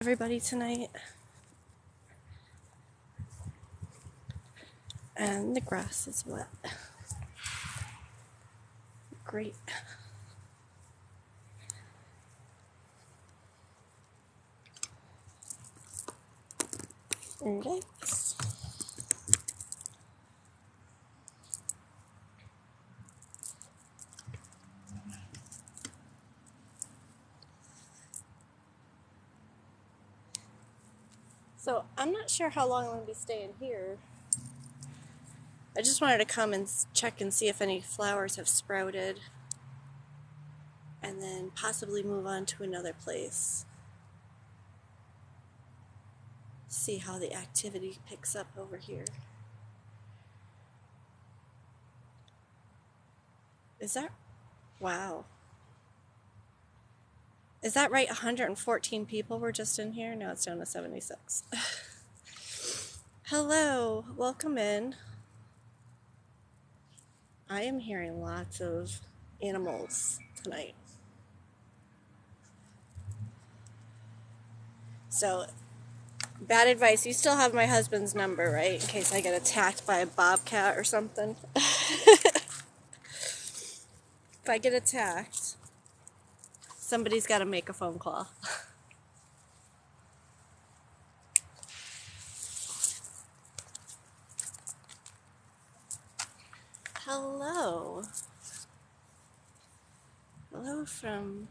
Everybody tonight, and the grass is wet. Great. Okay. So I'm not sure how long I'm going to be staying here. I just wanted to come and check and see if any flowers have sprouted, and then possibly move on to another place. See how the activity picks up over here. Is that, wow. Is that right? 114 people were just in here? Now it's down to 76. Hello, welcome in. I am hearing lots of animals tonight. So, bad advice. You still have my husband's number, right? In case I get attacked by a bobcat or something. If I get attacked, somebody's got to make a phone call. Hello. Hello from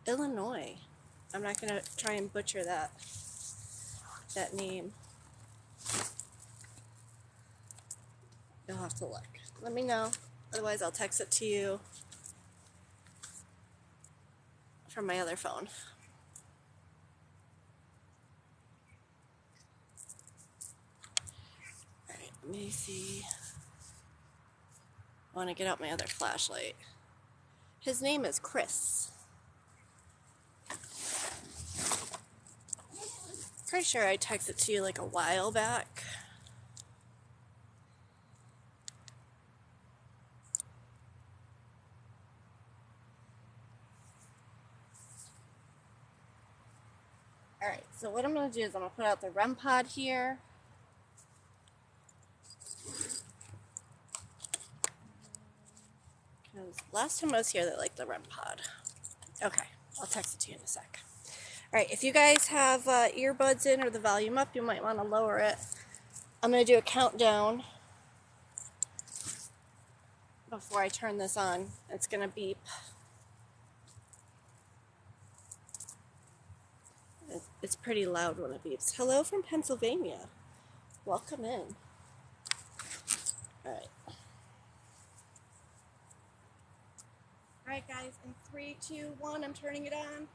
Illinois. I'm not going to try and butcher that name. You'll have to look. Let me know. Otherwise, I'll text it to you from my other phone. Alright, let me see. I want to get out my other flashlight. His name is Chris. Pretty sure I texted to you like a while back. Alright, so what I'm going to do is I'm going to put out the REM pod here. Because last time I was here, they liked the REM pod. Okay, I'll text it to you in a sec. Alright, if you guys have earbuds in or the volume up, you might want to lower it. I'm going to do a countdown before I turn this on. It's going to beep. It's pretty loud when it beeps. Hello from Pennsylvania. Welcome in. Alright. Alright guys, in 3, 2, 1, I'm turning it on.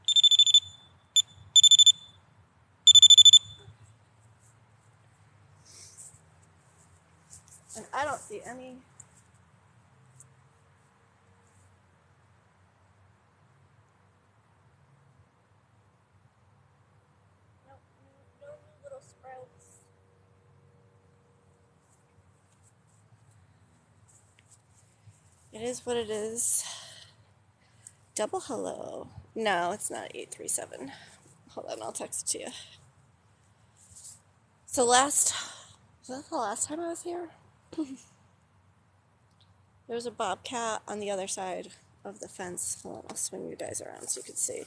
And I don't see any. Nope, no new little sprouts. It is what it is. Double hello. No, it's not 837. Hold on, I'll text it to you. So was that the last time I was here? There was a bobcat on the other side of the fence. Hold on, I'll swing you guys around so you can see.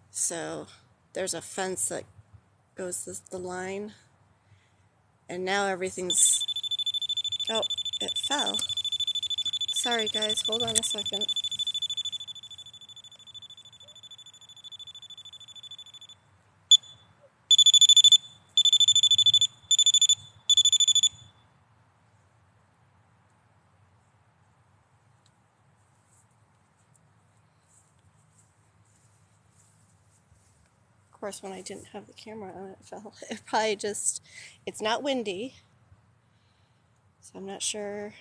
So there's a fence that goes the line, and now everything's, oh, it fell. Sorry guys, hold on a second. Of course, when I didn't have the camera on, it fell. It probably just, it's not windy, so I'm not sure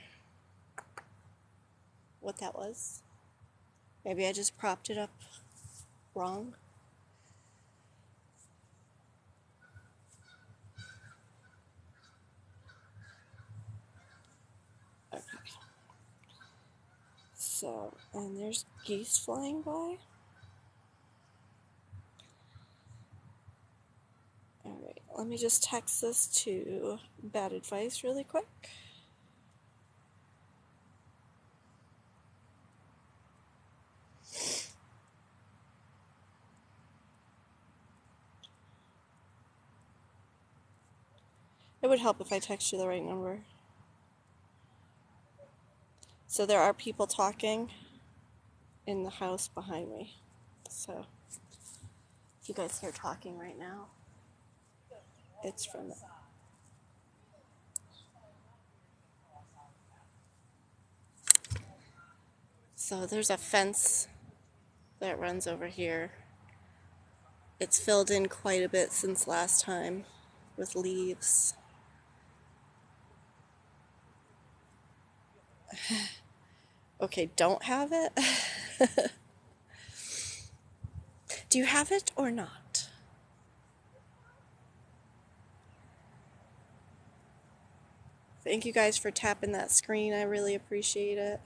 what that was. Maybe I just propped it up wrong. Okay. So, and there's geese flying by. Let me just text this to Bad Advice really quick. It would help if I text you the right number. So there are people talking in the house behind me. So if you guys hear talking right now, it's from the... So there's a fence that runs over here. It's filled in quite a bit since last time with leaves. Okay, don't have it? Do you have it or not? Thank you guys for tapping that screen. I really appreciate it.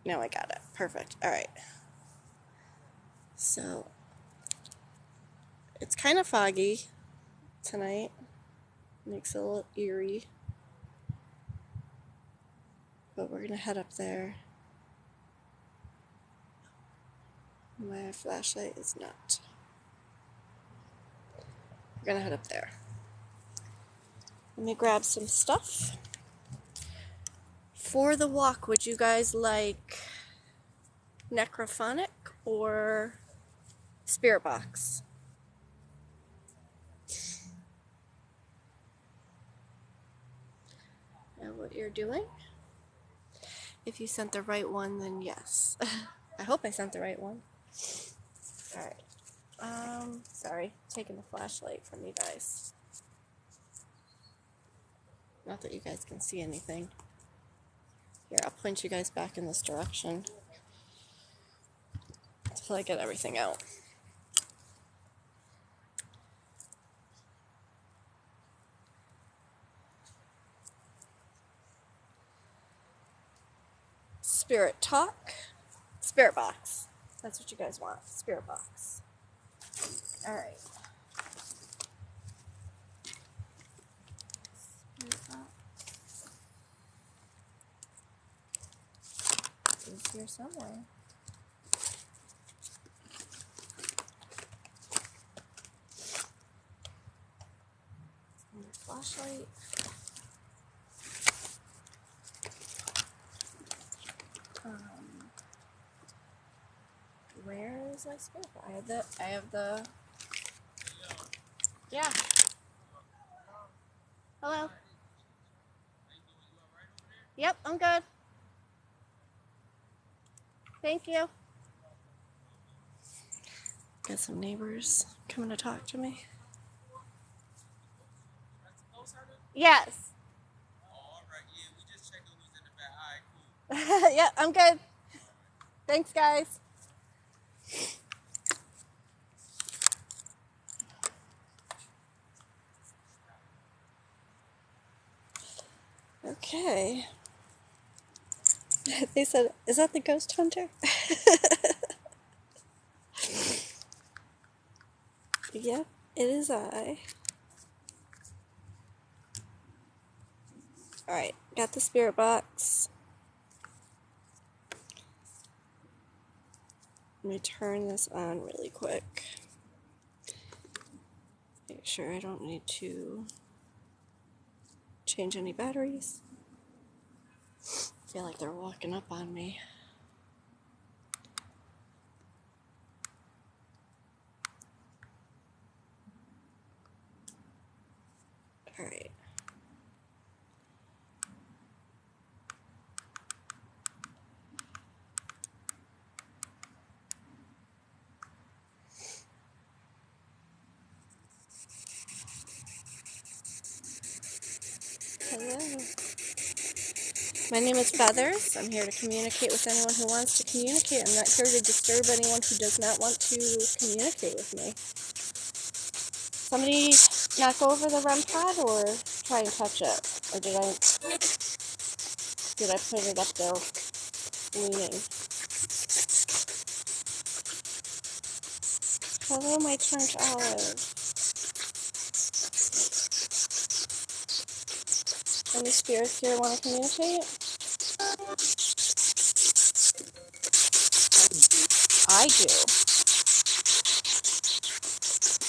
Now I got it. Perfect. All right. So it's kind of foggy tonight. Makes it a little eerie. But we're gonna head up there. My flashlight is not. We're gonna head up there. Let me grab some stuff. For the walk, would you guys like necrophonic or spirit box? Know what you're doing? If you sent the right one, then yes. I hope I sent the right one. Alright. Sorry, taking the flashlight from you guys. Not that you guys can see anything. Here, I'll point you guys back in this direction until I get everything out. Spirit talk. Spirit box. That's what you guys want. Spirit box. Alright. It's here somewhere. Flashlight. Where is my spirit box? I have the. Yeah. Hello. Yep, I'm good. Thank you. Got some neighbors coming to talk to me. Yes. All right, yeah, we just checked who's in the back. All right, cool. Yep, I'm good. Thanks, guys. Okay. They said, is that the ghost hunter? Yep, it is I. Alright, got the spirit box. Let me turn this on really quick. Make sure I don't need to change any batteries. I feel like they're walking up on me. Alright. Hello. My name is Feathers. I'm here to communicate with anyone who wants to communicate. I'm not here to disturb anyone who does not want to communicate with me. Somebody knock over the REM pod or try and touch it? Or did I put it up there leaning? Hello, my turned olive. Any spirits here want to communicate? I do.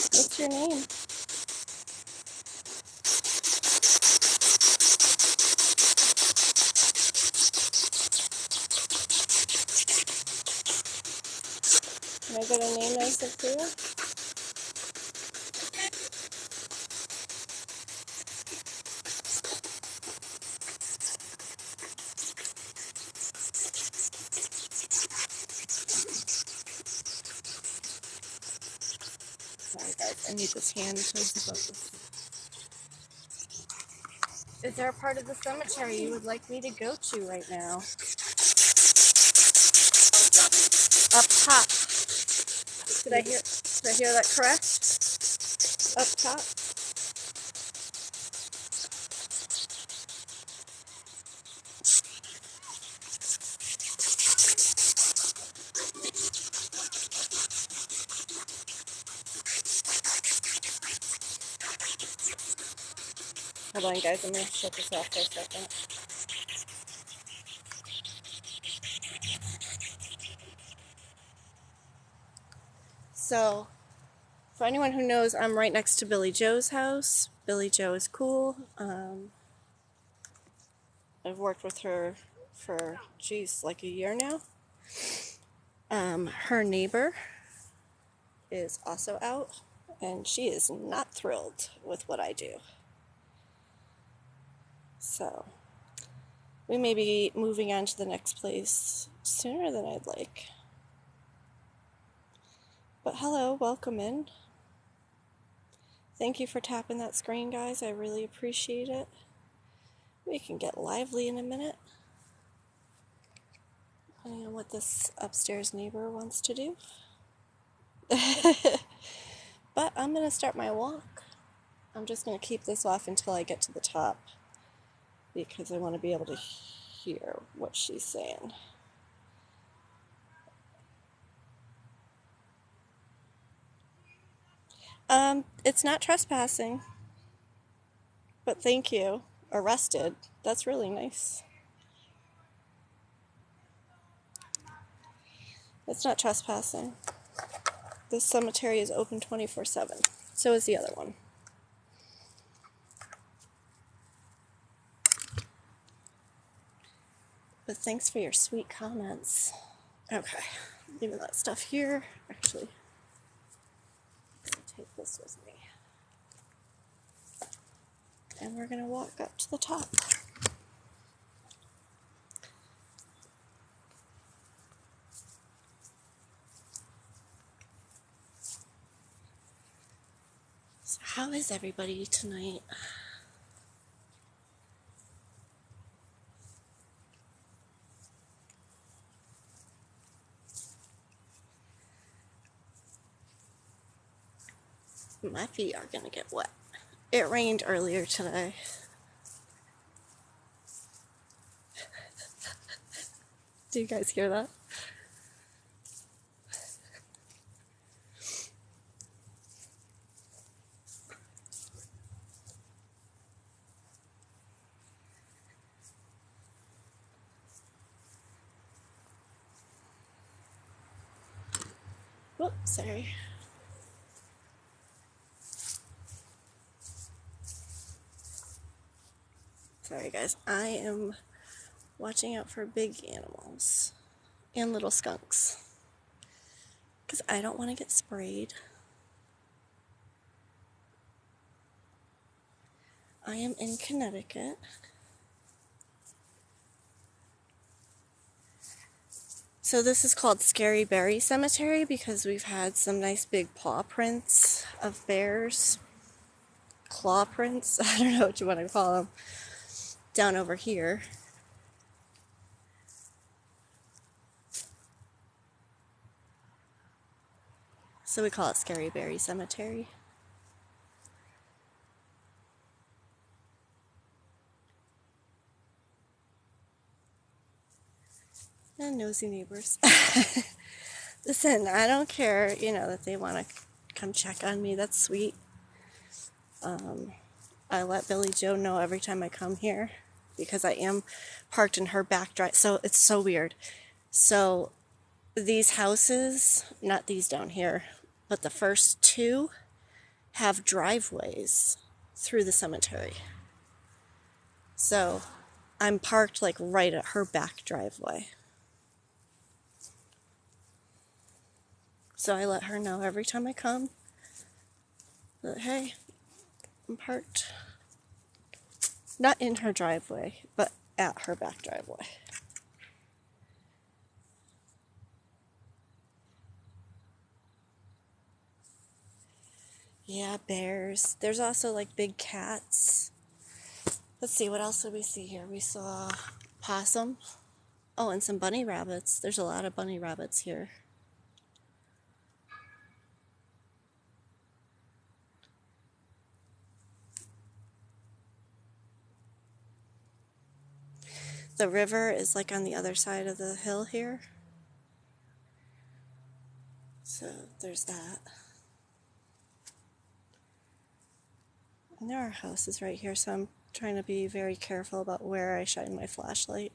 What's your name? Can I get a name nice and clear? Sorry guys, I need this hand to zip up this. Is there a part of the cemetery you would like me to go to right now? Up top. Did I hear that correct? Up top? Hold on guys, I'm going to shut this off for a second. So, for anyone who knows, I'm right next to Billy Joe's house. Billy Joe is cool. I've worked with her for, geez, like a year now. Her neighbor is also out, and she is not thrilled with what I do. So, we may be moving on to the next place sooner than I'd like. But hello, welcome in. Thank you for tapping that screen, guys. I really appreciate it. We can get lively in a minute, depending on what this upstairs neighbor wants to do. But I'm going to start my walk. I'm just going to keep this off until I get to the top, because I want to be able to hear what she's saying. It's not trespassing, but thank you. Arrested. That's really nice. It's not trespassing. This cemetery is open 24/7. So is the other one. But thanks for your sweet comments. Okay, leaving that stuff here. Actually, I'll take this with me. And we're going to walk up to the top. So how is everybody tonight? My feet are going to get wet. It rained earlier today. Do you guys hear that? Whoops, sorry. Sorry guys, I am watching out for big animals and little skunks, because I don't want to get sprayed. I am in Connecticut. So this is called Beary Cemetery because we've had some nice big paw prints of bears. Claw prints, I don't know what you want to call them, down over here. So we call it Beary Cemetery. And nosy neighbors. Listen, I don't care, that they want to come check on me. That's sweet. I let Billy Joe know every time I come here because I am parked in her back drive. So it's so weird. So these houses, not these down here, but the first two have driveways through the cemetery. So I'm parked like right at her back driveway. So I let her know every time I come that, hey, I'm parked not in her driveway, but at her back driveway. Yeah, bears. There's also like big cats. Let's see, what else did we see here? We saw possum. Oh, and some bunny rabbits. There's a lot of bunny rabbits here. The river is like on the other side of the hill here. So there's that. And there are houses right here, so I'm trying to be very careful about where I shine my flashlight.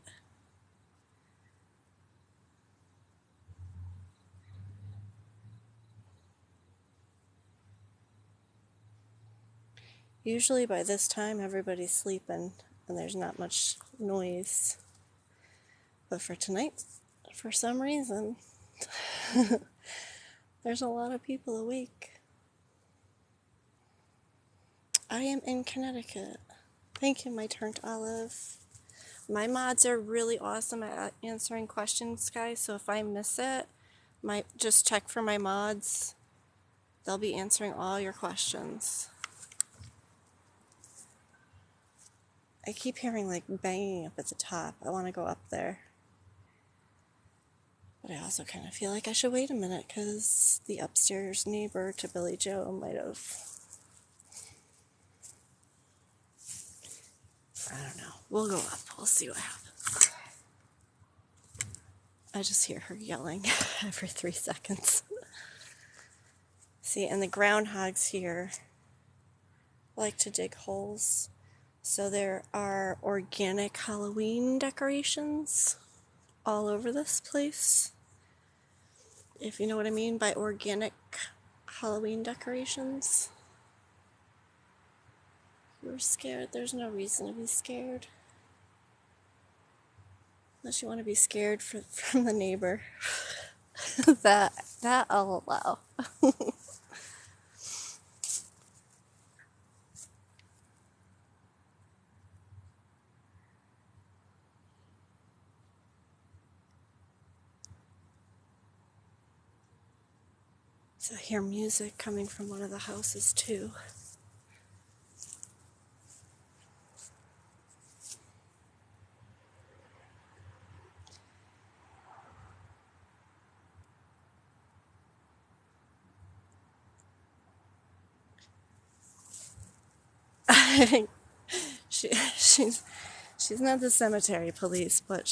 Usually by this time everybody's sleeping and there's not much noise. But for tonight, for some reason, there's a lot of people awake. I am in Connecticut. Thank you, my turned olive. My mods are really awesome at answering questions, guys, so if I miss it, just check for my mods. They'll be answering all your questions. I keep hearing like banging up at the top. I want to go up there. But I also kind of feel like I should wait a minute because the upstairs neighbor to Billy Joe might have... I don't know. We'll go up. We'll see what happens. I just hear her yelling every 3 seconds. See, and the groundhogs here like to dig holes. So there are organic Halloween decorations all over this place. If you know what I mean by organic Halloween decorations. You're scared. There's no reason to be scared. Unless you want to be scared from the neighbor. that I'll allow. So I hear music coming from one of the houses too. She's not the cemetery police, but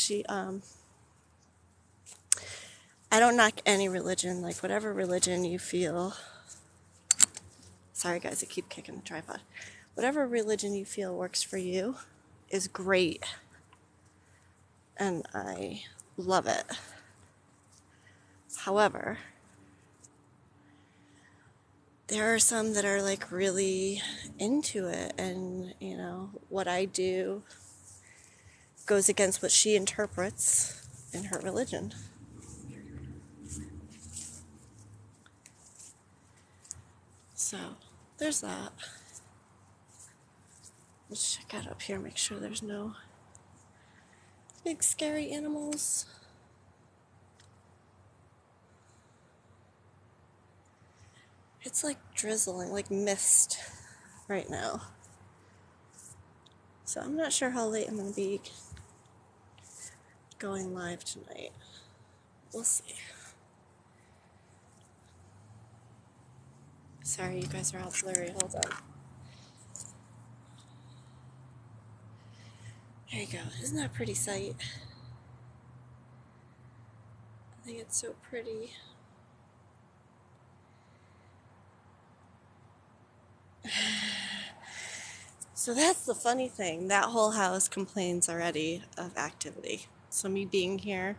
I don't knock any religion, like whatever religion you feel. Sorry guys, I keep kicking the tripod. Whatever religion you feel works for you is great. And I love it. However, there are some that are like really into it, and you know, what I do goes against what she interprets in her religion. So, there's that. Let's check out up here, make sure there's no big scary animals. It's like drizzling, like mist right now. So I'm not sure how late I'm going to be going live tonight. We'll see. Sorry, you guys are all blurry. Hold on. There you go. Isn't that a pretty sight? I think it's so pretty. So that's the funny thing. That whole house complains already of activity. So me being here,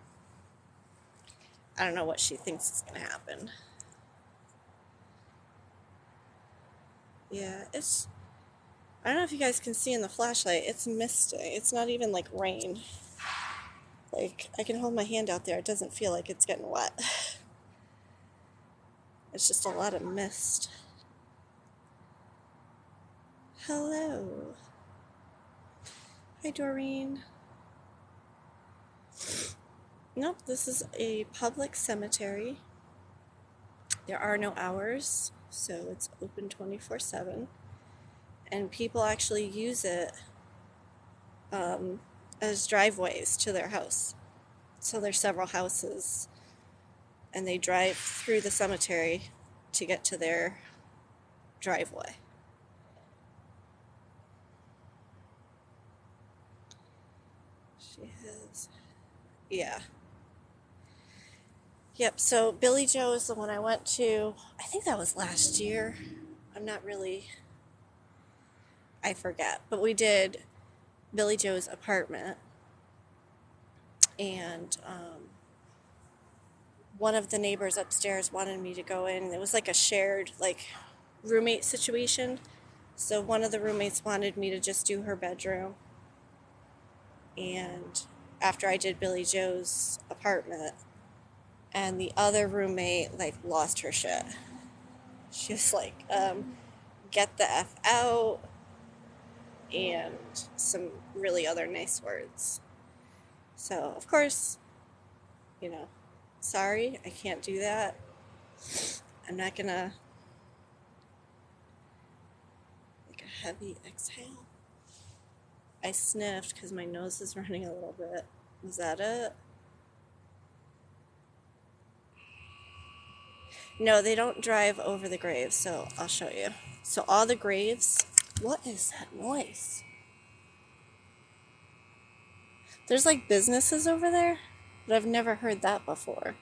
I don't know what she thinks is going to happen. Yeah, I don't know if you guys can see in the flashlight, it's misty. It's not even like rain. Like, I can hold my hand out there. It doesn't feel like it's getting wet. It's just a lot of mist. Hello. Hi, Doreen. Nope, this is a public cemetery. There are no hours, so it's open 24/7. And people actually use it as driveways to their house. So there's several houses, and they drive through the cemetery to get to their driveway. She has, yeah. Yep, so Billy Joe is the one I went to. I think that was last year. I'm not really, I forget. But we did Billy Joe's apartment. And one of the neighbors upstairs wanted me to go in. It was like a shared, like, roommate situation. So one of the roommates wanted me to just do her bedroom. And after I did Billy Joe's apartment, and the other roommate, like, lost her shit. She was like, get the F out, and some really other nice words. So, of course, sorry, I can't do that. I'm not gonna, like, a heavy exhale. I sniffed because my nose is running a little bit. Was that it? No, they don't drive over the graves, so I'll show you. So all the graves, what is that noise? There's like businesses over there, but I've never heard that before.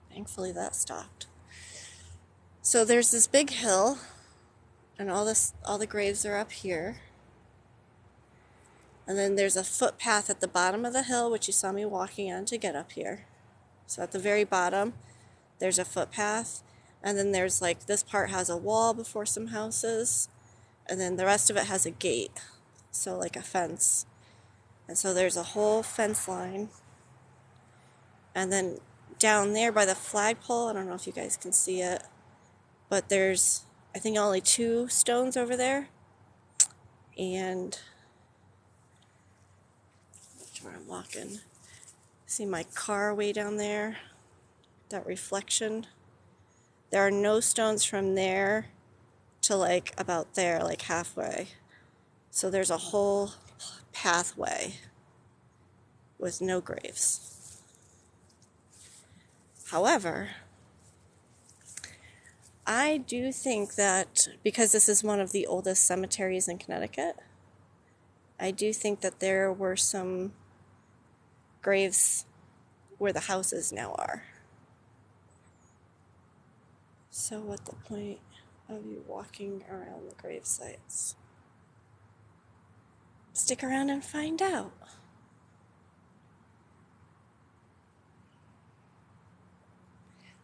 Thankfully that stopped. So there's this big hill, and all the graves are up here. And then there's a footpath at the bottom of the hill, which you saw me walking on to get up here. So at the very bottom, there's a footpath. And then there's like, this part has a wall before some houses. And then the rest of it has a gate. So like a fence. And so there's a whole fence line. And then down there by the flagpole, I don't know if you guys can see it, but there's, I think, only 2 stones over there. And where I'm walking, see my car way down there, that reflection. There are no stones from there to like about there, like halfway. So there's a whole pathway with no graves. However, I do think that because this is one of the oldest cemeteries in Connecticut, I do think that there were some graves where the houses now are. So what's the point of you walking around the grave sites? Stick around and find out.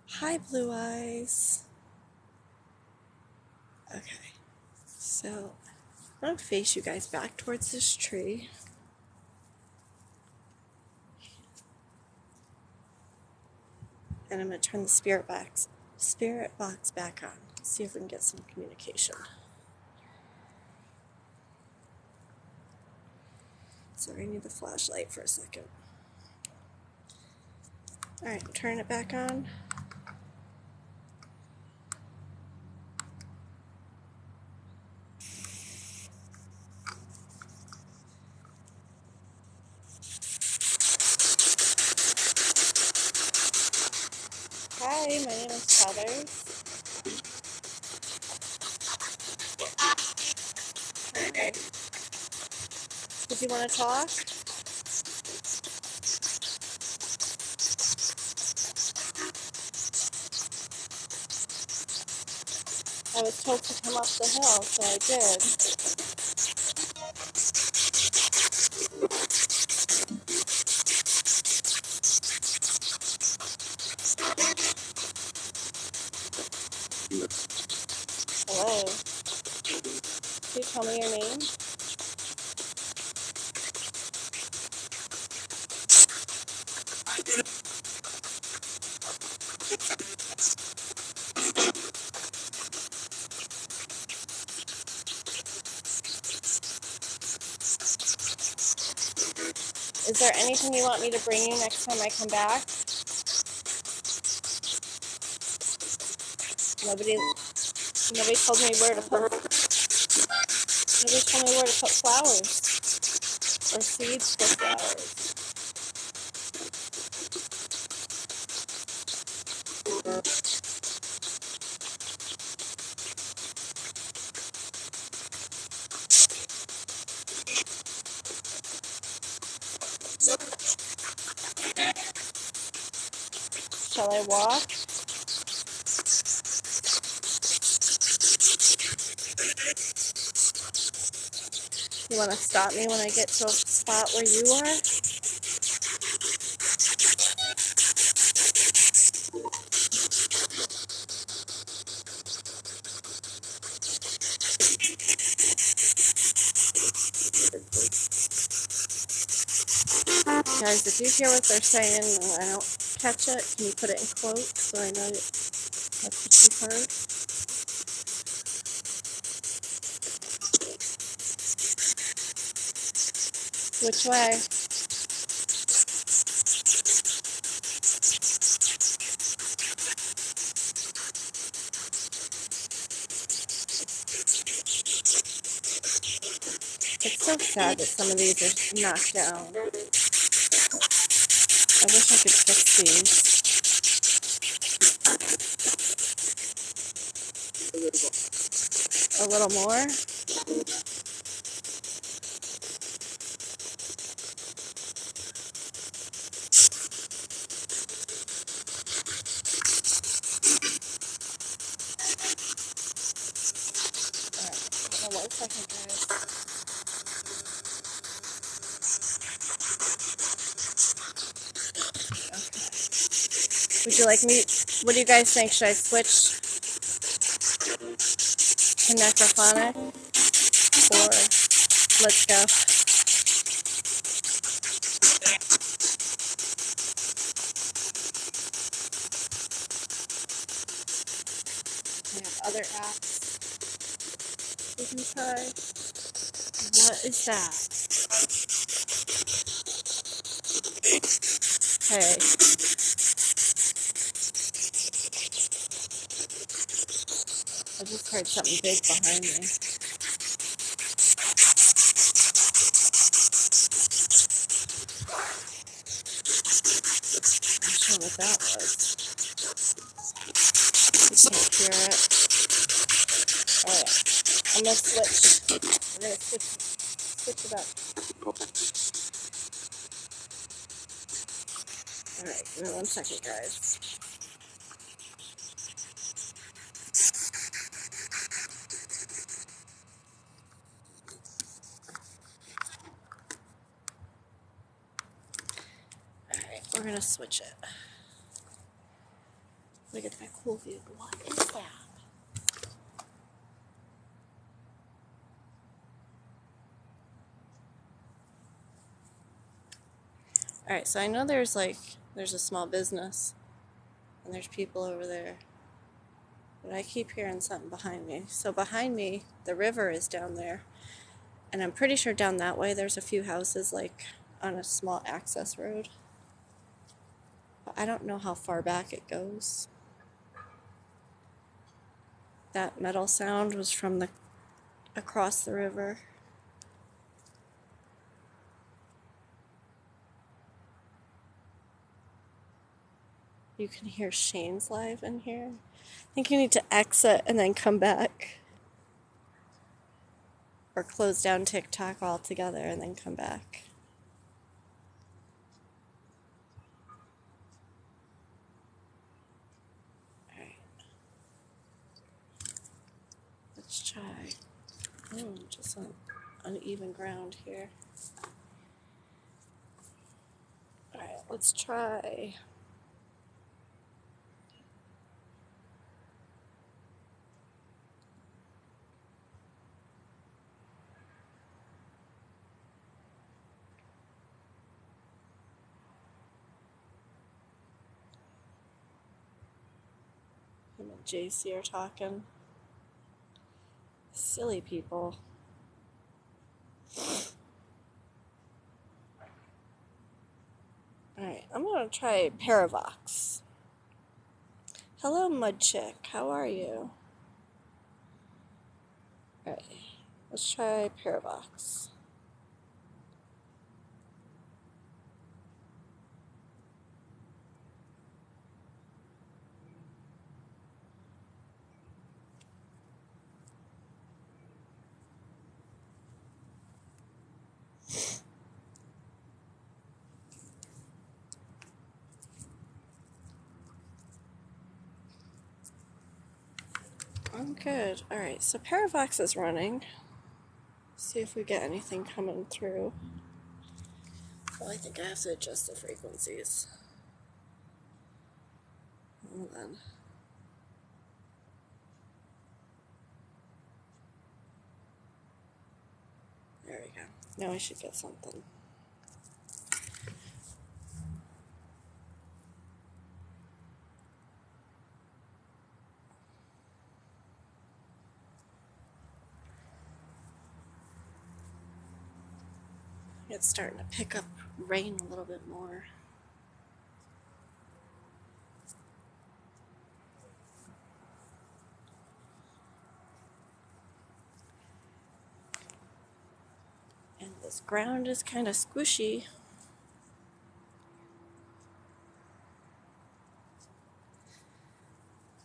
Hi, Blue Eyes. Okay, so I'm going to face you guys back towards this tree. And I'm going to turn the spirit box back on. See if we can get some communication. Sorry, I need the flashlight for a second. Alright, turn it back on. Hi, my name is Heather. Okay. Did you want to talk? I was told to come up the hill, so I did. Hello. Can you tell me your name? Is there anything you want me to bring you next time I come back? Nobody told me where to put. Nobody told me where to put flowers or seeds for flowers. Shall I walk? You want to stop me when I get to a spot where you are? Guys, if you hear what they're saying and I don't catch it, can you put it in quotes so I know that's what you heard? Which way? It's so sad that some of these are knocked down. I wish I could fix these. A little more. Alright, hold on 1 second, guys. Okay. Would you like me, what do you guys think? Should I switch to necrophonic? Or let's go. I have other apps we can try. What is that? Hey. I just heard something big behind me. I'm not sure what that was. You can't hear it. Alright. I'm gonna switch. We're gonna switch it up. Alright, give me 1 second, guys. Alright, we're gonna switch it. Look at that cool view. What is that? Alright, so I know there's a small business and there's people over there. But I keep hearing something behind me. So behind me, the river is down there. And I'm pretty sure down that way there's a few houses on a small access road. But I don't know how far back it goes. That metal sound was from across the river. You can hear Shane's live in here. I think you need to exit and then come back. Or close down TikTok altogether and then come back. Alright. Let's try. Oh, just on uneven ground here. Alright, let's try. Him and JC are talking. Silly people. Alright, I'm gonna try Paravox. Hello, Mud Chick. How are you? Alright, let's try Paravox. I'm good. Alright, so Paravox is running. See if we get anything coming through. Well, I think I have to adjust the frequencies. Hold on. There we go. Now I should get something. It's starting to pick up rain a little bit more. And this ground is kind of squishy.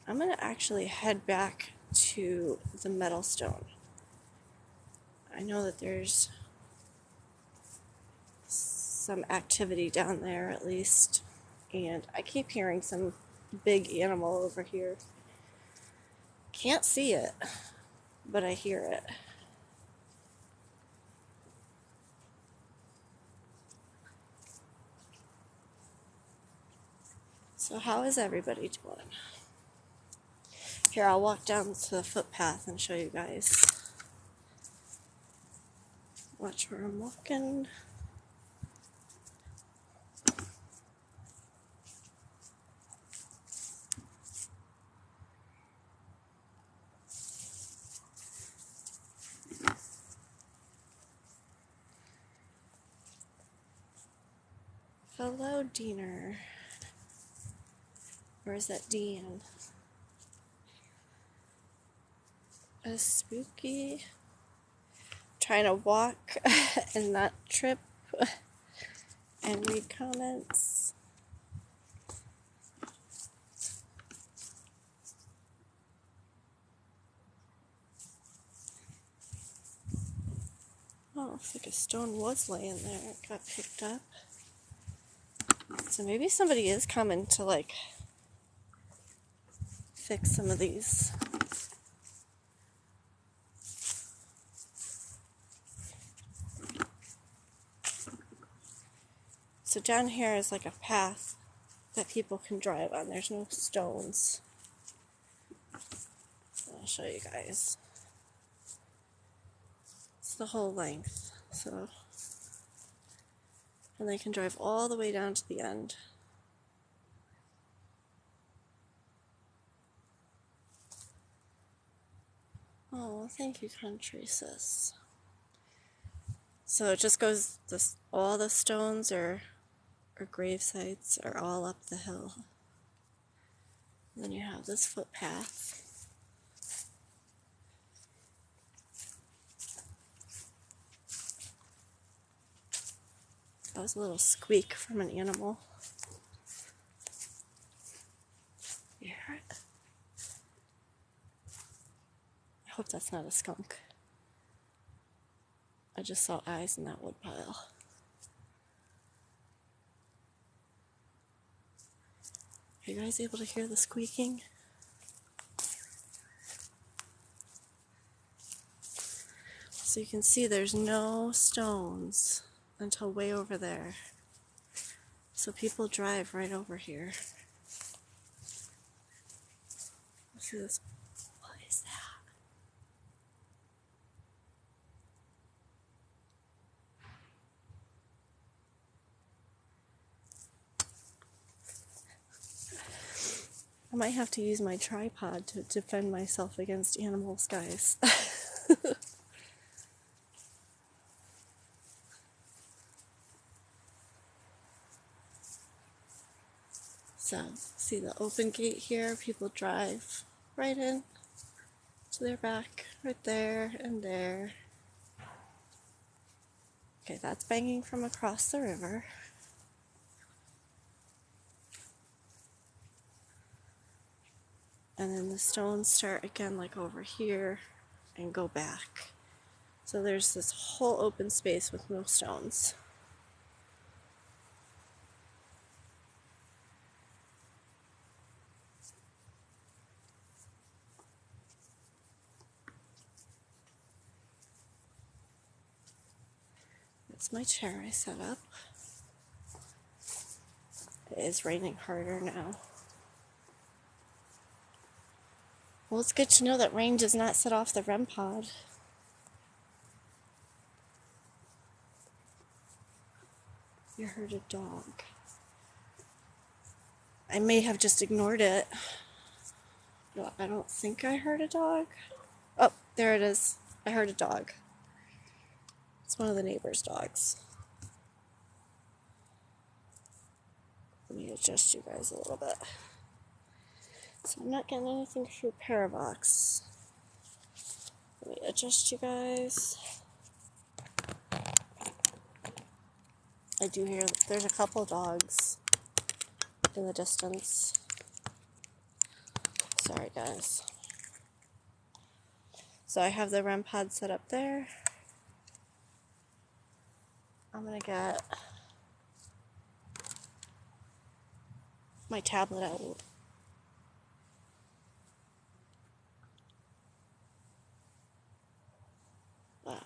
I'm gonna actually head back to the metal stone. I know that there's some activity down there at least, and I keep hearing some big animal over here. Can't see it, but I hear it. So how is everybody doing? Here, I'll walk down to the footpath and show you guys. Watch where I'm walking. Hello, Diener. Or is that Dean? A spooky. Trying to walk and not trip and read comments. Oh, looks like a stone was laying there. It got picked up. So maybe somebody is coming to like fix some of these. So down here is like a path that people can drive on. There's no stones. I'll show you guys. It's the whole length. So, and they can drive all the way down to the end. Oh, thank you, country sis. So it just goes, all the stones or grave sites are all up the hill. And then you have this footpath. That was a little squeak from an animal. You hear it? I hope that's not a skunk. I just saw eyes in that woodpile. Are you guys able to hear the squeaking? So you can see there's no stones until way over there. So people drive right over here. See this? What is that? I might have to use my tripod to defend myself against animals, guys. So, see the open gate here? People drive right in to their back, right there and there. Okay, that's banging from across the river. And then the stones start again like over here and go back. So there's this whole open space with no stones. That's my chair I set up. It is raining harder now. Well, it's good to know that rain does not set off the REM pod. You heard a dog. I may have just ignored it. No, I don't think I heard a dog. Oh, there it is. I heard a dog. It's one of the neighbor's dogs. Let me adjust you guys a little bit. So I'm not getting anything through Paravox. Let me adjust you guys. I do hear there's a couple dogs in the distance. Sorry, guys. So I have the REM pod set up there. I'm gonna get my tablet out. Wow.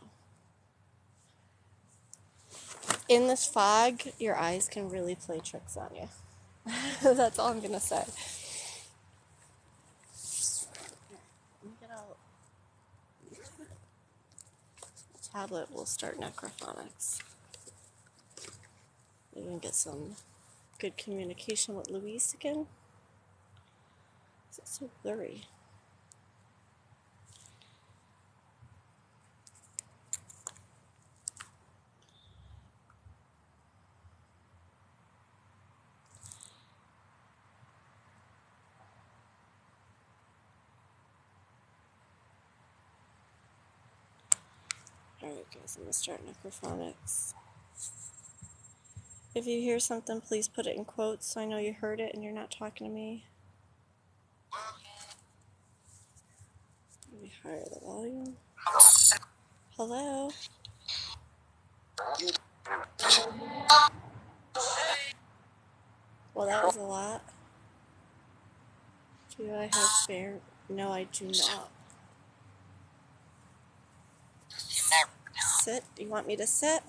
In this fog, your eyes can really play tricks on you. That's all I'm gonna say. Let me get out. The tablet will start necrophonics. Maybe we can get some good communication with Louise again. It's so blurry. Alright guys, I'm going to start necrophonics. If you hear something, please put it in quotes so I know you heard it and you're not talking to me. Let me higher the volume. Hello? Well, that was a lot. Do I have bear? No, I do not. Sit? You want me to sit?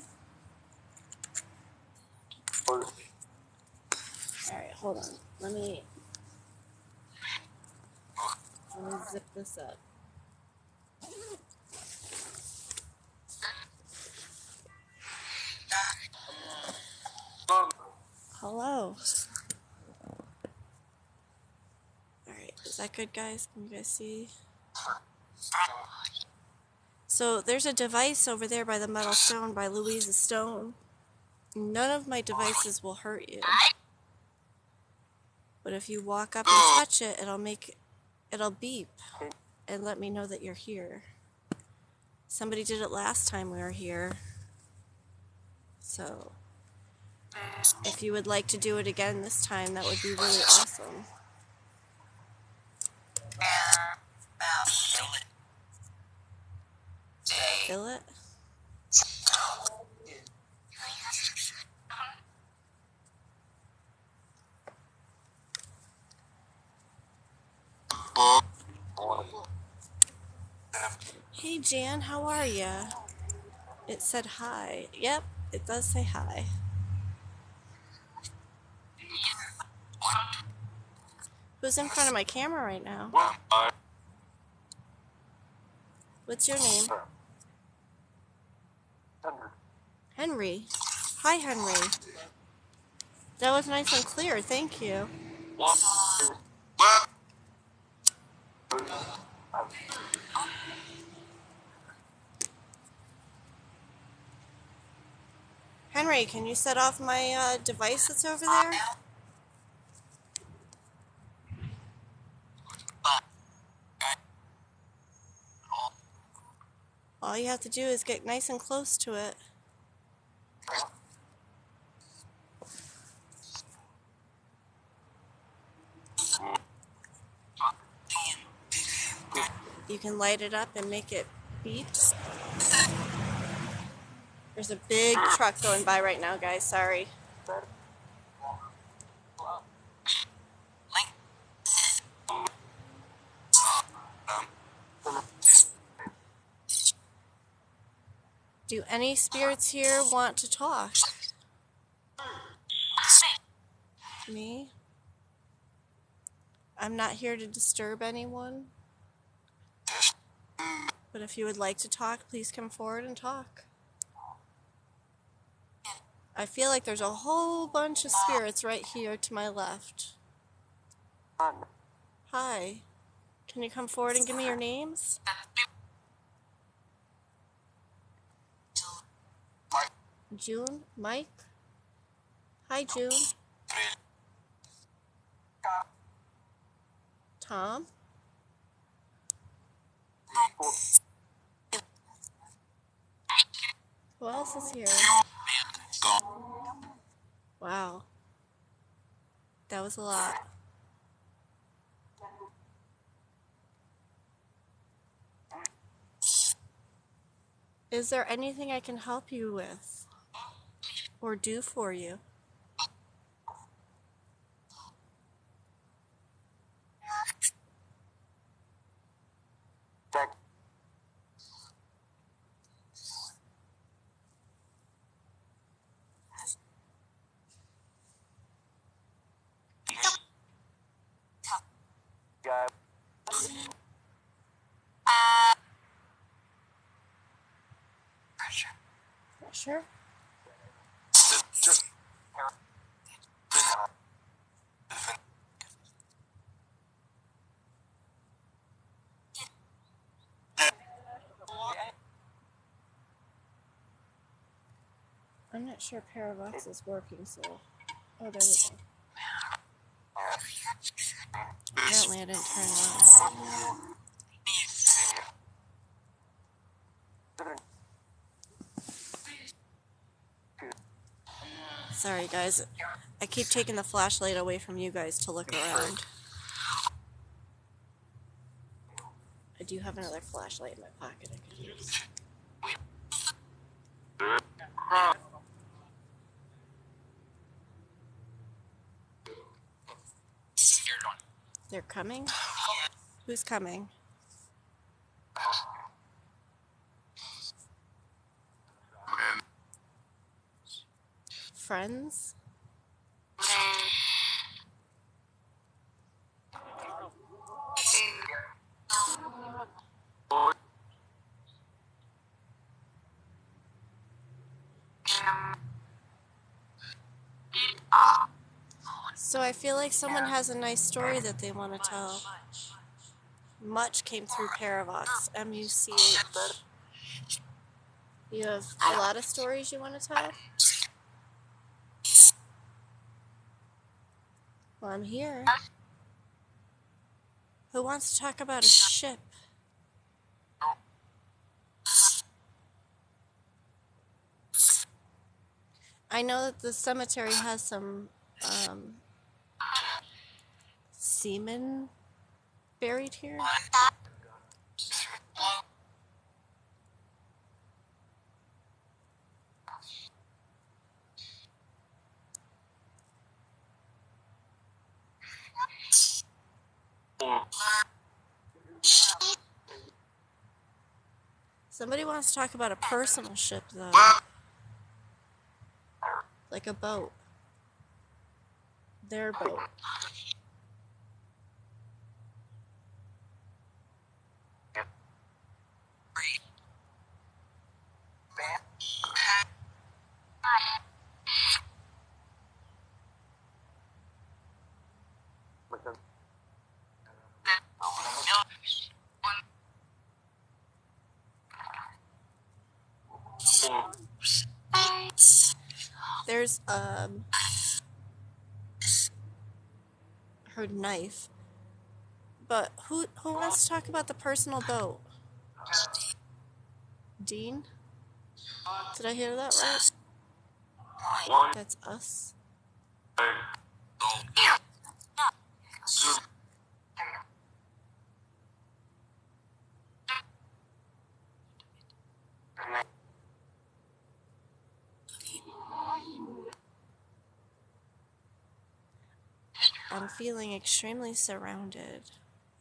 Alright, hold on. Let me zip this up. Hello. Alright, is that good, guys? Can you guys see? So there's a device over there by the metal stone, by Louise's stone. None of my devices will hurt you. But if you walk up and touch it, it'll beep and let me know that you're here. Somebody did it last time we were here. So if you would like to do it again this time, that would be really awesome. Feel it? Hey Jan, how are ya? It said hi. Yep, it does say hi. Who's in front of my camera right now? What's your name? Henry. Hi, Henry. That was nice and clear. Thank you. Henry, can you set off my device that's over there? All you have to do is get nice and close to it. You can light it up and make it beep. There's a big truck going by right now, guys. Sorry. Do any spirits here want to talk? Me? I'm not here to disturb anyone. But if you would like to talk, please come forward and talk. I feel like there's a whole bunch of spirits right here to my left. Hi. Can you come forward and give me your names? June? Mike? Hi, June. Tom? Who else is here? Wow. That was a lot. Is there anything I can help you with? Or do for you? Sure. I'm not sure Parabox is working, so... Oh, there we go. Apparently I didn't turn it on. Sorry, guys. I keep taking the flashlight away from you guys to look around. I do have another flashlight in my pocket I could use. They're coming? Who's coming? Friends? So I feel like someone has a nice story that they want to tell. Much came through Paravox, M-U-C-H. You have a lot of stories you want to tell? Well, I'm here. Who wants to talk about a ship? I know that the cemetery has some semen buried here. Somebody wants to talk about a personal ship, though. Like a boat. Their boat. There's, her knife. But who wants to talk about the personal boat? Dean? Did I hear that right? That's us. I'm feeling extremely surrounded.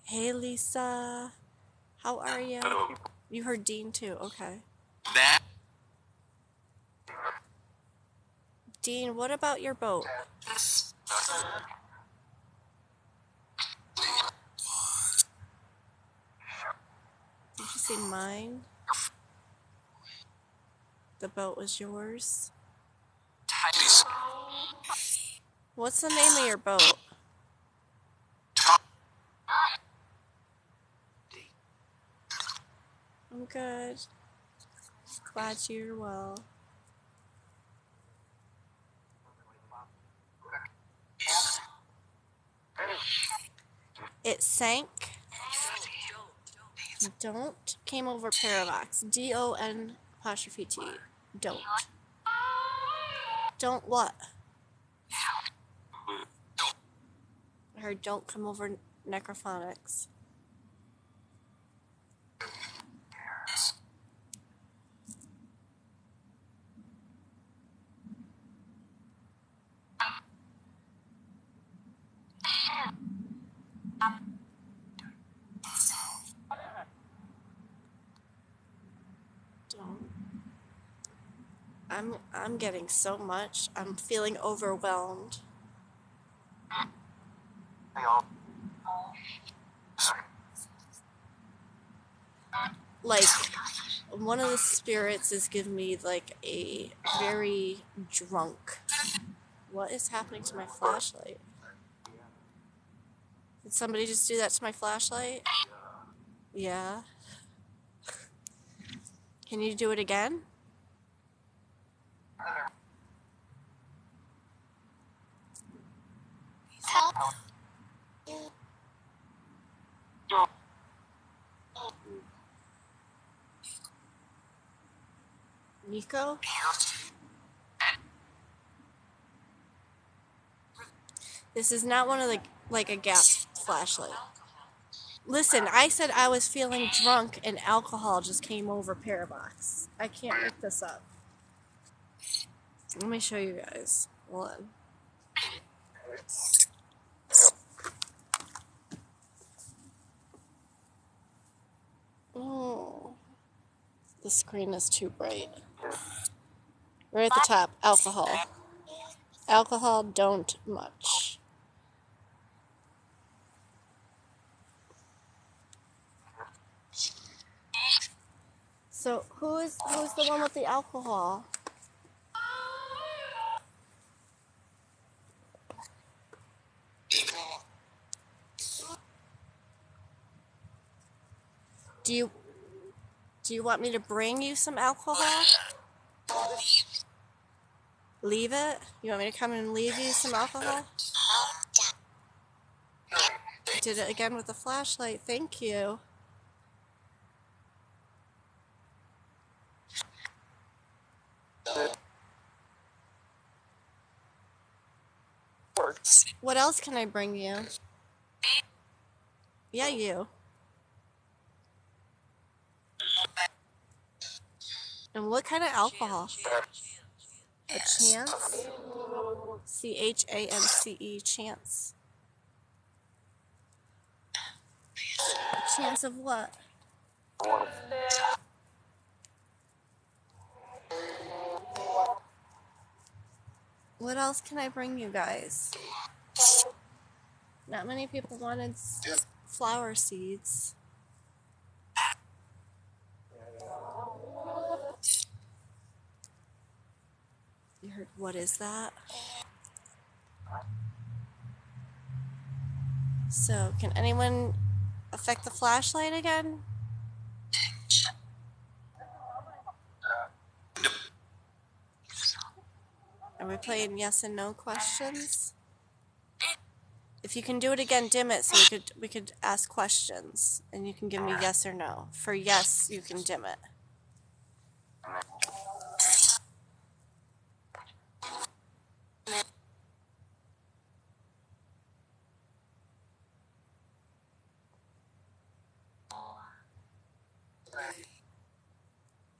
Hey, Lisa. How are you? You heard Dean, too. Okay. Dean, what about your boat? Did you say mine? The boat was yours? What's the name of your boat? I'm good. Glad you're well. It sank. Don't came over paradox. D-O-N''T. Don't. Don't what? I heard don't come over necrophonics. Don't. I'm getting so much. I'm feeling overwhelmed. Like, one of the spirits is giving me like a very drunk. What is happening to my flashlight? Did somebody just do that to my flashlight? Yeah. Can you do it again? Nico? This is not one of the, like a gap flashlight. Listen, I said I was feeling drunk and alcohol just came over Parabox. I can't make this up. Let me show you guys. Hold on. Oh, the screen is too bright. Right at the top, alcohol. Alcohol, don't much. So who's the one with the alcohol? Do you want me to bring you some alcohol? Leave it? You want me to come and leave you some alcohol? Did it again with the flashlight. Thank you. What else can I bring you? Yeah, you. And what kind of alcohol? A chance? C-H-A-N-C-E, chance. A chance of what? What else can I bring you guys? Not many people wanted flower seeds. You heard, what is that? So, can anyone affect the flashlight again? Are we playing yes and no questions? If you can do it again, dim it so we could ask questions and you can give me yes or no. For yes, you can dim it.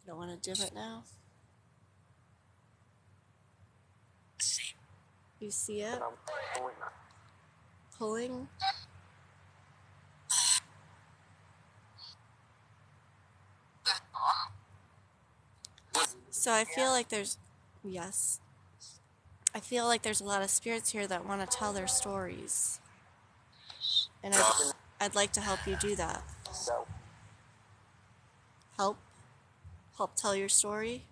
You don't want to dim it now? You see it? Pulling? So I feel like there's, yes. I feel like there's a lot of spirits here that want to tell their stories. And I'd like to help you do that. Help? Help tell your story?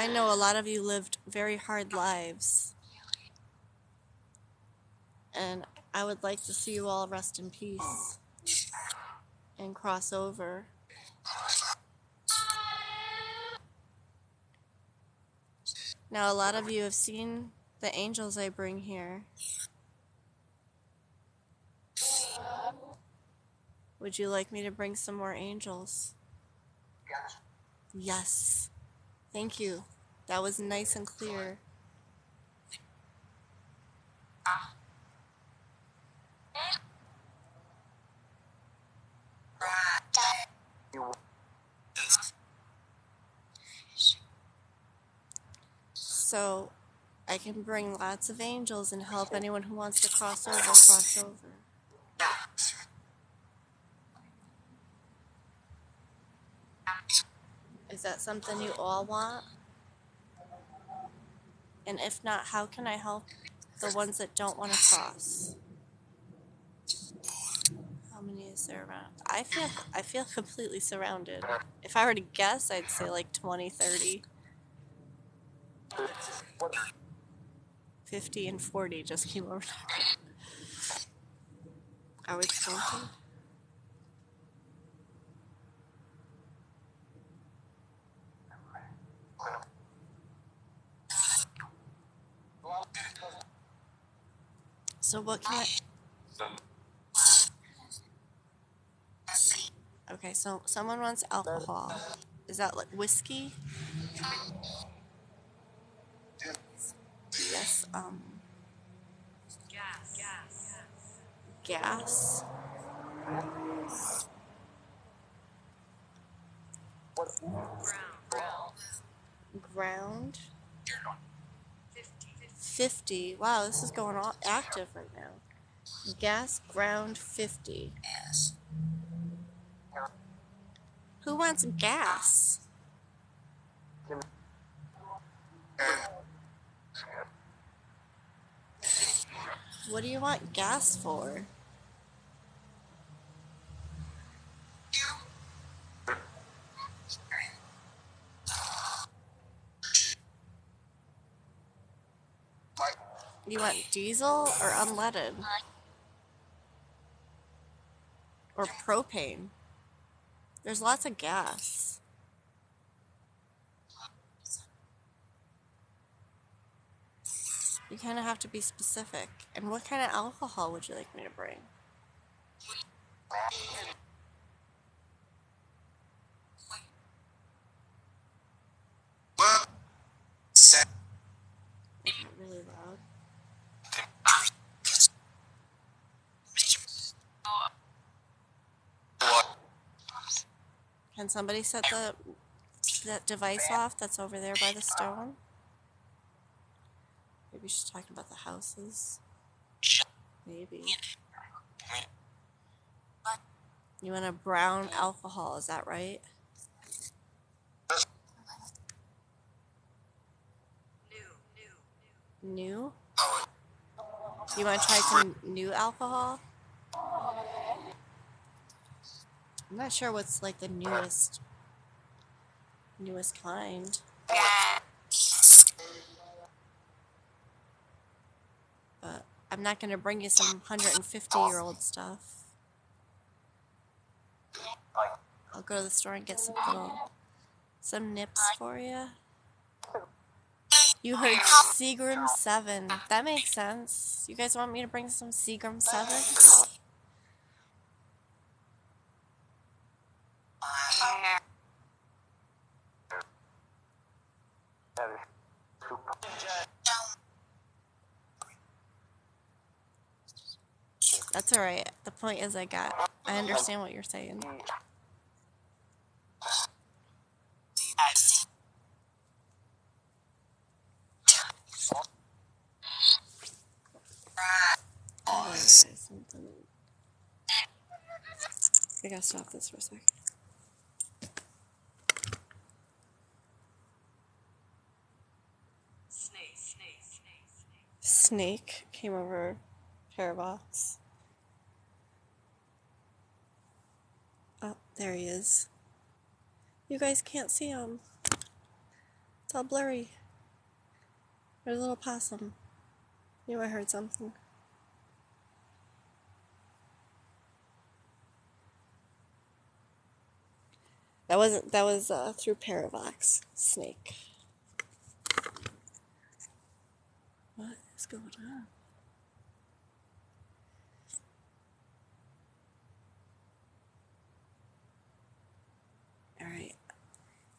I know a lot of you lived very hard lives. And I would like to see you all rest in peace and cross over. Now, a lot of you have seen the angels I bring here. Would you like me to bring some more angels? Yes. Thank you. That was nice and clear. So, I can bring lots of angels and help anyone who wants to cross over. Is that something you all want? And if not, how can I help the ones that don't want to cross? How many is there around? I feel completely surrounded. If I were to guess, I'd say like 20, 30. 50 and 40 just came over. Are we counting? So what can I... Okay, so someone wants alcohol. Is that like whiskey? Yes, gas. Ground. 50. Wow, this is going all active right now. Gas ground 50. Who wants gas? What do you want gas for? You want diesel or unleaded? Or propane? There's lots of gas. You kind of have to be specific. And what kind of alcohol would you like me to bring? Really loud. Can somebody set that device off that's over there by the stone? Maybe she's talking about the houses. Maybe. You want a brown alcohol, is that right? New? You want to try some new alcohol? I'm not sure what's like the newest kind. But I'm not going to bring you some 150-year-old stuff. I'll go to the store and get some nips for you. You heard Seagram 7. That makes sense. You guys want me to bring some Seagram 7? That's alright. The point is I understand what you're saying. I gotta stop this for a sec. Snake came over Parabox. Oh, there he is. You guys can't see him. It's all blurry. There's a little possum. Knew I heard something. That was through Paravox. Snake. What is going on? Alright.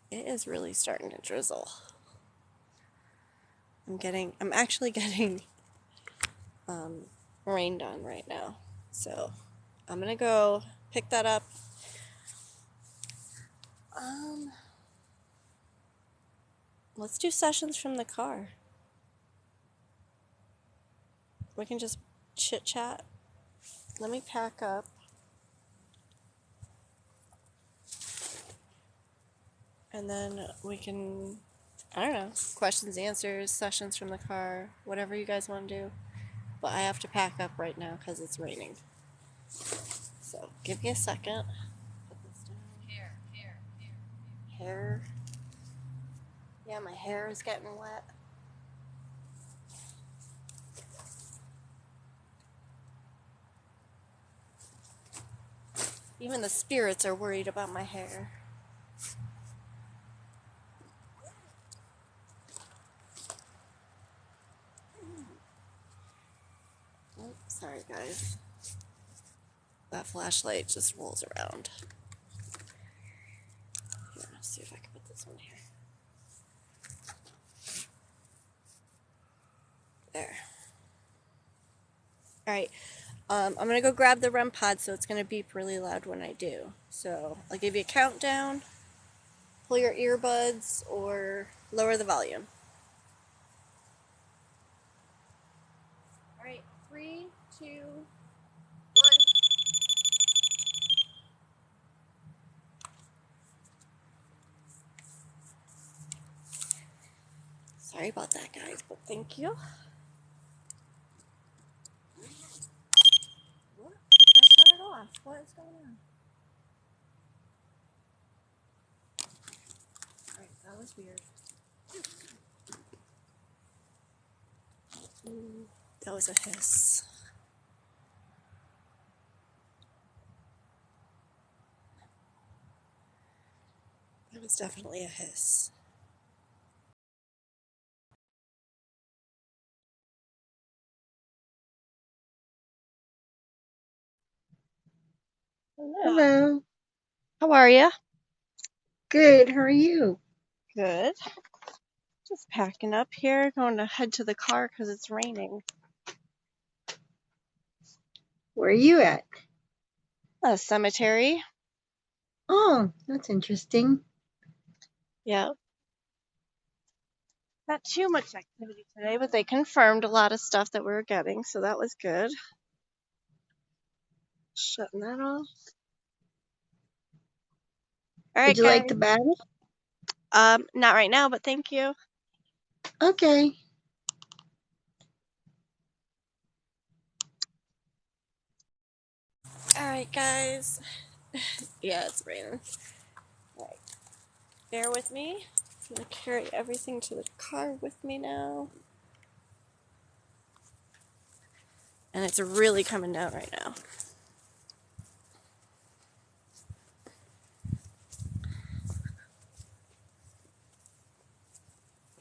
It is really starting to drizzle. I'm actually getting rained on right now. So I'm gonna go pick that up. Let's do sessions from the car. We can just chit chat. Let me pack up. And then we can, I don't know, questions, answers, sessions from the car, whatever you guys want to do. But I have to pack up right now because it's raining. So give me a second. Put this down. Hair. Yeah, my hair is getting wet. Even the spirits are worried about my hair. Oh, sorry guys. That flashlight just rolls around. Here, let's see if I can put this one here. There. Alright. I'm going to go grab the REM pod, so it's going to beep really loud when I do. So I'll give you a countdown, pull your earbuds, or lower the volume. Alright, 3, 2, 1. Sorry about that, guys, but thank you. What? I shut it off. What is going on? Alright, that was weird. Ooh, that was a hiss. That was definitely a hiss. Hello. How are you? Good. How are you? Good. Just packing up here, going to head to the car because it's raining. Where are you at? A cemetery. Oh, that's interesting. Yeah. Not too much activity today, but they confirmed a lot of stuff that we were getting, so that was good. Shutting that off. All right, Would you guys. like the battle? Not right now, but thank you. Okay. All right, guys. Yeah, it's raining. All right. Bear with me. I'm going to carry everything to the car with me now. And it's really coming down right now.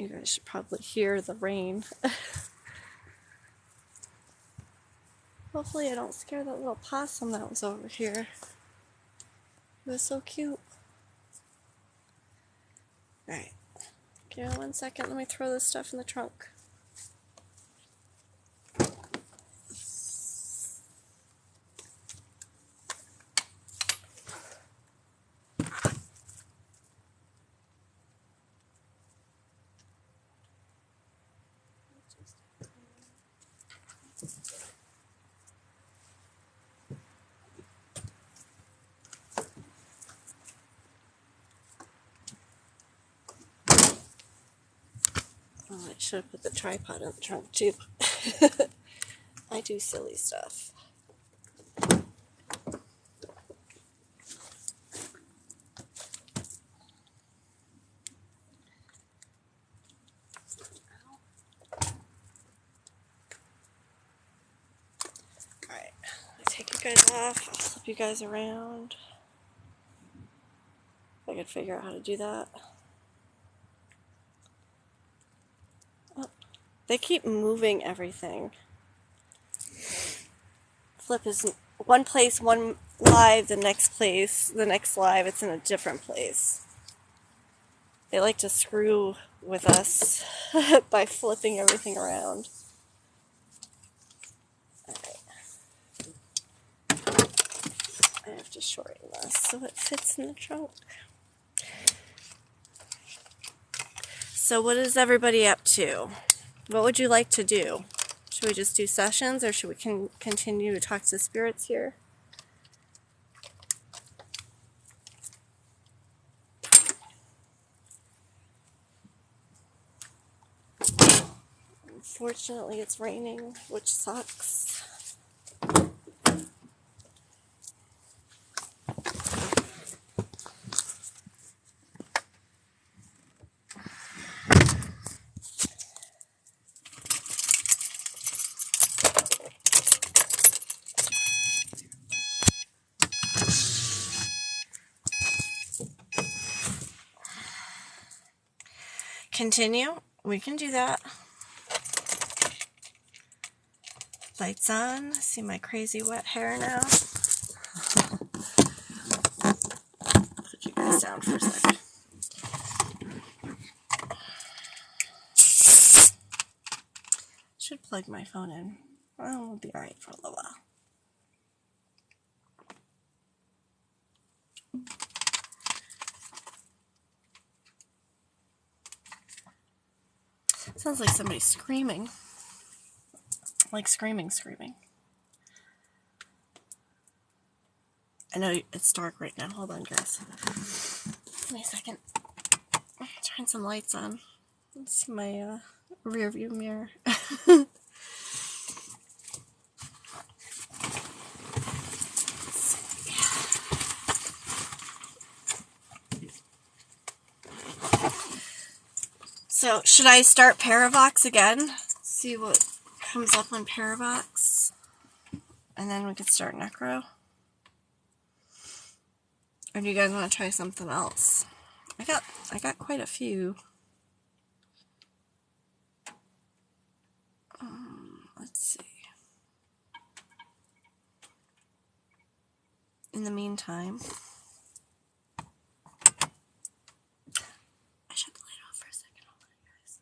You guys should probably hear the rain. Hopefully I don't scare that little possum that was over here. It was so cute. Alright. Give me 1 second. Let me throw this stuff in the trunk. Oh, I should have put the tripod in the trunk too. I do silly stuff. Alright, take you guys off. I'll flip you guys around. If I could figure out how to do that. Oh, they keep moving everything. Flip is one place, one live, the next place, the next live, it's in a different place. They like to screw with us by flipping everything around. Alright. I have to shorten this so it fits in the trunk. So what is everybody up to? What would you like to do? Should we just do sessions, or should we continue to talk to spirits here? Unfortunately, it's raining, which sucks. Continue. We can do that. Lights on. See my crazy wet hair now. Put you guys down for a second. Should plug my phone in. Well, we'll be alright for a little while. Sounds like somebody's screaming. Like screaming. I know it's dark right now. Hold on, guys. Give me a second. Turn some lights on. Let's see my rear view mirror. So, should I start Paravox again? See what comes up on Paravox? And then we could start Necro? Or do you guys want to try something else? I got quite a few. Let's see. In the meantime, I should light off for a second. Hold on, guys.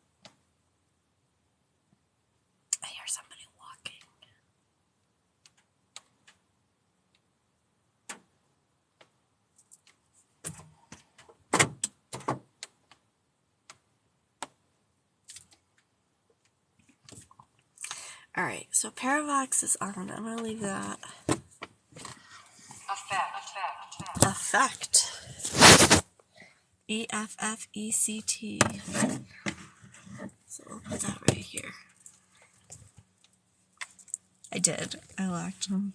I hear somebody walking. Alright, so Paravox is on. I'm going to leave that. Effect. EFFECT. So we'll put that right here. I did. I locked them.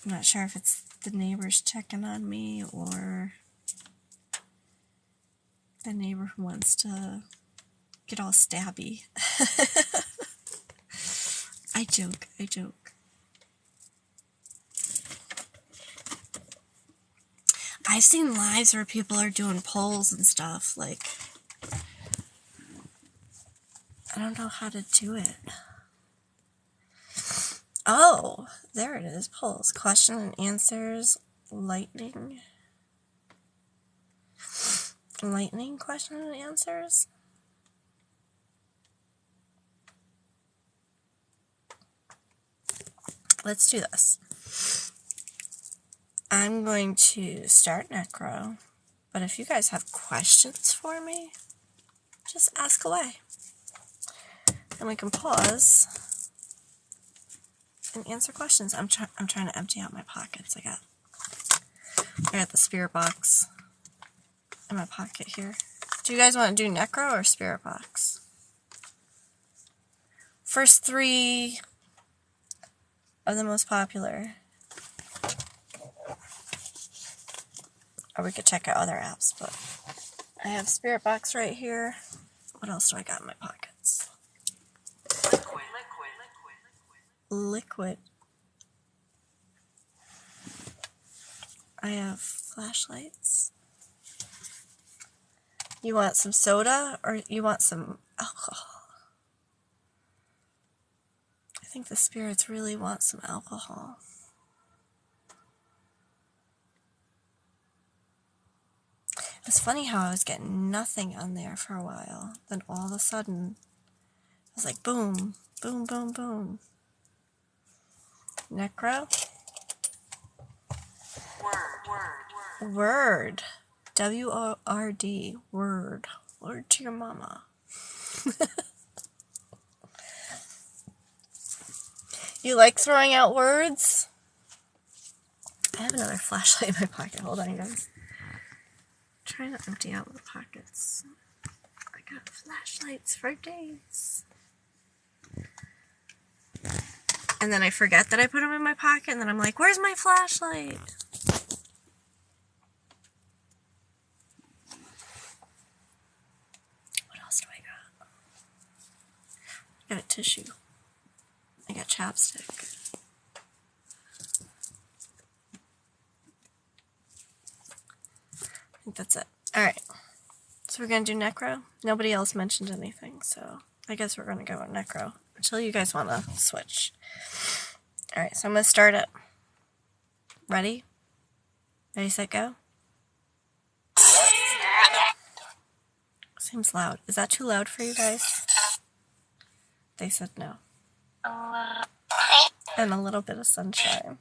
I'm not sure if it's the neighbors checking on me or the neighbor who wants to get all stabby. I joke. I've seen lives where people are doing polls and stuff, like, I don't know how to do it. Oh, there it is, polls, question and answers, lightning question and answers. Let's do this. I'm going to start Necro, but if you guys have questions for me, just ask away. And we can pause and answer questions. I'm trying to empty out my pockets. I got the spirit box in my pocket here. Do you guys want to do Necro or spirit box? First 3 are the most popular. Or we could check out other apps, but I have spirit box right here. What else do I got in my pockets? Liquid. I have flashlights. You want some soda or you want some alcohol? I think the spirits really want some alcohol. It's funny how I was getting nothing on there for a while. Then all of a sudden, it was like boom, boom, boom, boom. Necro? Word. W-O-R-D. Word. Word to your mama. You like throwing out words? I have another flashlight in my pocket. Hold on, guys. Trying to empty out my pockets. I got flashlights for days. And then I forget that I put them in my pocket, and then I'm like, where's my flashlight? What else do I got? I got a tissue. I got chapstick. I think that's it. Alright. So we're going to do Necro. Nobody else mentioned anything, so I guess we're going to go with Necro until you guys want to switch. Alright, so I'm going to start it. Ready? Ready, set, go? Seems loud. Is that too loud for you guys? They said no. And a little bit of sunshine.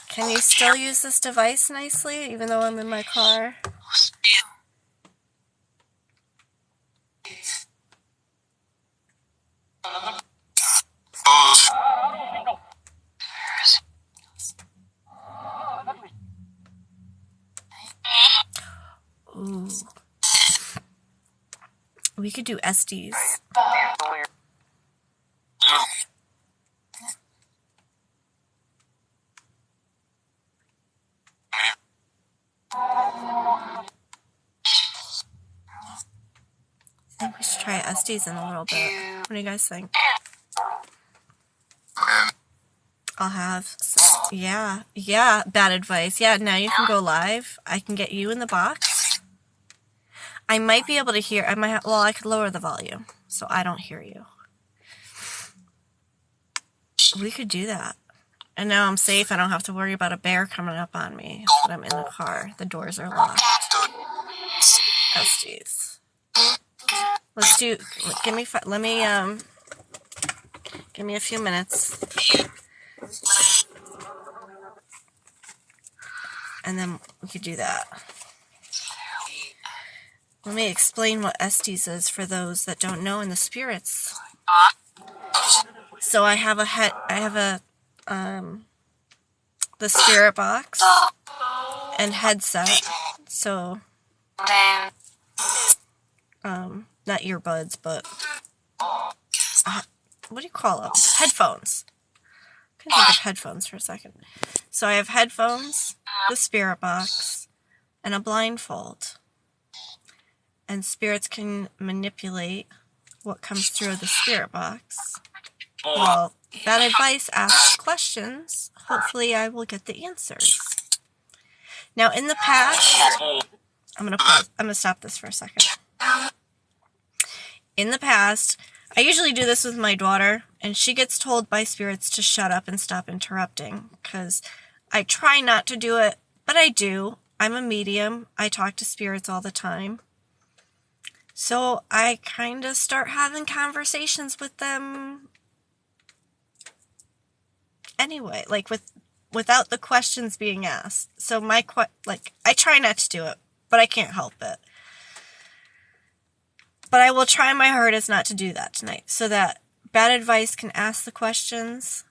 Can you still use this device nicely, even though I'm in my car? Ooh. We could do Estes. I think we should try Estes in a little bit. What do you guys think? I'll have, yeah, bad advice. Yeah, now you can go live. I can get you in the box. I might be able to hear, I could lower the volume so I don't hear you. We could do that. And now I'm safe. I don't have to worry about a bear coming up on me when I'm in the car. The doors are locked. Estes. Let's do, give me a few minutes. And then we could do that. Let me explain what Estes is for those that don't know in the spirits. The the spirit box and headset. So, not earbuds, but what do you call them? Headphones. I couldn't think of headphones for a second. So I have headphones, the spirit box, and a blindfold. And spirits can manipulate what comes through the spirit box. Well, Bad Advice asks questions. Hopefully I will get the answers. Now, in the past, I'm going to pause. I'm going to stop this for a second. In the past, I usually do this with my daughter, and she gets told by spirits to shut up and stop interrupting, because I try not to do it, but I do. I'm a medium. I talk to spirits all the time. So I kind of start having conversations with them anyway, like without the questions being asked. So I try not to do it, but I can't help it. But I will try my hardest not to do that tonight, so that Bad Advice can ask the questions,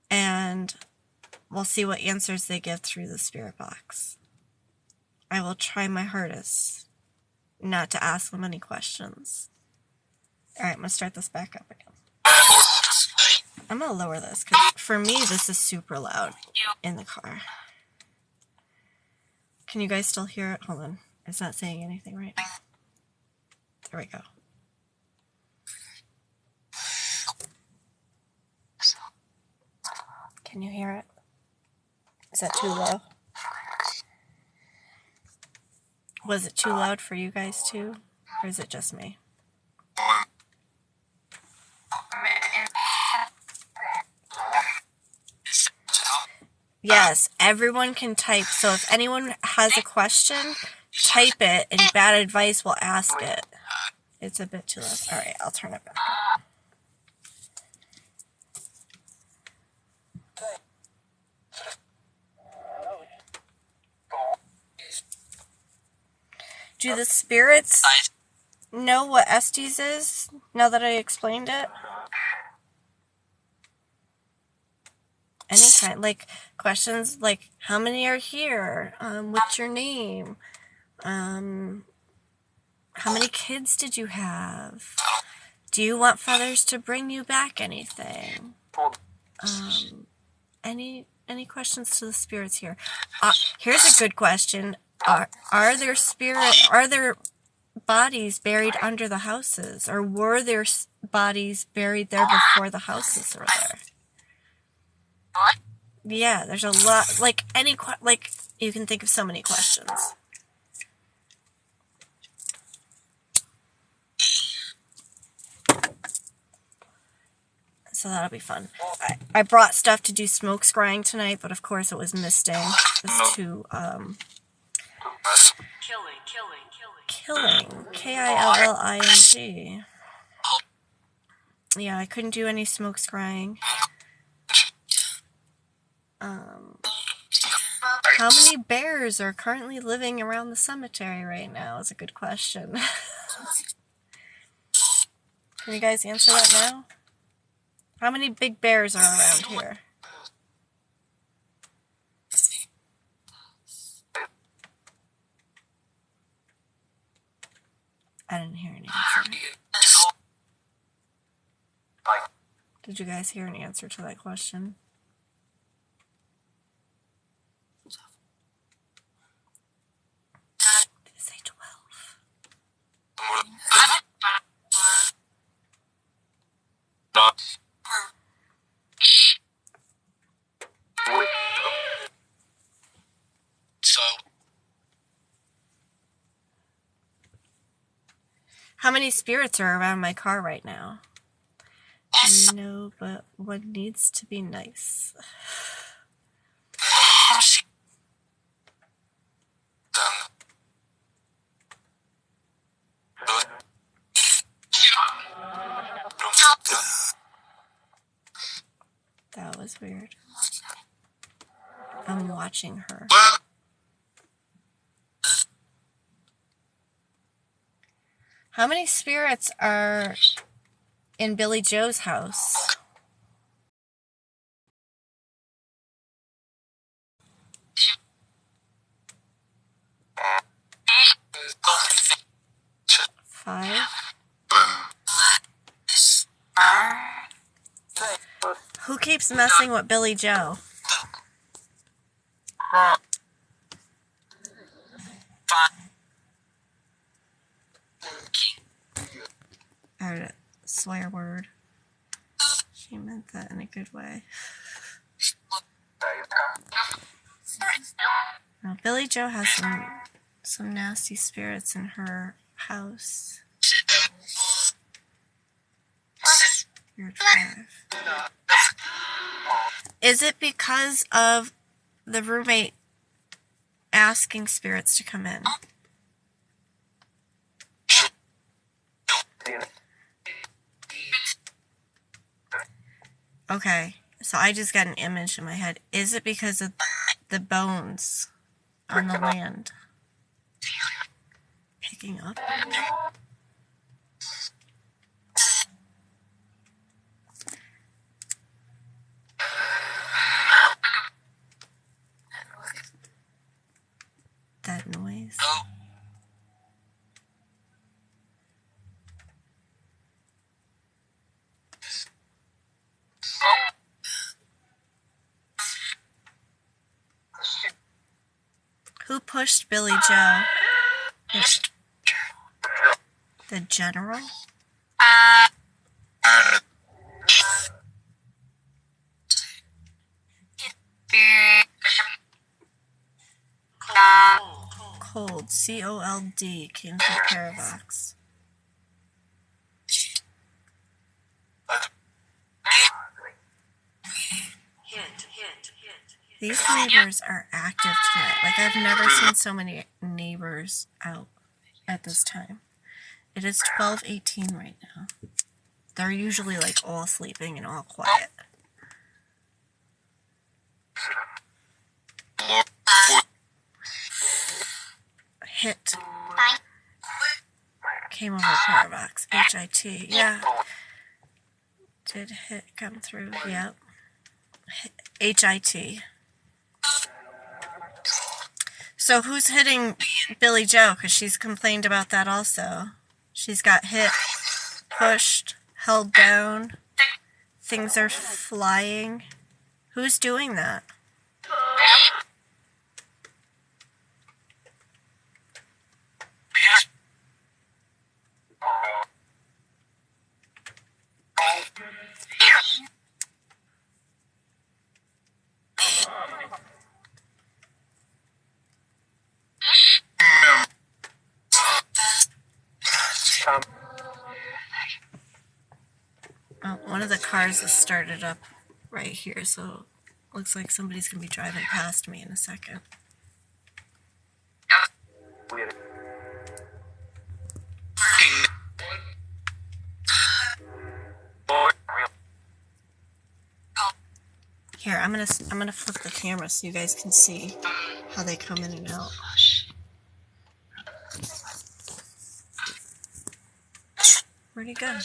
and we'll see what answers they give through the spirit box. I will try my hardest not to ask them any questions. Alright, I'm going to start this back up again. I'm going to lower this, because for me, this is super loud in the car. Can you guys still hear it? Hold on. It's not saying anything right now. There we go. Can you hear it? Is that too low? Was it too loud for you guys too? Or is it just me? Yes, everyone can type. So if anyone has a question, type it and Bad Advice will ask it. It's a bit too loud. Alright, I'll turn it back up. Do the spirits know what Estes is now that I explained it? Any kind, like questions like how many are here? What's your name? How many kids did you have? Do you want feathers to bring you back anything? Any questions to the spirits here? Here's a good question. Are there bodies buried under the houses, or were there bodies buried there before the houses were there? Yeah, there's a lot. Like you can think of so many questions. So that'll be fun. I brought stuff to do smoke scrying tonight, but of course it was misting. It's too killing. Killing. Yeah, I couldn't do any smoke scrying. How many bears are currently living around the cemetery right now is a good question. Can you guys answer that now? How many big bears are around here? I didn't hear an answer. Did you guys hear an answer to that question? Did it say 12? How many spirits are around my car right now? No, but one needs to be nice. That was weird. I'm watching her. How many spirits are in Billy Joe's house? 5. Who keeps messing with Billy Joe? I heard a swear word. She meant that in a good way. Now, Billy Joe has some nasty spirits in her house. You're 5. Is it because of the roommate asking spirits to come in? Okay, so I just got an image in my head. Is it because of the bones on the land picking up? That noise. Who pushed Billy Joe? The general? Cold. C-O-L-D came from Paravox. These neighbors are active tonight. Like, I've never seen so many neighbors out at this time. It is 12:18 right now. They're usually, like, all sleeping and all quiet. Hit. Came over Paravox. H-I-T. Yeah. Did hit come through? Yep. H-I-T. So who's hitting Billy Joe? Because she's complained about that also. She's got hit, pushed, held down. Things are flying. Who's doing that? Oh, one of the cars is started up right here, so looks like somebody's going to be driving past me in a second. Here, I'm gonna flip the camera so you guys can see how they come in and out. Where'd he go?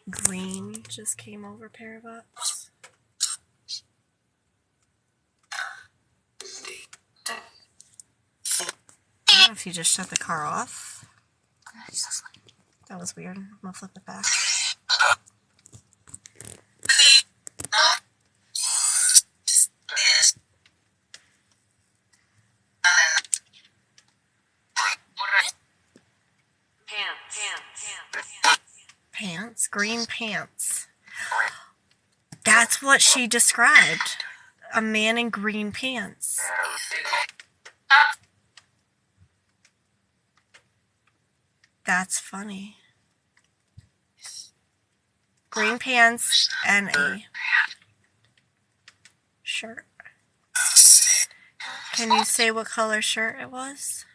Green just came over Paravox. I don't know if you just shut the car off. That was weird. I'm gonna flip it back. Pants? Green pants. That's what she described. A man in green pants. That's funny. Green pants and a shirt. Can you say what color shirt it was?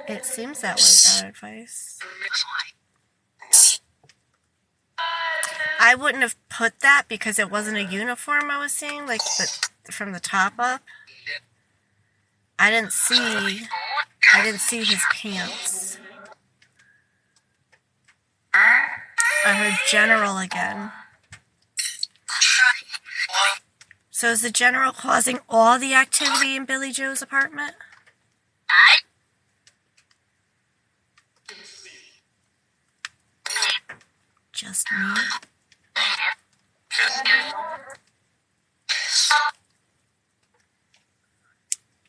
It seems that was bad advice. I wouldn't have put that because it wasn't a uniform I was seeing, like from the top up. I didn't see his pants. I heard General again. So is the General causing all the activity in Billy Joe's apartment? Just me?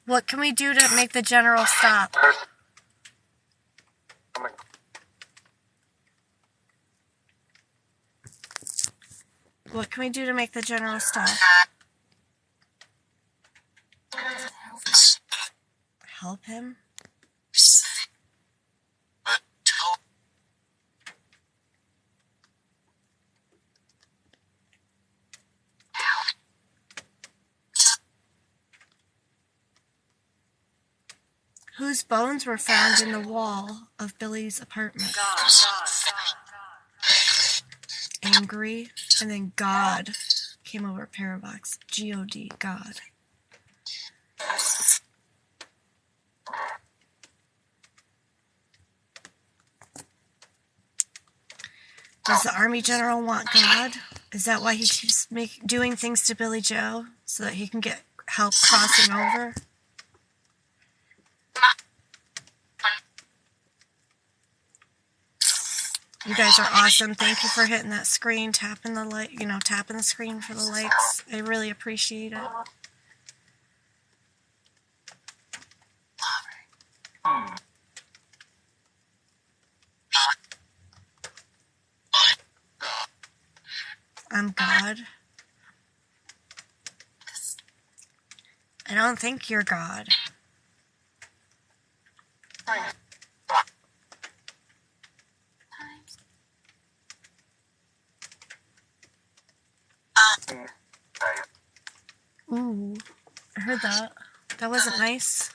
What can we do to make the General stop? What can we do to make the General stop? Help him? Whose bones were found in the wall of Billy's apartment? Angry, and then God came over Parabox. G-O-D, God. Does the Army General want God? Is that why he keeps doing things to Billy Joe? So that he can get help crossing over? You guys are awesome. Thank you for hitting that screen, tapping the screen for the likes. I really appreciate it. I'm God. I don't think you're God. Ooh, I heard that. That wasn't nice.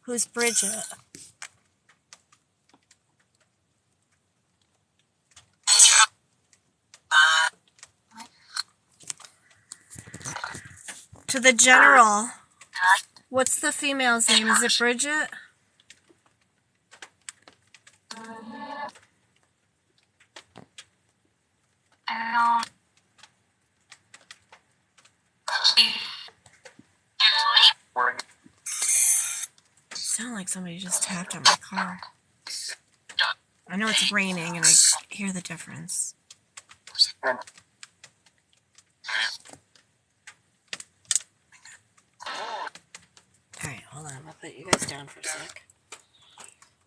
Who's Bridget? To the General. What's the female's name? Is it Bridget? Sound like somebody just tapped on my car. I know it's raining and I hear the difference. Alright, hold on. I'll put you guys down for a sec.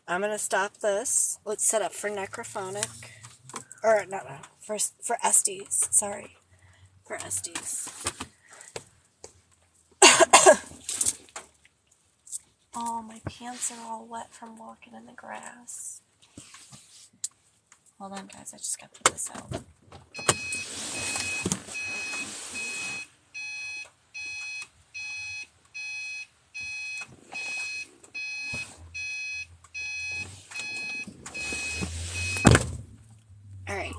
I'm going to stop this. Let's set up for necrophonic. Or, no, for Estes. Sorry. For Estes. Oh, my pants are all wet from walking in the grass. Hold on, guys. I just got to put this out. Alright.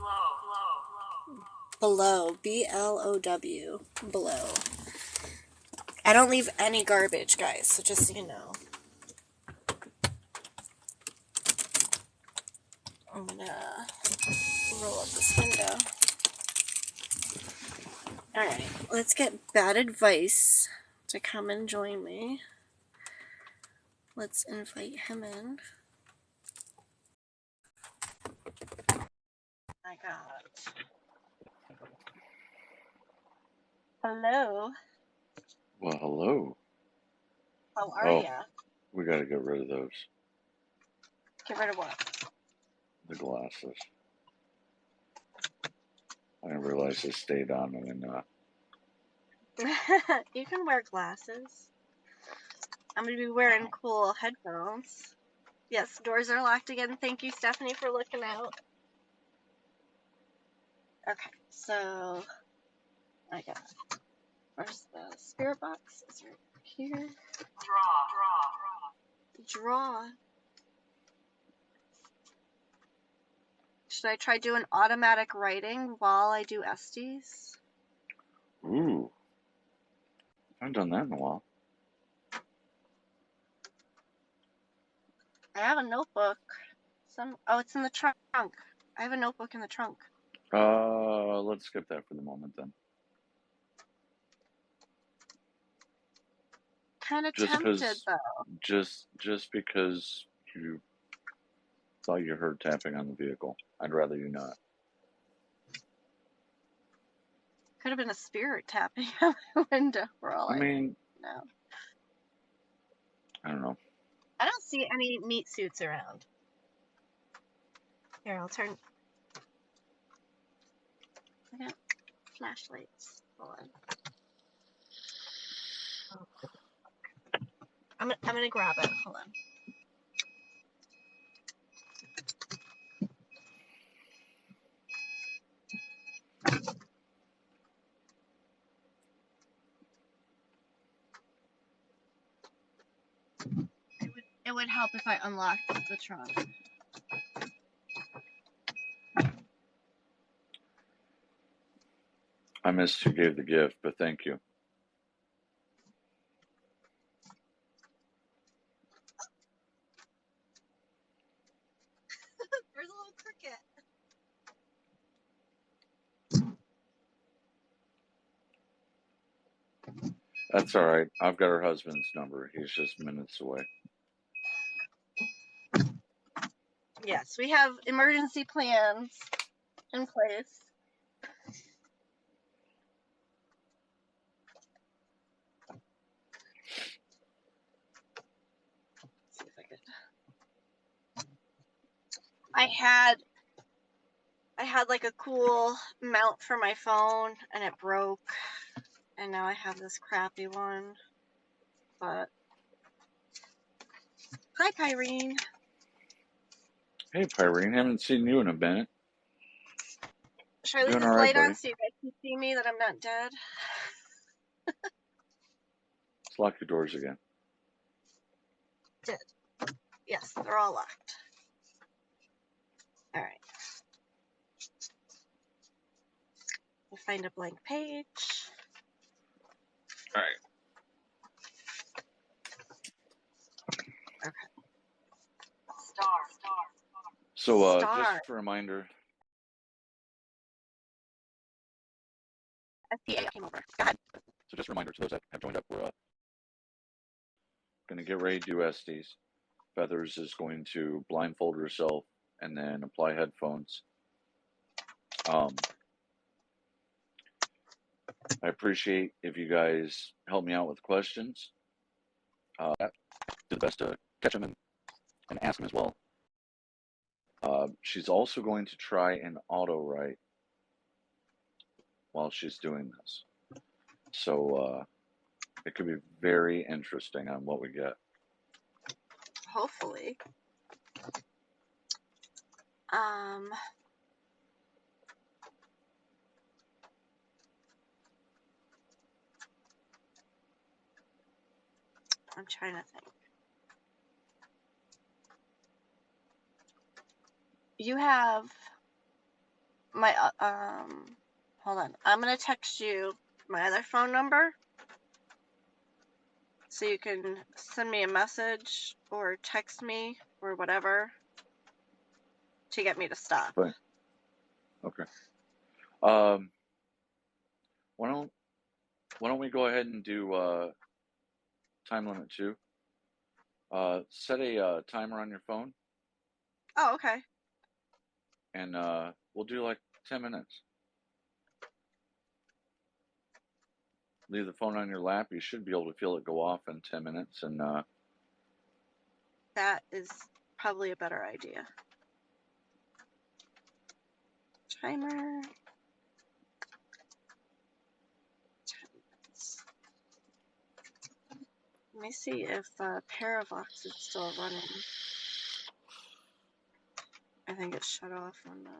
Below. B-L-O-W. Below. I don't leave any garbage, guys, so just so you know. I'm gonna roll up this window. Alright, let's get Bad Advice to come and join me. Let's invite him in. My God. Hello. Well, hello. How are ya? We gotta get rid of those. Get rid of what? The glasses. I didn't realize they stayed on and You can wear glasses. I'm gonna be wearing cool headphones. Yes, doors are locked again. Thank you, Stephanie, for looking out. Okay, so I got. Where's the spirit box? It's right here. Draw. should I try doing automatic writing while I do Estes? Ooh. I haven't done that in a while. I have a notebook. Oh, it's in the trunk. I have a notebook in the trunk. Let's skip that for the moment then. Kind of Just tempted, because, though. just because you thought you heard tapping on the vehicle, I'd rather you not. Could have been a spirit tapping on my window for all I mean, know. I don't know. I don't see any meat suits around. Here, I'll turn. I got flashlights. Hold on. I'm gonna grab it. Hold on. It would help if I unlocked the trunk. I missed who gave the gift, but thank you. There's a little cricket. That's all right. I've got her husband's number. He's just minutes away. Yes, we have emergency plans in place. Let's see if I could. I had like a cool mount for my phone and it broke, and now I have this crappy one. But hi, Pyrene. Hey, Pyrene, haven't seen you in a minute. Should I leave Doing this all right, light on buddy. so you guys can see me, that I'm not dead? Let's lock your doors again. Did. Yes, they're all locked. All right. We'll find a blank page. All right. Okay. Star. So, Star. just a reminder. SPA came over. Go ahead. So, just a reminder to those that have joined up, we're going to get ready to do Estes. Feathers is going to blindfold herself and then apply headphones. I appreciate if you guys help me out with questions. Do the best to catch them and ask them as well. She's also going to try an auto write while she's doing this. So it could be very interesting on what we get. Hopefully. I'm trying to think. You have my hold on. I'm gonna text you my other phone number so you can send me a message or text me or whatever to get me to stop. But, okay. Why don't we go ahead and do time limit 2? Set a timer on your phone. Oh, okay. And we'll do like 10 minutes. Leave the phone on your lap. You should be able to feel it go off in 10 minutes. And that is probably a better idea. Timer. Let me see if Paravox is still running. I think it's shut off on the...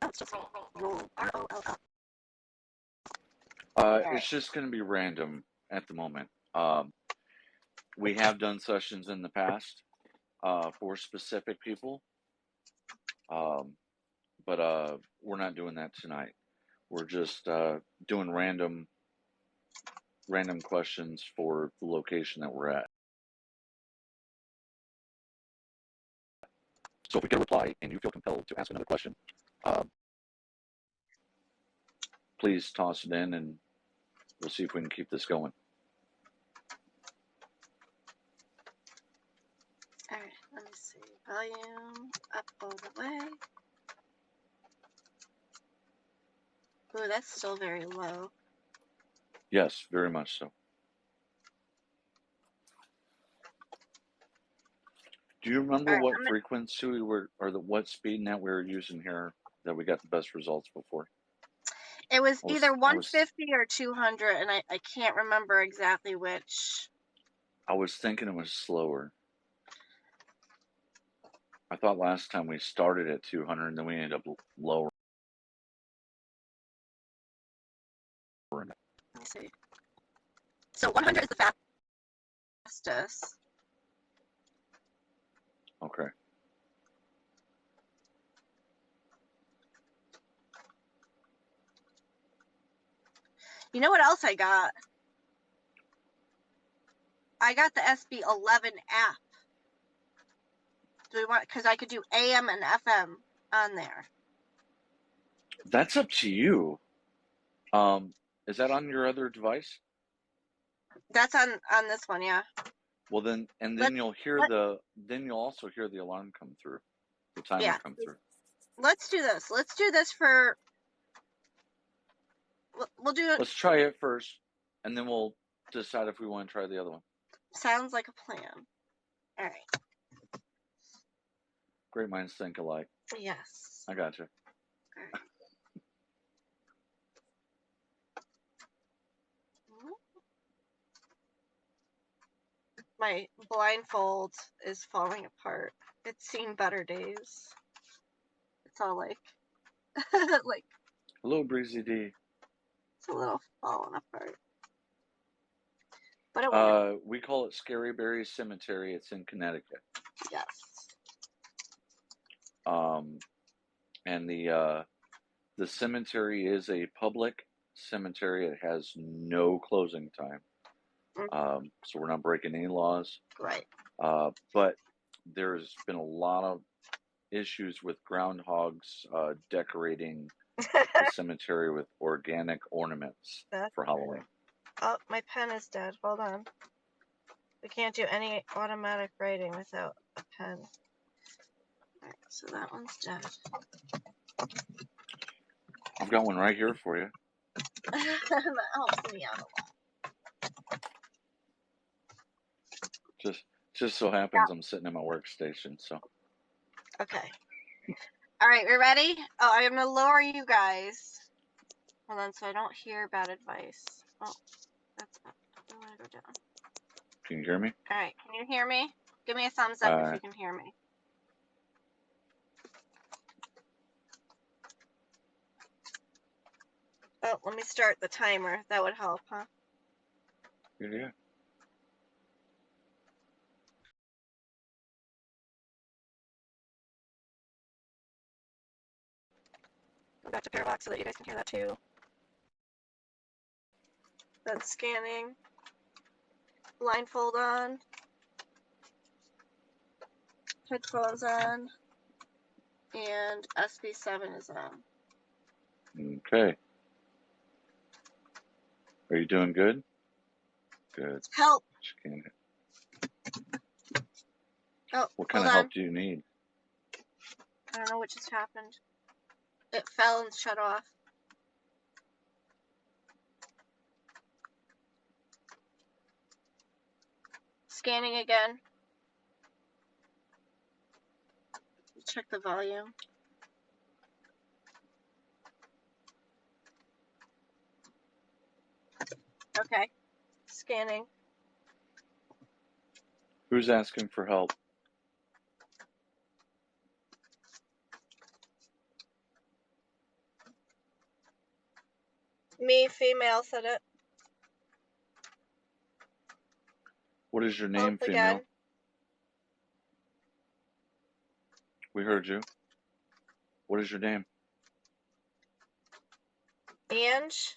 Oh, it's just roll. R-O-L-L. It's just going to be random at the moment. We have done sessions in the past, for specific people. But we're not doing that tonight. We're just doing random questions for the location that we're at. So if we get a reply and you feel compelled to ask another question, please toss it in and we'll see if we can keep this going. All right, let me see. Volume up all the way. Ooh, that's still very low. Yes, very much so. Do you remember what frequency we were, or what speed net we were using here that we got the best results before? It was either 150 or 200, and I can't remember exactly which. I was thinking it was slower. I thought last time we started at 200 and then we ended up lower. Let me see. So 100 is the fastest. Okay. You know what else I got? I got the SB11 app. Do we want, because I could do AM and FM on there. That's up to you. Is that on your other device? That's on this one, yeah. Well then, and then you'll hear then you'll also hear the alarm come through, the timer come through. Let's do this. Let's do this for. We'll do it. Let's try it first, and then we'll decide if we want to try the other one. Sounds like a plan. All right. Great minds think alike. Yes. I got you. All right. My blindfold is falling apart. It's seen better days. It's all like, like. Hello, Breezy D. It's a little falling apart. But it won't. We call it Beary Cemetery. It's in Connecticut. Yes. And the cemetery is a public cemetery. It has no closing time. So we're not breaking any laws. Right. But there's been a lot of issues with groundhogs decorating the cemetery with organic ornaments for Halloween. Oh, my pen is dead. Hold on. We can't do any automatic writing without a pen. Alright, so that one's dead. I've got one right here for you. That helps me out a lot. Just so happens I'm sitting at my workstation, so. Okay. Alright, we're ready? Oh, I'm gonna lower you guys. Hold on, so I don't hear bad advice. Oh, that's up. I want to go down. Can you hear me? Alright, can you hear me? Give me a thumbs up if you can hear me. Oh, let me start the timer. That would help, huh? Yeah. Go back to Parabox so that you guys can hear that too. Then scanning. Blindfold on. Headphones on. And SB7 is on. Okay. Are you doing good? Good. Help! Oh, what kind of help do you need? I don't know what just happened. It fell and shut off. Scanning again. Check the volume. Okay. Scanning. Who's asking for help? Me, female, said it. What is your name, female? We heard you. What is your name? Ange?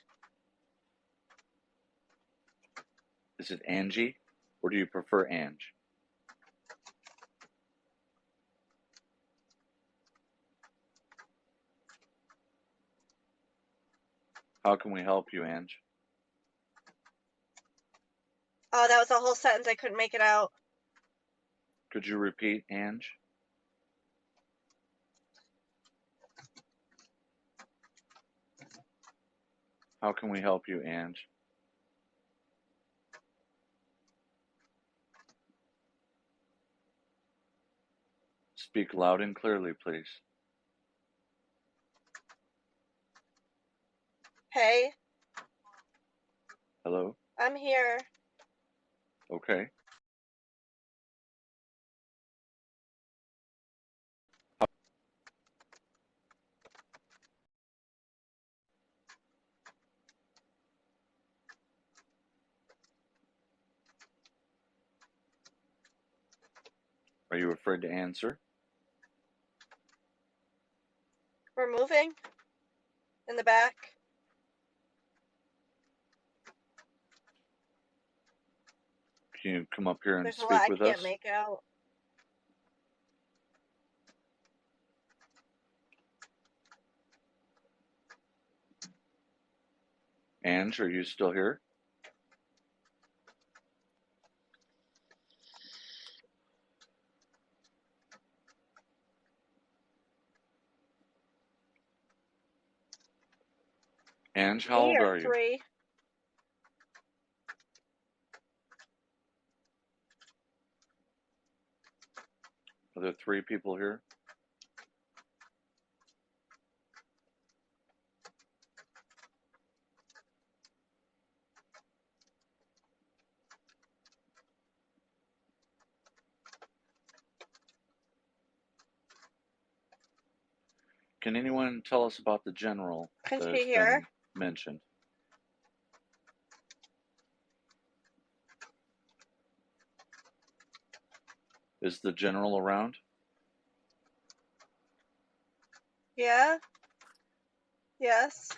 Is it Angie, or do you prefer Ange? How can we help you, Ange? Oh, that was a whole sentence. I couldn't make it out. Could you repeat, Ange? How can we help you, Ange? Speak loud and clearly, please. Hey, Hello? I'm here. Okay. Are you afraid to answer? We're moving in the back. Can you come up here and There's a lot speak I with can't us? make out. Ange, are you still here? Ange, how Me old or are you? 3? Are there 3 people here? Can anyone tell us about the general Can that she has hear? been mentioned? Is the general around? Yeah? Yes?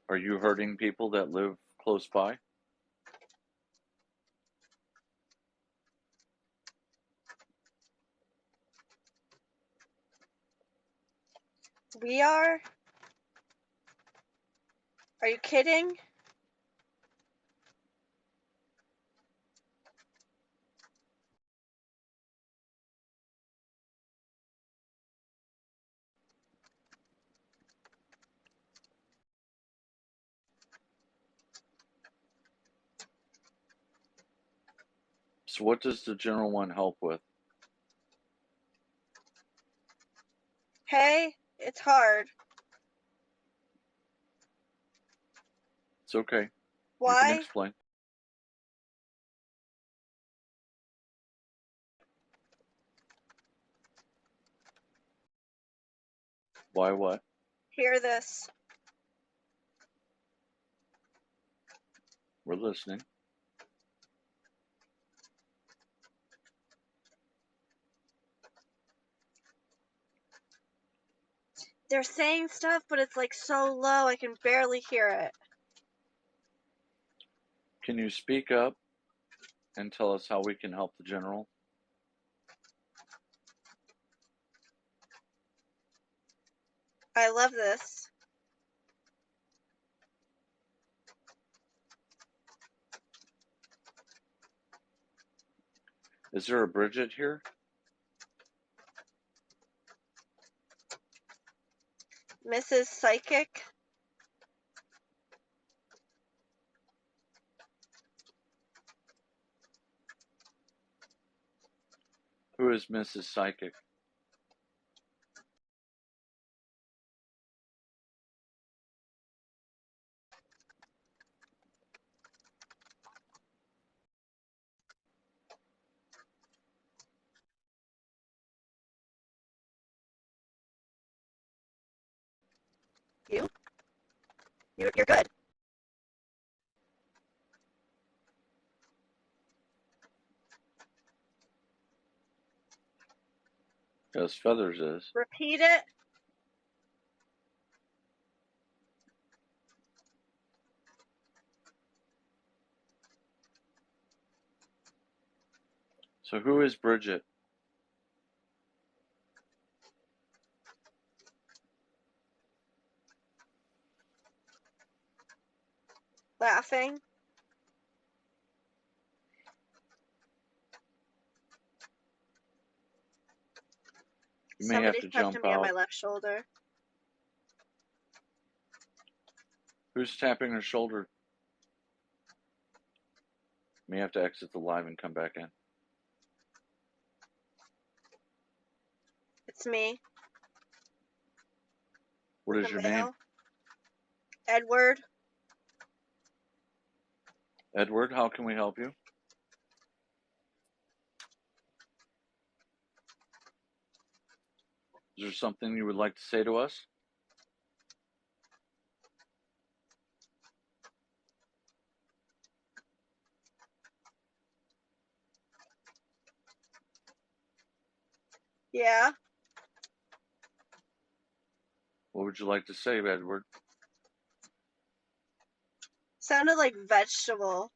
Are you hurting people that live close by? We are? Are you kidding? So what does the general want help with? Hey, it's hard. It's okay. You can Why? explain. Why what? Hear this. We're listening. They're saying stuff, but it's like so low I can barely hear it. Can you speak up and tell us how we can help the general? I love this. Is there a Bridget here? Mrs. Psychic? Who is Mrs. Psychic? You? You're good. Yes, feathers is. Repeat it. So who is Bridget? Laughing. You may have to touching jump me on my out. left shoulder. Who's tapping her shoulder? You may have to exit the live and come back in. It's me. What is The your male. name? Edward. Edward, how can we help you? Is there something you would like to say to us? Yeah. What would you like to say, Edward? Sounded like vegetable.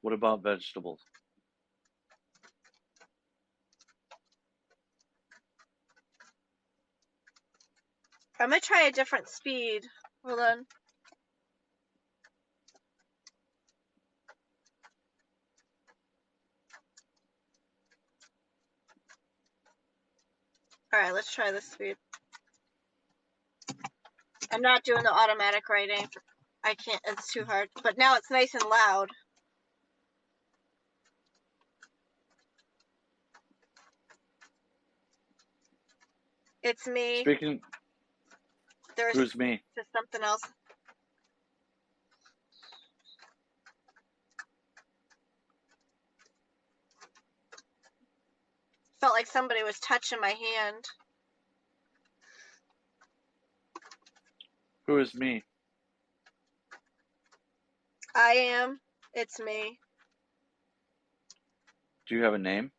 What about vegetables? I'm gonna try a different speed. Hold on. Alright, let's try this speed. I'm not doing the automatic writing. I can't, it's too hard. But now it's nice and loud. It's me. Speaking, There's who's me? just something else. Felt like somebody was touching my hand. Who is me? I am. It's me. Do you have a name?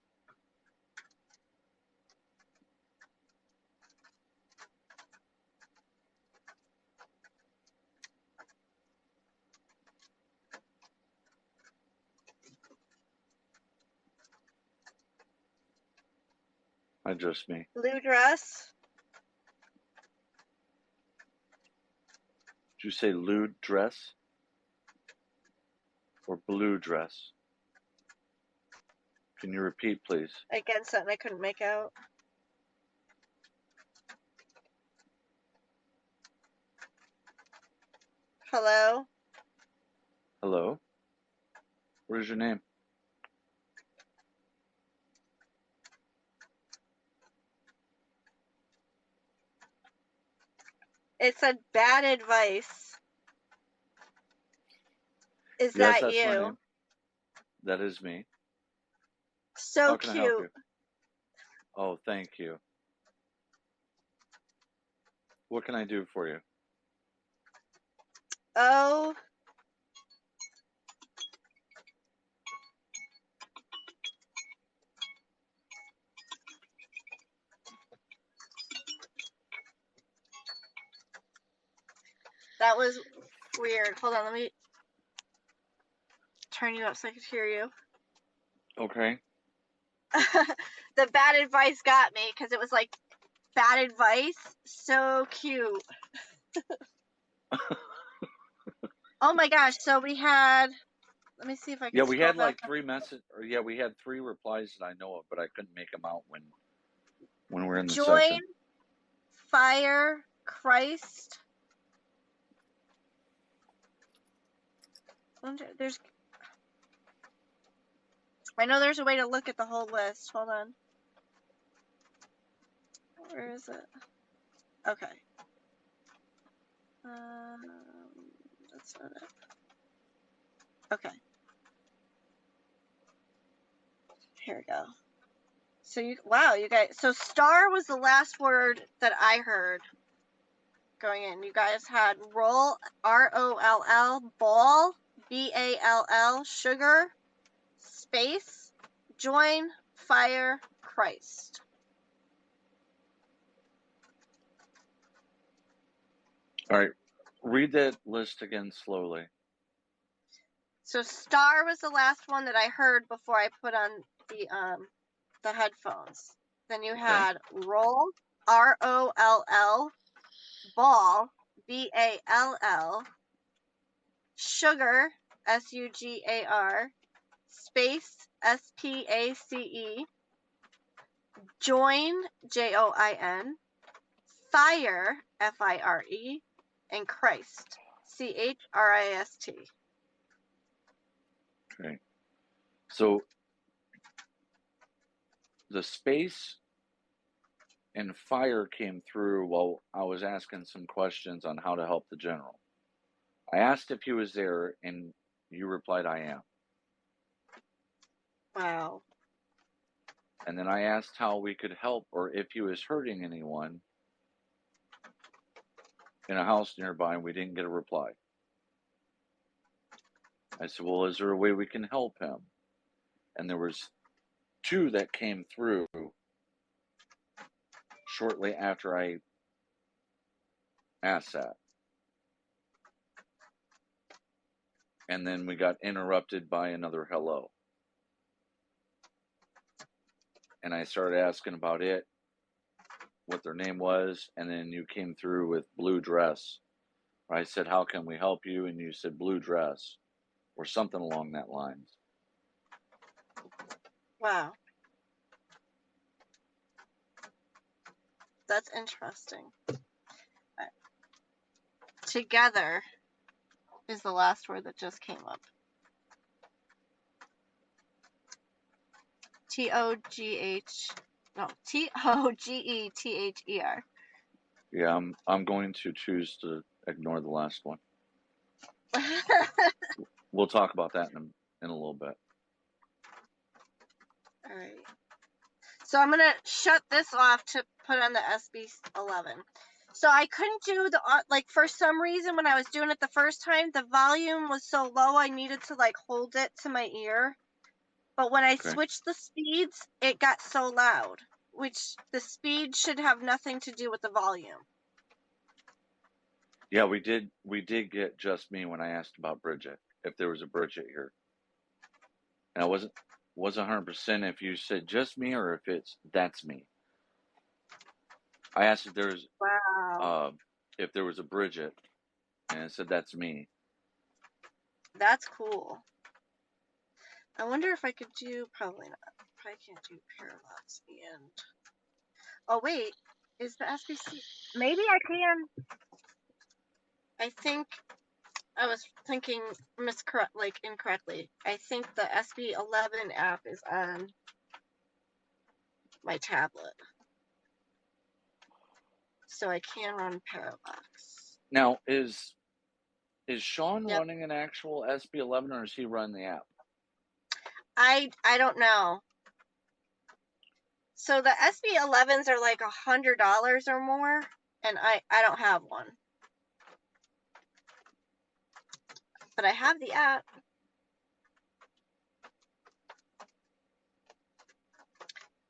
Just me. Blue dress. Did you say lewd dress? Or blue dress? Can you repeat, please? Again, something I couldn't make out. Hello? Hello? What is your name? It said bad advice. Is Yes, that that's my you? name. That is me. So How can I help cute. you? Oh, thank you. What can I do for you? Oh. That was weird. Hold on, let me turn you up so I can hear you. Okay. The bad advice got me because it was like bad advice. So cute. Oh my gosh. So we had, let me see if I can Yeah, we scroll had like back. we had 3 replies that I know of, but I couldn't make them out when we're in the Join, session. fire, Christ. There's, I know there's a way to look at the whole list. Hold on. Where is it? Okay. That's not it. Okay. Here we go. So wow, you guys. So star was the last word that I heard going in. You guys had roll, ROLL, ball, BALL, sugar, space, join, fire, Christ. All right. Read that list again slowly. So star was the last one that I heard before I put on the headphones. Then you had roll, ROLL, ball, BALL, sugar, SUGAR, space, SPACE, join, JOIN, fire, FIRE, and Christ, CHRIST. Okay. So the space and fire came through while I was asking some questions on how to help the general. I asked if he was there, and you replied, I am. Wow. And then I asked how we could help or if he was hurting anyone in a house nearby, and we didn't get a reply. I said, well, is there a way we can help him? And there was 2 that came through shortly after I asked that. And then we got interrupted by another hello. And I started asking about it, what their name was, and then you came through with blue dress. I said, how can we help you? And you said blue dress or something along that lines. Wow. That's interesting. Right. Together is the last word that just came up. TOGETHER. Yeah, I'm going to choose to ignore the last one. We'll talk about that in a little bit. All right. So I'm going to shut this off to put on the SB11. So I couldn't do the, like, for some reason when I was doing it the first time, the volume was so low I needed to, like, hold it to my ear. But when I switched the speeds, it got so loud, which the speed should have nothing to do with the volume. Yeah, we did get just me when I asked about Bridget, if there was a Bridget here. And I wasn't 100% if you said just me or if that's me. I asked if there's if there was a Bridget, and it said that's me. That's cool. I wonder if I could do, probably not. Probably can't do parallax and. Oh wait, is the SBC? Maybe I can. I think I was thinking incorrectly. I think the SB11 app is on my tablet, so I can run parallax. Now, is Sean running an actual SB11 or is he running the app? I don't know. So the SB11s are like $100 or more, and I don't have one. But I have the app.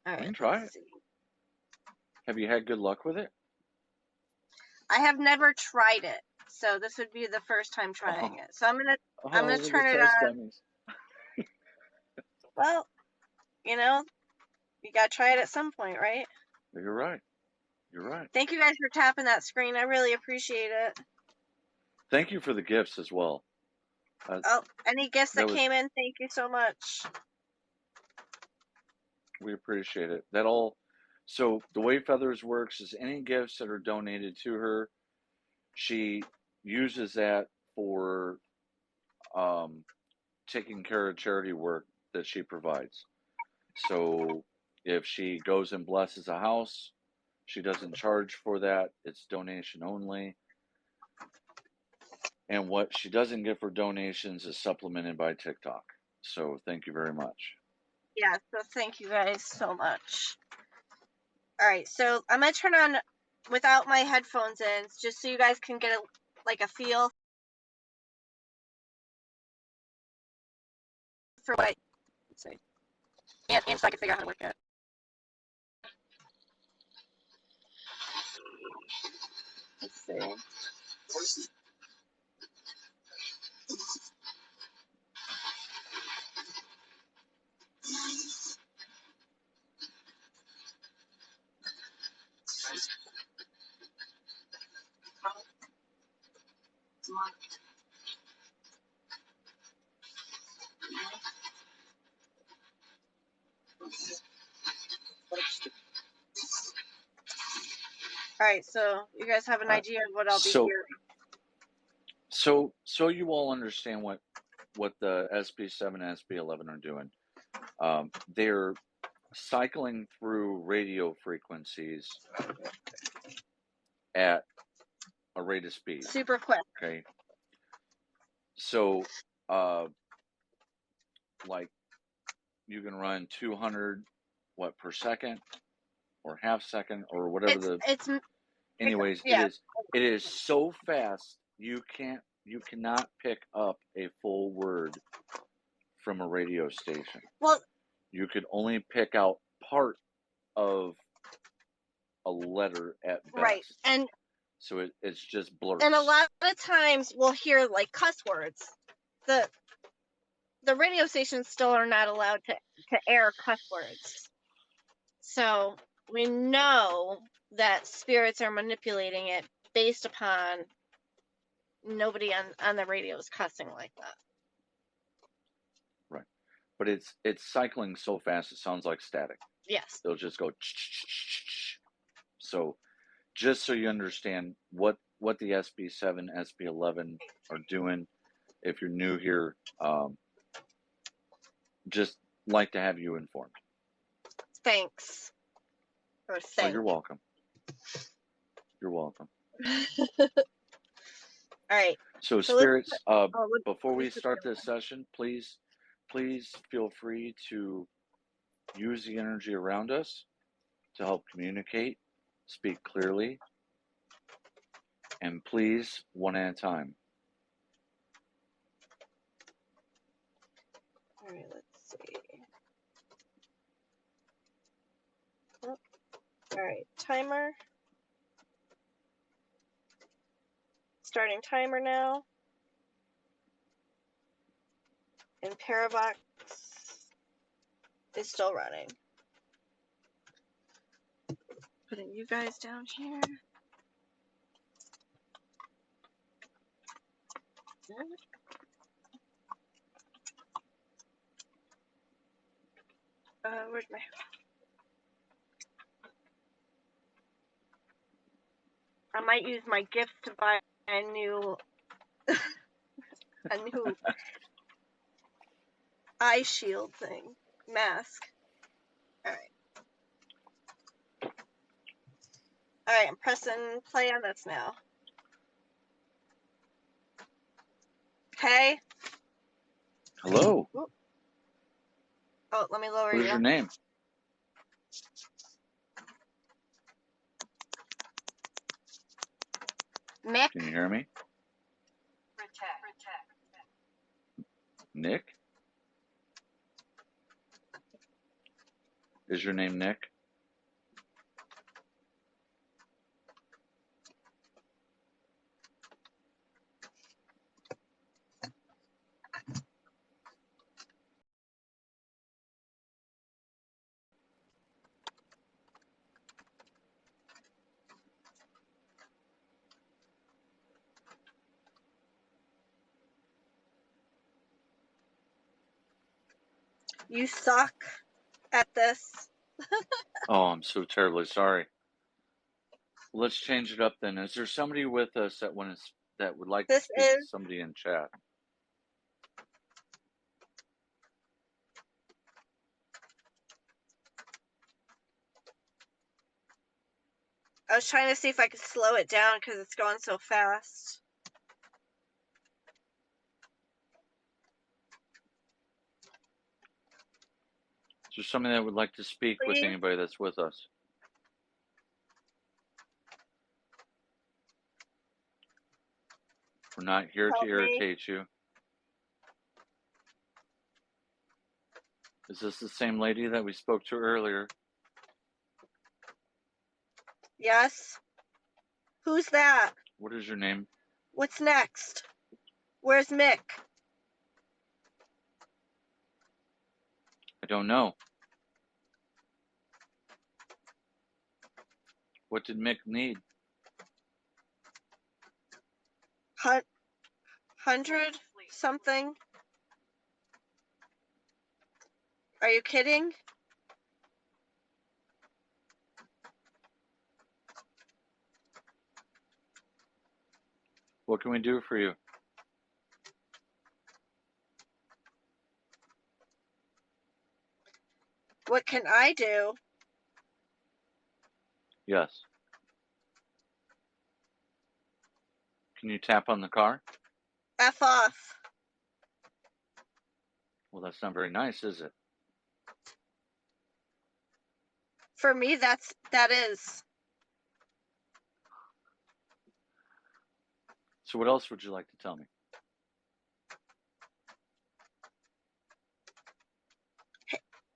All right, I can try it. see. Have you had good luck with it? I have never tried it, so this would be the first time trying it. So I'm gonna turn it on. Well, you gotta try it at some point, right? You're right. You're right. Thank you guys for tapping that screen. I really appreciate it. Thank you for the gifts as well. Any gifts that came in, thank you so much. We appreciate it. So the way Feathers works is any gifts that are donated to her, she uses that for taking care of charity work that she provides. So if she goes and blesses a house, she doesn't charge for that. It's donation only. And what she doesn't get for donations is supplemented by TikTok. So thank you very much. Yeah, so thank you guys so much. All right, so I'm going to turn on without my headphones in, just so you guys can get a feel for what. Sorry. And so I could figure out how to work it. Let's see. All right, so you guys have an idea of what I'll be hearing. So you all understand what the SB7 and SB11 are doing. They're cycling through radio frequencies at a rate of speed. Super quick. Okay. So, like, you can run 200 per second, or half second, or whatever Anyways, yeah. it is so fast you cannot pick up a full word from a radio station. Well, you could only pick out part of a letter at best. Right, and so it's just blurts. And a lot of times we'll hear like cuss words. The radio stations still are not allowed to air cuss words. So we know that spirits are manipulating it based upon nobody on the radio is cussing like that. Right. But it's cycling so fast it sounds like static. Yes. They'll just go. So just so you understand what the SB7, SB11 are doing, if you're new here, just like to have you informed. Thanks. Or thank. Oh, you're welcome. You're welcome. All right. So spirits, before we start this session, please feel free to use the energy around us to help communicate, speak clearly, and please, one at a time. All right, let's see. Oh. All right, timer. Starting timer now. And Paravox is still running. Putting you guys down here. Where's my... I might use my gifts to buy a new eye shield thing, mask. All right, I'm pressing play on this now. Okay. Hello. Ooh. Oh, let me lower you. What is your name? Nick. Can you hear me? Nick? Is your name Nick? You suck at this. Oh, I'm so terribly sorry. Let's change it up then. Is there somebody with us that would like to speak to somebody in chat? I was trying to see if I could slow it down because it's going so fast. Is there somebody that would like to speak with anybody that's with us? We're not here to irritate you. Is this the same lady that we spoke to earlier? Yes. Who's that? What is your name? What's next? Where's Mick? I don't know. What did Mick need? 100 something? Are you kidding? What can we do for you? What can I do? Yes. Can you tap on the car? F off. Well, that's not very nice, is it? For me, that is. So what else would you like to tell me?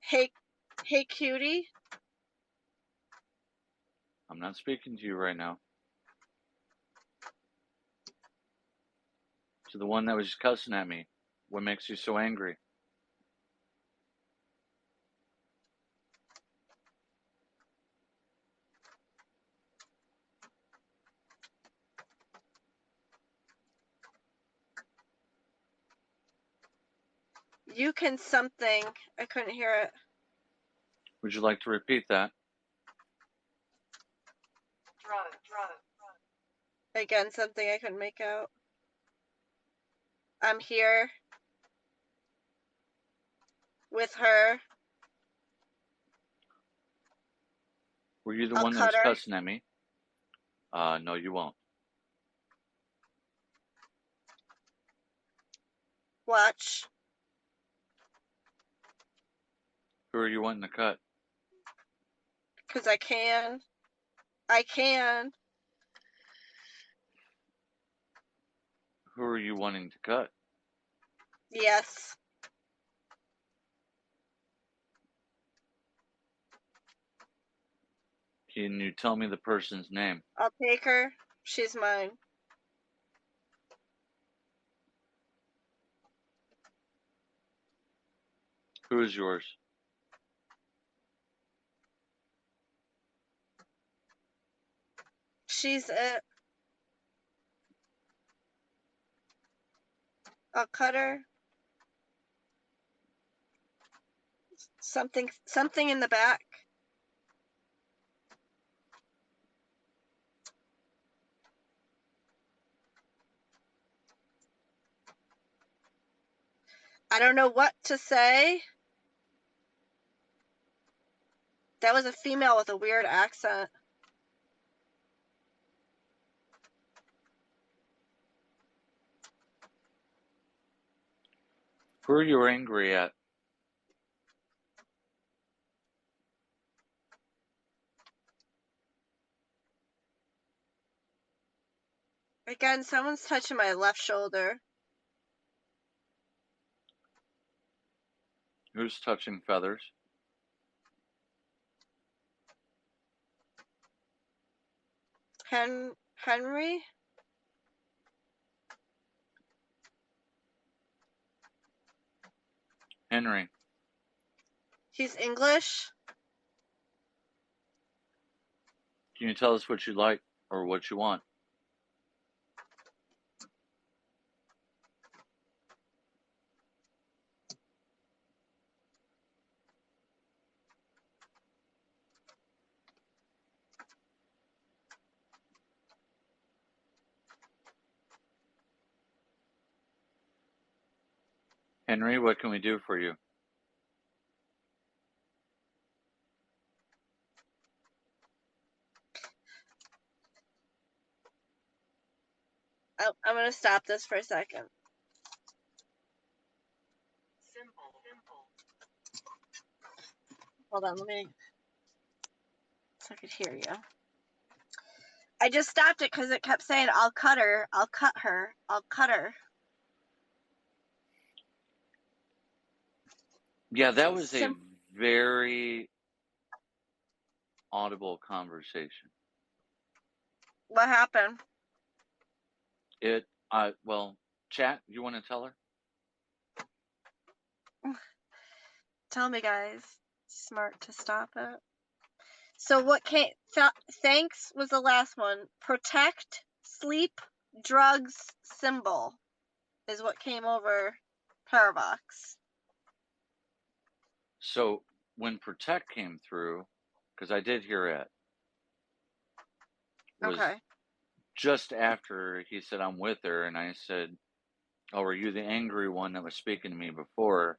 Hey, cutie. I'm not speaking to you right now. To the one that was cussing at me. What makes you so angry? You can something. I couldn't hear it. Would you like to repeat that? Again, something I couldn't make out. I'm here with her. Were you the I'll one that cut was her. cussing at me? No, you won't. Watch. Who are you wanting to cut? Because I can. I can. Who are you wanting to cut? Yes. Can you tell me the person's name? I'll take her. She's mine. Who is yours? She's it. I'll cut her. Something in the back. I don't know what to say. That was a female with a weird accent. Who are you angry at? Again, someone's touching my left shoulder. Who's touching feathers? Henry? Henry. He's English. Can you tell us what you like or what you want? Henry, what can we do for you? I'm going to stop this for a second. Hold on, let me, so I could hear you. I just stopped it because it kept saying, I'll cut her, I'll cut her, I'll cut her. Yeah, that was a Sim- very audible conversation. what happened? Well, chat, you want to tell her? Tell me, guys. Smart to stop it. So what came? Thanks was the last one. Protect, sleep, drugs, symbol is what came over Parabox. So when Protect came through, because I did hear it, was Okay. just after he said, I'm with her, and I said, oh, are you the angry one that was speaking to me before?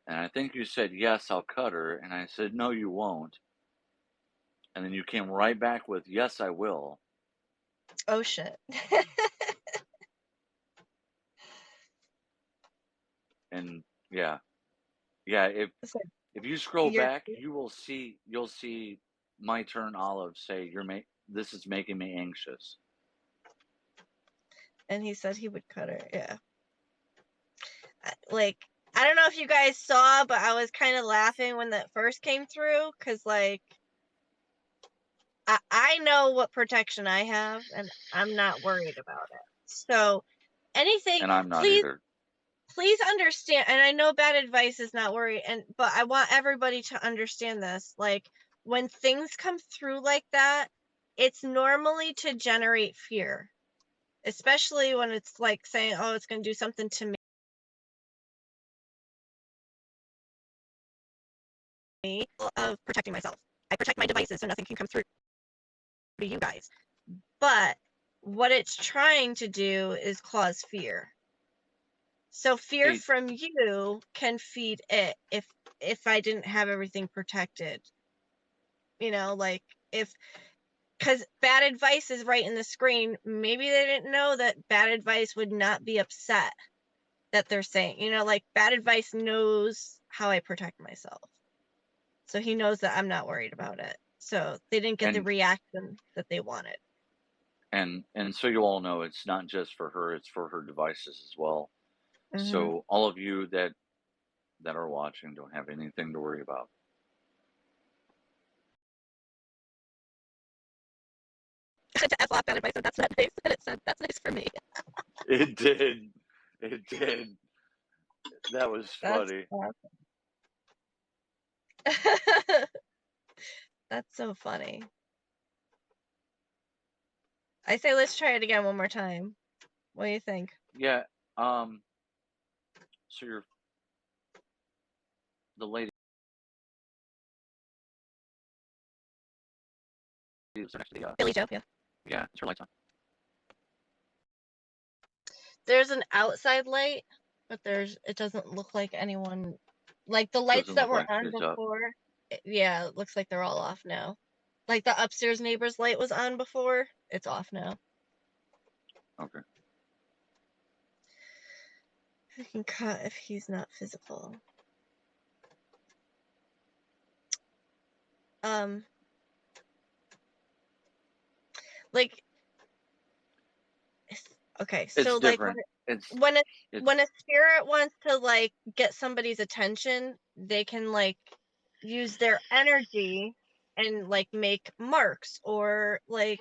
And I think you said, yes, I'll cut her. And I said, no, you won't. And then you came right back with, yes, I will. Oh, shit. And yeah. If you scroll back, you'll see my turn Olive say, this is making me anxious. And he said he would cut her. Yeah. Like, I don't know if you guys saw, but I was kind of laughing when that first came through, because, like, I know what protection I have, and I'm not worried about it. So, anything, And I'm not either. Please understand, and I know bad advice is not worried, but I want everybody to understand this. Like, when things come through like that, it's normally to generate fear, especially when it's like saying, oh, it's going to do something to me, of protecting myself. I protect my devices so nothing can come through to you guys. But what it's trying to do is cause fear. So fear from you can feed it if I didn't have everything protected. You know, like, because bad advice is right in the screen. Maybe they didn't know that bad advice would not be upset that they're saying, you know, like, bad advice knows how I protect myself. So he knows that I'm not worried about it. So they didn't get the reaction that they wanted. And so you all know it's not just for her, it's for her devices as well. Mm-hmm. So all of you that are watching don't have anything to worry about. To F-flop bad advice, so that's not nice. And it said, that's nice for me. It did. It did. That was funny. Awesome. That's so funny. I say let's try it again one more time. What do you think? Yeah. So you're the lady next to the Billy Joe, yeah. Yeah, it's her lights on. There's an outside light, but it doesn't look like anyone, like the lights that were on before. Yeah, it looks like they're all off now. Like the upstairs neighbor's light was on before. It's off now. Okay. I can cut if he's not physical. Like, okay, so it's like different. when a spirit wants to like get somebody's attention, they can like use their energy and like make marks or like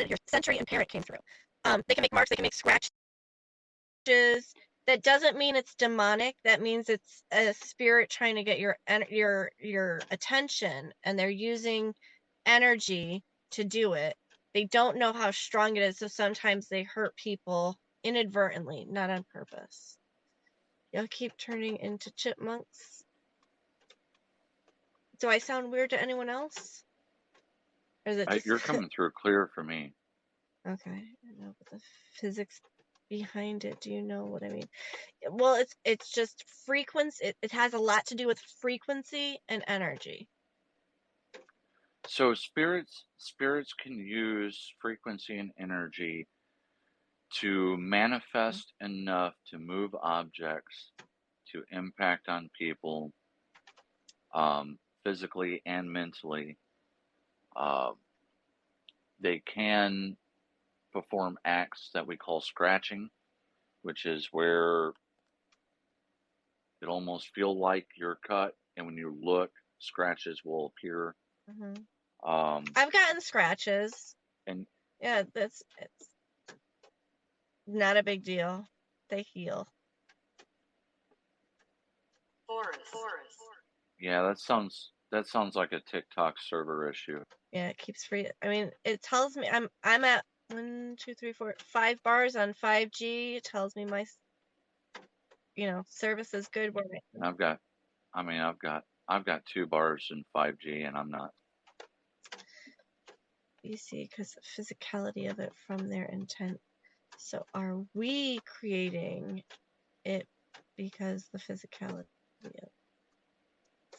your Sentry and Parrot came through. They can make marks, they can make scratches. That doesn't mean it's demonic. That means it's a spirit trying to get your attention, and they're using energy to do it. They don't know how strong it is, so sometimes they hurt people inadvertently, not on purpose. Y'all keep turning into chipmunks. Do I sound weird to anyone else? Or is it just... You're coming through clear for me. Okay, I know, but the physics behind it, do you know what I mean? Well, it's just frequency. It has a lot to do with frequency and energy. So spirits can use frequency and energy to manifest enough to move objects, to impact on people, physically and mentally. They can perform acts that we call scratching, which is where it almost feel like you're cut, and when you look, scratches will appear. I've gotten scratches, and yeah, it's not a big deal. They heal. yeah, that sounds like a TikTok server issue. Yeah, it keeps free. I mean, it tells me I'm at 1, 2, 3, 4, 5 bars on 5G. It tells me my service is good. Where I've got 2 bars in 5G, and I'm not. You see, because the physicality of it from their intent. So are we creating it because the physicality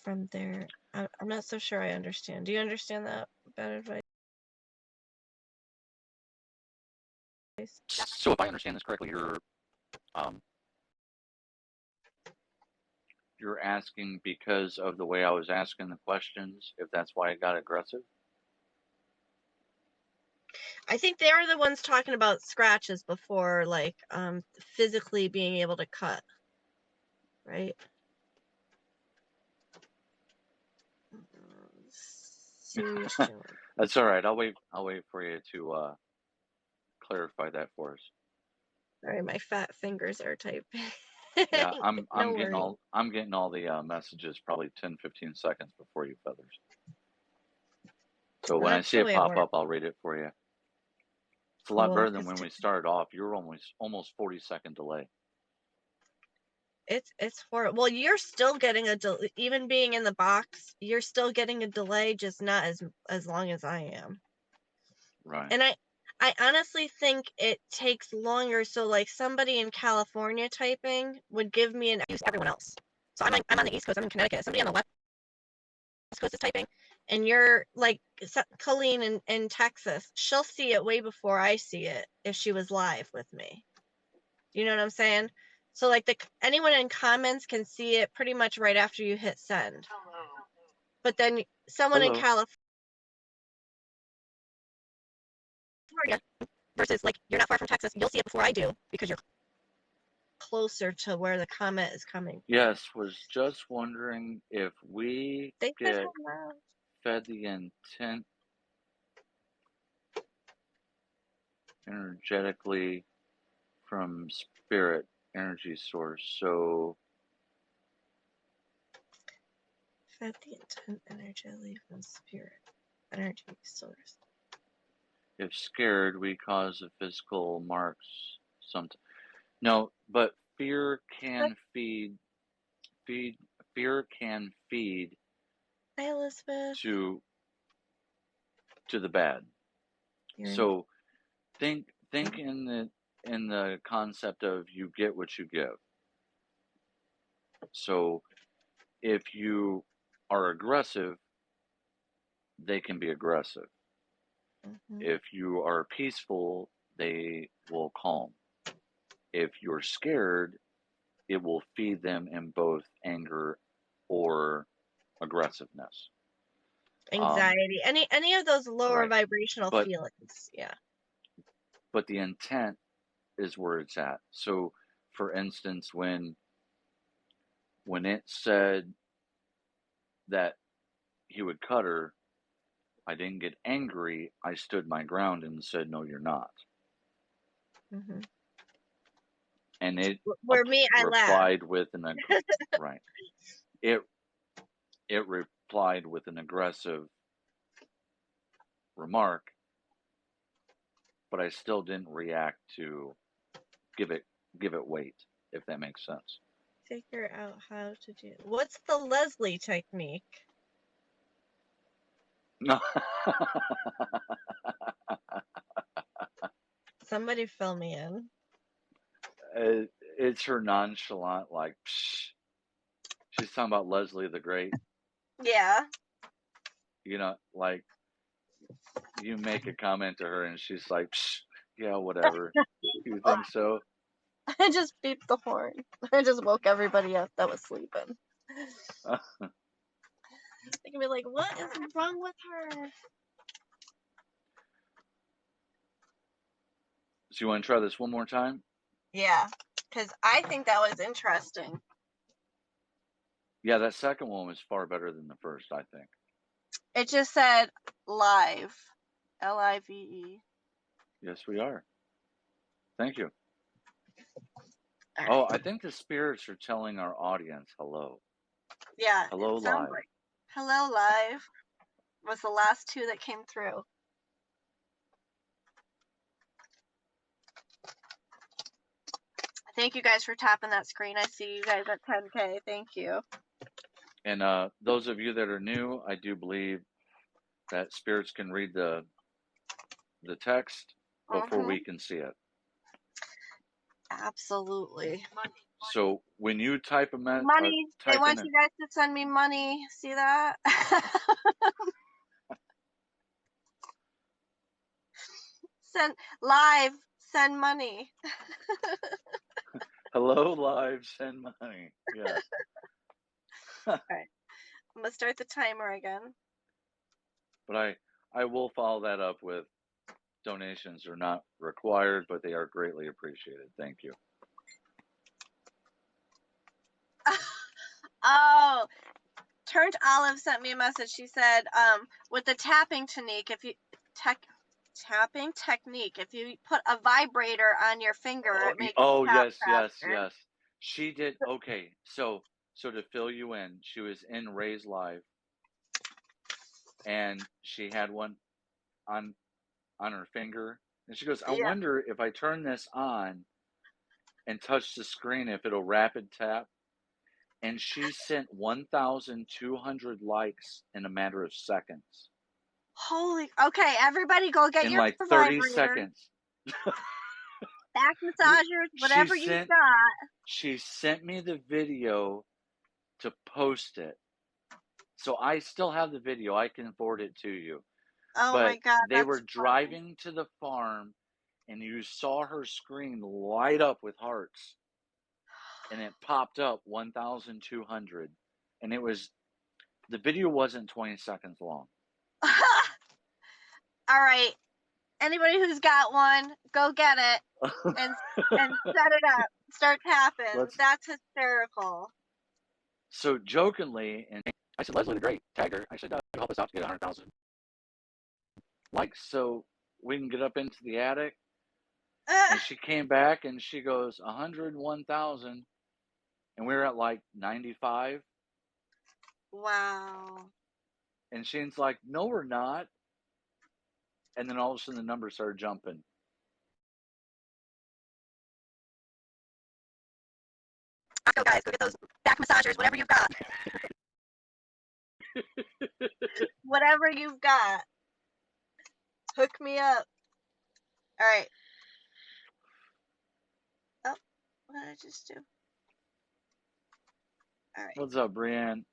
from their? I'm not so sure I understand. Do you understand that better advice? So if I understand this correctly, you're asking because of the way I was asking the questions, if that's why it got aggressive? I think they were the ones talking about scratches before, like physically being able to cut, right? That's all right. I'll wait for you to clarify that for us. Sorry, my fat fingers are typing. Yeah, I'm No getting worries. all the messages probably 10-15 seconds before you, Feathers. So when I That's see the it way pop works. up, I'll read it for you. It's a lot Cool, better than 'cause when we started off. You were almost 40-second delay. It's horrible. Well, you're still getting a delay, even being in the box. You're still getting a delay, just not as long as I am. Right. And I honestly think it takes longer. So like somebody in California typing would give me an everyone else. So I'm on the East Coast. I'm in Connecticut. Somebody on the West Coast is typing, and you're like Colleen in Texas. She'll see it way before I see it if she was live with me. You know what I'm saying? So like anyone in comments can see it pretty much right after you hit send. But then someone in California versus like you're not far from Texas, you'll see it before I do because you're closer to where the comment is coming. Yes, was just wondering if we get fed the intent energetically from spirit energy source. So Fed the intent energetically from spirit energy source. if scared, we cause the physical marks sometimes. No, but fear can feed. Fear can feed. Hi, Elizabeth. To the bad. So think in the concept of you get what you give. So if you are aggressive, they can be aggressive. If you are peaceful, they will calm. If you're scared, it will feed them in both anger or aggressiveness. Anxiety, any of those lower vibrational feelings, yeah. But the intent is where it's at. So, for instance, when it said that he would cut her, I didn't get angry. I stood my ground and said, "No, you're not." And it replied with an right. It replied with an aggressive remark, but I still didn't react to give it weight, if that makes sense. Figure out how to do. What's the Leslie technique? No. Somebody fill me in. It's her nonchalant, like, psh. She's talking about Leslie the Great. Yeah. You know, like, you make a comment to her and she's like, psh, yeah, whatever. You think so? I just beeped the horn. I just woke everybody up that was sleeping. They can be like, what is wrong with her? So you want to try this one more time? Yeah, because I think that was interesting. Yeah, that second one was far better than the first, I think. It just said live. Live. Yes, we are. Thank you. All Oh, right. I think the spirits are telling our audience hello. Yeah. Hello, it sounds live. like hello live was the last two that came through. Thank you guys for tapping that screen. I see you guys at 10K. Thank you. And those of you that are new, I do believe that spirits can read the text before we can see it. Absolutely. So when you type a Money. They want you guys to send me money. See that? Send money. hello, live, send money. Yes. All right. I'm gonna start the timer again. But I will follow that up with donations are not required, but they are greatly appreciated. Thank you. Oh, Turned Olive sent me a message. She said, with the tapping technique, if you put a vibrator on your finger, it makes it tap faster. Yes. She did. Okay, so to fill you in, she was in Ray's live, and she had one on her finger, and she goes, "I wonder if I turn this on and touch the screen, if it'll rapid tap." And she sent 1,200 likes in a matter of seconds. Holy! Okay, everybody, go get in your like 30 vibrator. seconds. Back massagers, whatever you got. She sent me the video to post it. So I still have the video. I can forward it to you. Oh but my God. They were driving to the farm, and you saw her screen light up with hearts. And it popped up 1,200. And the video wasn't 20 seconds long. All right. Anybody who's got one, go get it and set it up. Start tapping. That's hysterical. So jokingly, and I said, Leslie the Great, tag her. I said, help us out to get 100,000 likes so we can get up into the attic. And she came back and she goes, 101,000. And we were at like 95. Wow. And Shane's like, no, we're not. And then all of a sudden the numbers started jumping. Go guys, go get those back massagers, whatever you've got. Whatever you've got. Hook me up. All right. Oh, what did I just do? All right. What's up, Brianne?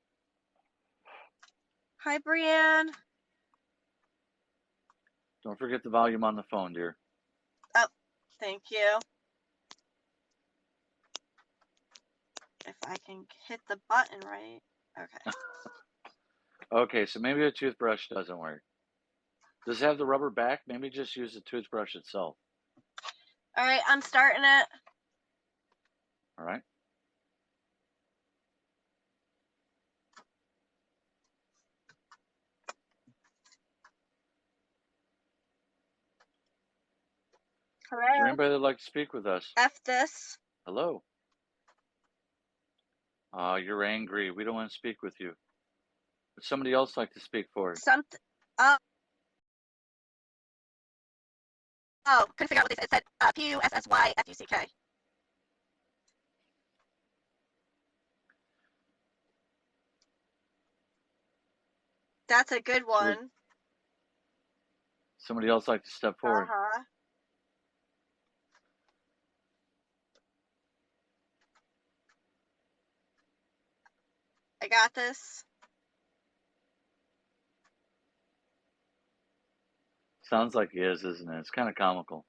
Hi, Brianne. Don't forget the volume on the phone, dear. Oh, thank you. If I can hit the button right. Okay. Okay, so maybe a toothbrush doesn't work. Does it have the rubber back? Maybe just use the toothbrush itself. All right, I'm starting it. All right. Hello. Is there anybody that'd like to speak with us? F this. Hello. You're angry. We don't want to speak with you. Would somebody else like to speak for us? Something. Oh, couldn't figure out what they said. It said P-U-S-S-Y-F-U-C-K. That's a good one. So somebody else like to step forward? Uh-huh. I got this. Sounds like he is, isn't it? It's kind of comical.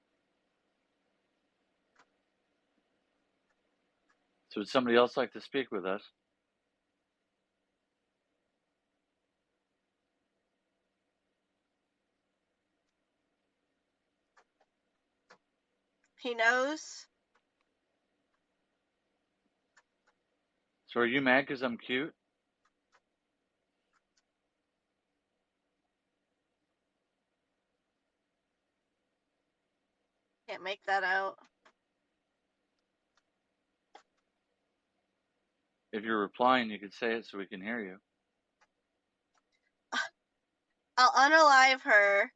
So would somebody else like to speak with us? He knows. So are you mad because I'm cute? Can't make that out. If you're replying, you could say it so we can hear you. I'll unalive her.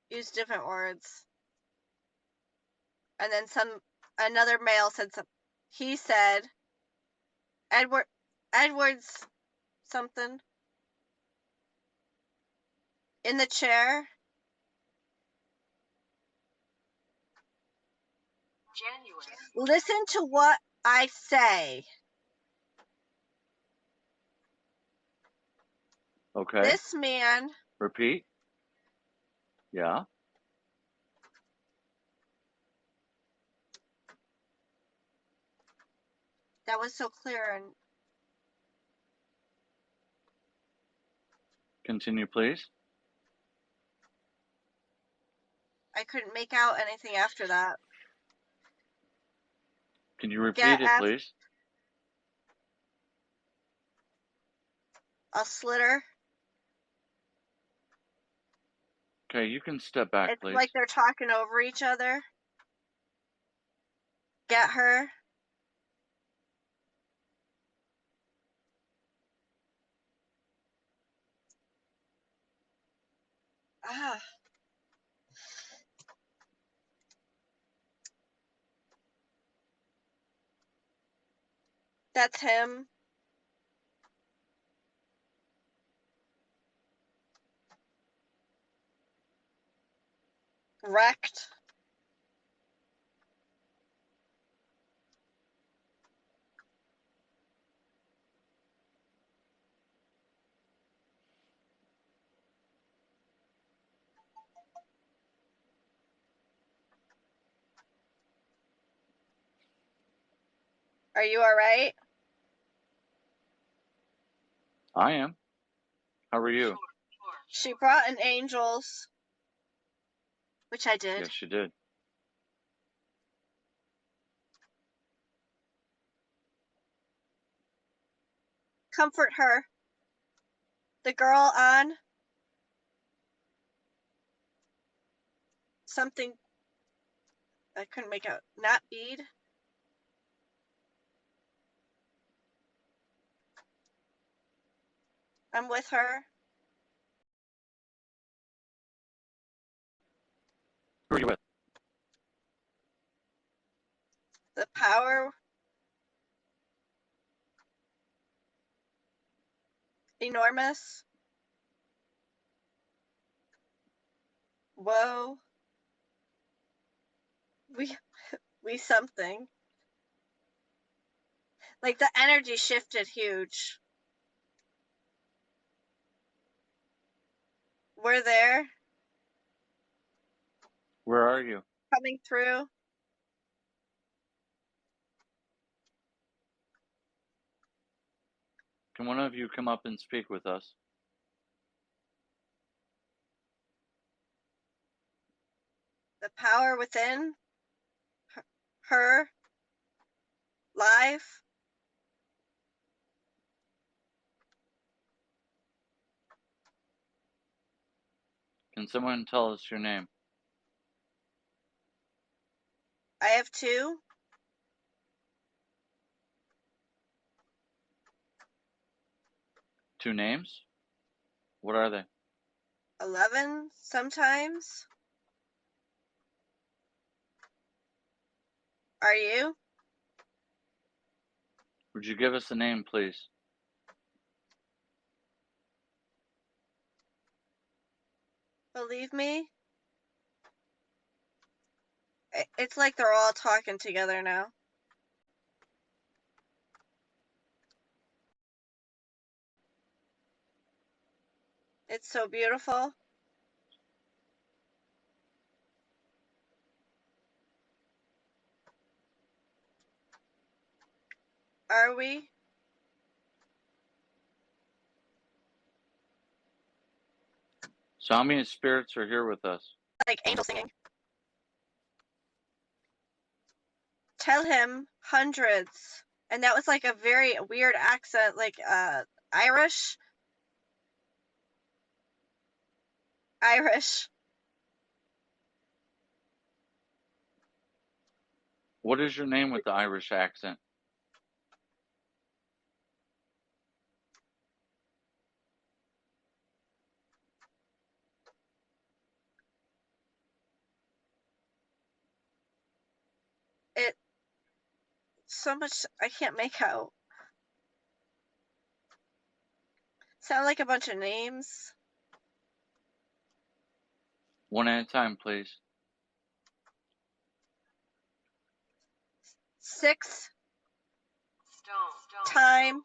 Use different words. And then another male said something. He said, Edward's something. In the chair. January. Listen to what I say. Okay. This man. Repeat. Yeah. That was so clear. And Continue, please. I couldn't make out anything after that. Can you repeat it, please? A slitter. Okay, you can step back, It's please. like they're talking over each other. Get her. Ah. That's him. Wrecked. Are you alright? I am. How are you? She brought in angels. Which I did. Yes, she did. Comfort her. The girl on something I couldn't make out. Not bead. I'm with her. Who are you with? The power. Enormous. Whoa. We something. Like the energy shifted huge. We're there. Where are you? Coming through. Can one of you come up and speak with us? The power within her. Live. Can someone tell us your name? I have 2. Two names? What are they? 11 sometimes. Are you? Would you give us a name, please? Believe me? It's like they're all talking together now. It's so beautiful. Are we? So how many spirits are here with us? Like angel singing. Tell him hundreds. And that was like a very weird accent, like Irish. What is your name with the Irish accent? It so much I can't make out. Sound like a bunch of names. One at a time, please. 6 time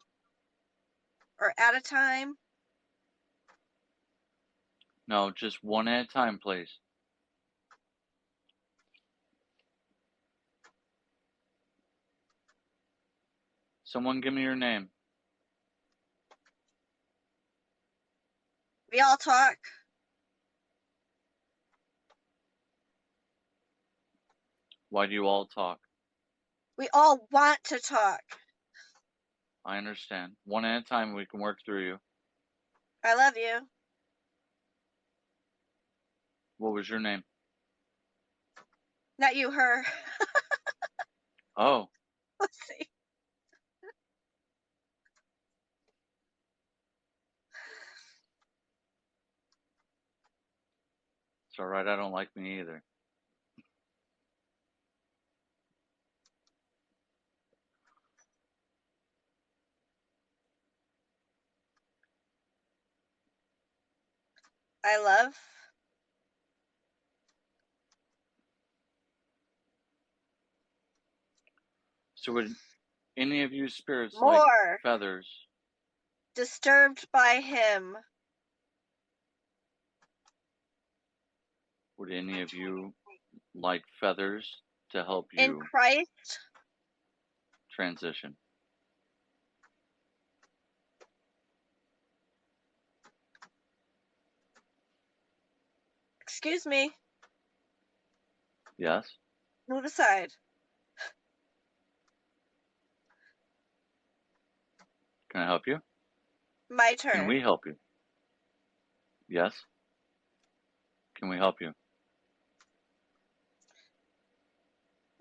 or at a time. No, just one at a time, please. Someone give me your name. We all talk. Why do you all talk? We all want to talk. I understand. One at a time, we can work through you. I love you. What was your name? Not you, her. Oh, Let's see. it's all right. I don't like me either. I love. So would any of you spirits like More. feathers? Disturbed by him. Would any of you like feathers to help In you Christ. transition? Excuse me. Yes? Move aside. Can I help you? My turn. Can we help you? Yes? Can we help you?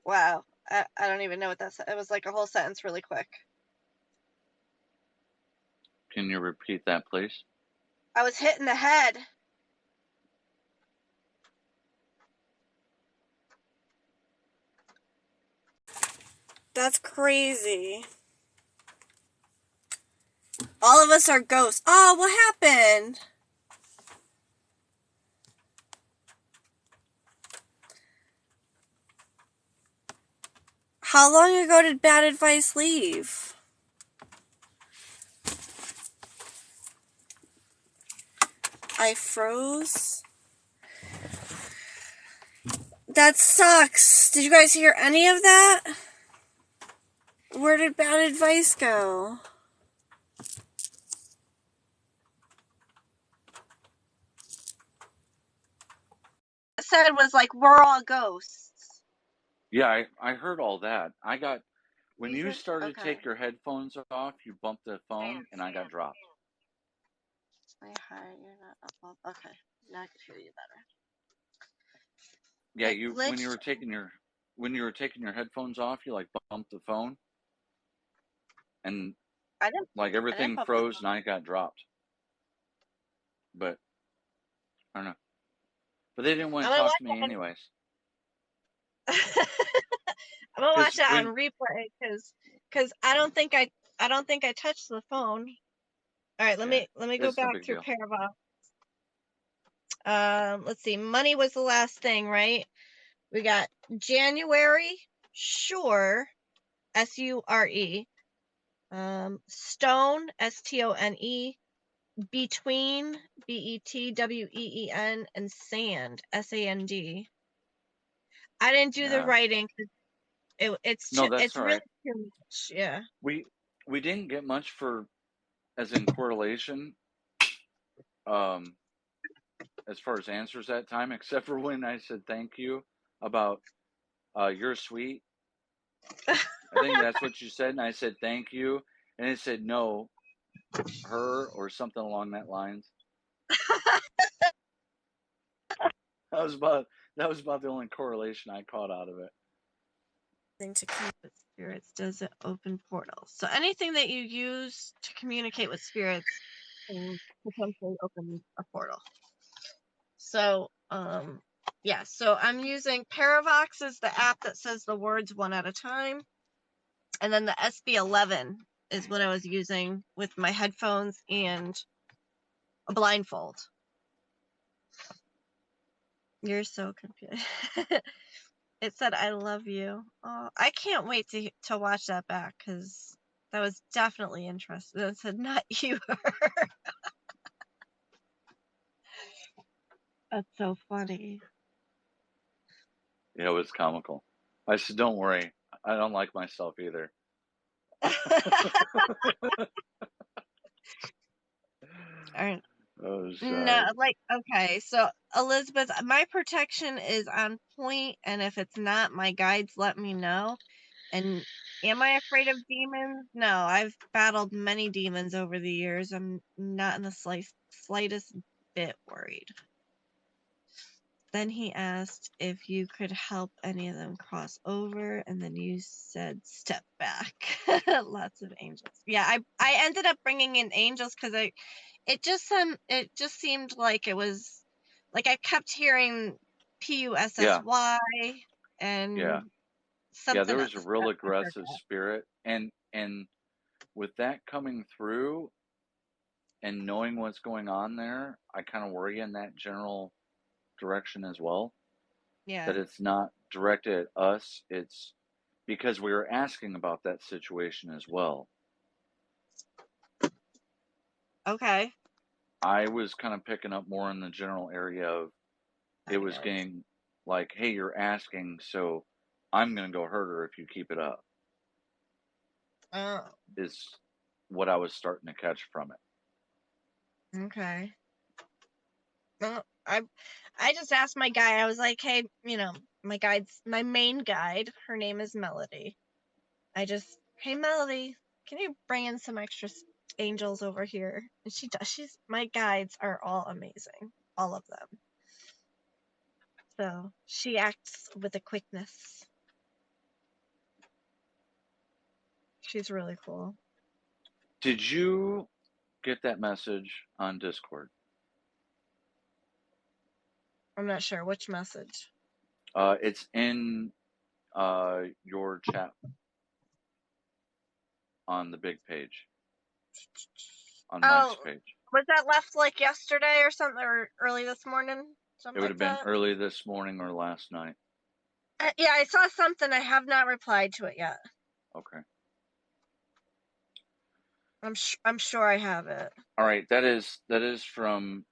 Wow. I don't even know what that said. It was like a whole sentence really quick. Can you repeat that, please? I was hit in the head. That's crazy. All of us are ghosts. Oh, what happened? How long ago did Bad Advice leave? I froze. That sucks. Did you guys hear any of that? Where did Bad Advice go? It said it was like, we're all ghosts. Yeah, I heard all that. When you said, started to okay. take your headphones off, you bumped the phone and I got dropped. You're not up. Okay, now I can hear you better. Yeah, when you were taking your headphones off, you like bumped the phone, and I didn't. like everything bump froze and I got dropped. But I don't know. But they didn't want to talk to me anyways. I'm gonna watch that on replay because I don't think I touched the phone. All right, let me go back through paragraph. Let's see. Money was the last thing, right? We got January, sure, SURE. Stone, STONE. Between, BETWEEN, and sand, SAND. I didn't do the writing. It's really too much. Yeah. We didn't get much for as in correlation. As far as answers that time, except for when I said thank you about you're sweet. I think that's what you said, and I said thank you, and it said no, her or something along that lines. That was about the only correlation I caught out of it. Thing to keep with spirits, does it open portals? So anything that you use to communicate with spirits can potentially open a portal. So yeah, so I'm using Paravox is the app that says the words one at a time, and then the SB11 is what I was using with my headphones and a blindfold. You're so confused. It said, "I love you." Oh, I can't wait to watch that back because that was definitely interesting. It said, "Not you." That's so funny. Yeah, it was comical. I said, "Don't worry, I don't like myself either." Alright. Oh, No, shite. like, okay, so Elizabeth, my protection is on point, and if it's not, my guides let me know. And am I afraid of demons? No, I've battled many demons over the years. I'm not in the slightest bit worried. Then he asked if you could help any of them cross over, and then you said step back. Lots of angels. Yeah, I ended up bringing in angels because it just seemed like it was like I kept hearing PUSSY and Yeah, something there else. was a real I heard aggressive that. spirit, and with that coming through and knowing what's going on there, I kind of worry in that general direction as well. Yeah. That it's not directed at us, it's because we were asking about that situation as well. Okay. I was kind of picking up more in the general area of it was getting like, hey, you're asking, so I'm going to go hurt her if you keep it up. Oh. Is what I was starting to catch from it. Okay. Well, I just asked my guide. I was like, hey, my main guide, her name is Melody. Hey Melody, can you bring in some extra angels over here? And she does. My guides are all amazing, all of them. So she acts with a quickness. She's really cool. Did you get that message on Discord? I'm not sure which message. It's in your chat on the big page, on Mike's page. Was that left like yesterday or something, or early this morning? Something It would like have been that? early this morning or last night. Yeah, I saw something. I have not replied to it yet. Okay. I'm sure I have it. All right, that is from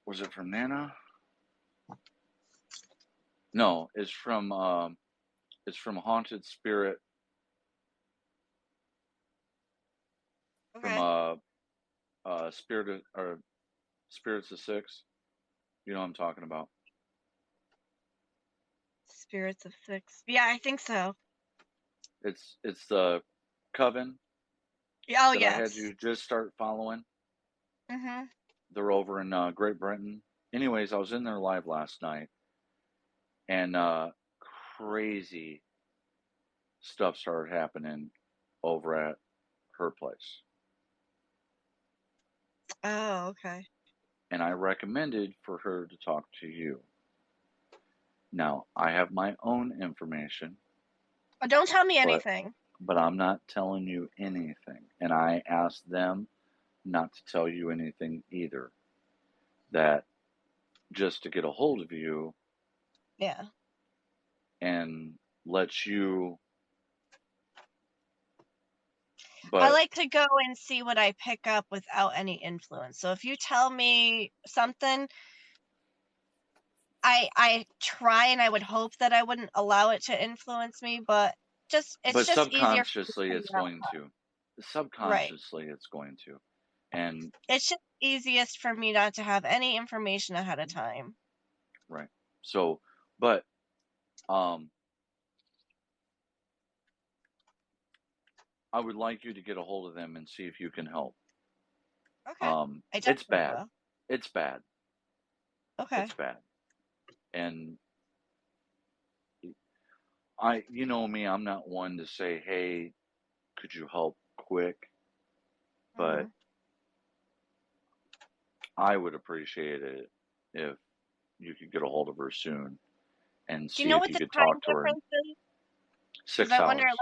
was it from Nana? No, it's from Haunted Spirit. Okay. From Spirits of Six. You know what I'm talking about. Spirits of Six. Yeah, I think so. It's the coven. Oh, that yes. I had you just start following. Mm-hmm. They're over in Great Britain. Anyways, I was in their live last night, and crazy stuff started happening over at her place. Oh, okay. And I recommended for her to talk to you. Now, I have my own information. Oh, don't tell me anything. But I'm not telling you anything. And I asked them not to tell you anything either. That just to get a hold of you. Yeah. And let you. But I like to go and see what I pick up without any influence. So if you tell me something, I try and I would hope that I wouldn't allow it to influence me, but it's just easier for subconsciously me to it's figure out going to. Right. Subconsciously it's going to. And it's just easiest for me not to have any information ahead of time. right. So, but I would like you to get a hold of them and see if you can help. Okay. I It's definitely bad. will. It's bad. Okay. It's bad. And you know me, I'm not one to say, hey, could you help quick? But I would appreciate it if you could get a hold of her soon and Do you see know if what you the could time talk to her in difference is? Because 6 I wonder, hours.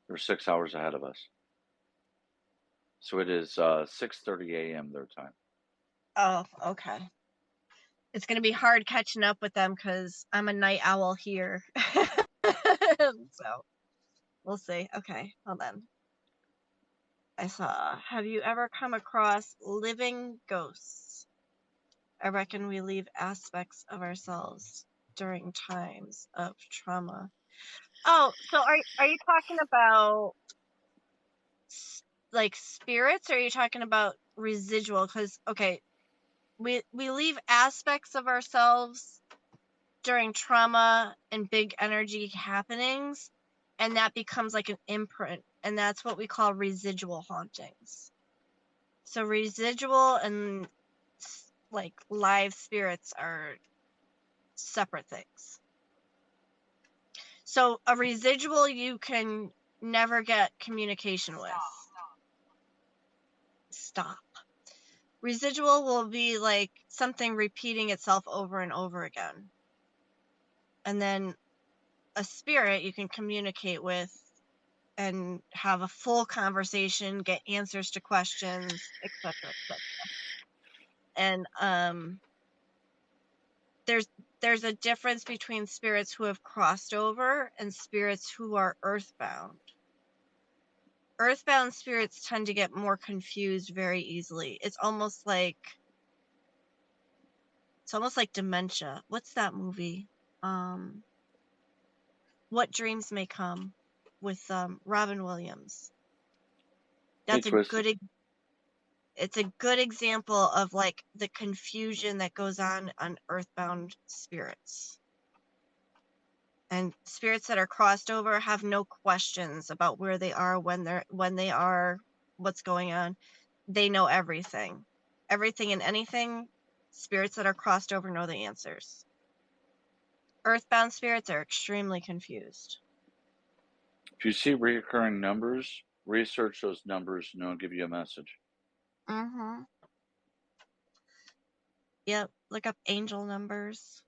They're 6 hours ahead of us. So it is 6:30 a.m. their time. oh, okay. It's going to be hard catching up with them because I'm a night owl here. So, we'll see. Okay, hold on. Have you ever come across living ghosts? I reckon we leave aspects of ourselves during times of trauma. Oh, so are you talking about like spirits, or are you talking about residual? Because, okay, we leave aspects of ourselves during trauma and big energy happenings, and that becomes like an imprint, and that's what we call residual hauntings. So residual and like live spirits are separate things. So a residual you can never get communication with. Stop. Residual will be like something repeating itself over and over again. And then a spirit you can communicate with and have a full conversation, get answers to questions, etc., etc. And there's a difference between spirits who have crossed over and spirits who are earthbound. Earthbound spirits tend to get more confused very easily. It's almost like dementia. What's that movie? What Dreams May Come with Robin Williams. That's Hey, a Twisted. good it's a good example of like the confusion that goes on earthbound spirits. And spirits that are crossed over have no questions about where they are, when they are, what's going on. They know everything. Everything and anything. Spirits that are crossed over know the answers. Earthbound spirits are extremely confused. If you see recurring numbers, research those numbers and it'll give you a message. Mm-hmm. Yep. Look up angel numbers.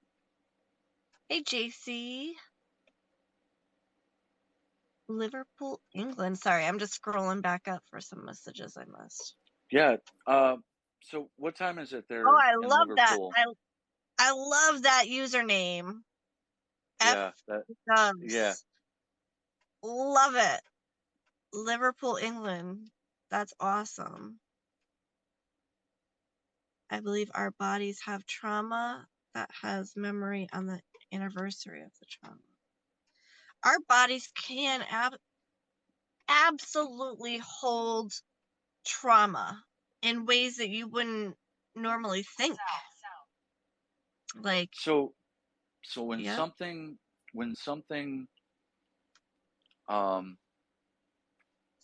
Hey, JC. Liverpool, England. Sorry, I'm just scrolling back up for some messages I missed. Yeah. So what time is it there Oh, I in love that. Liverpool? I love that username. Yeah. F dubs. Yeah. Love it. Liverpool, England. That's awesome. I believe our bodies have trauma that has memory on the anniversary of the trauma. Our bodies can absolutely hold trauma in ways that you wouldn't normally think. Like, So when yep. something 6:30.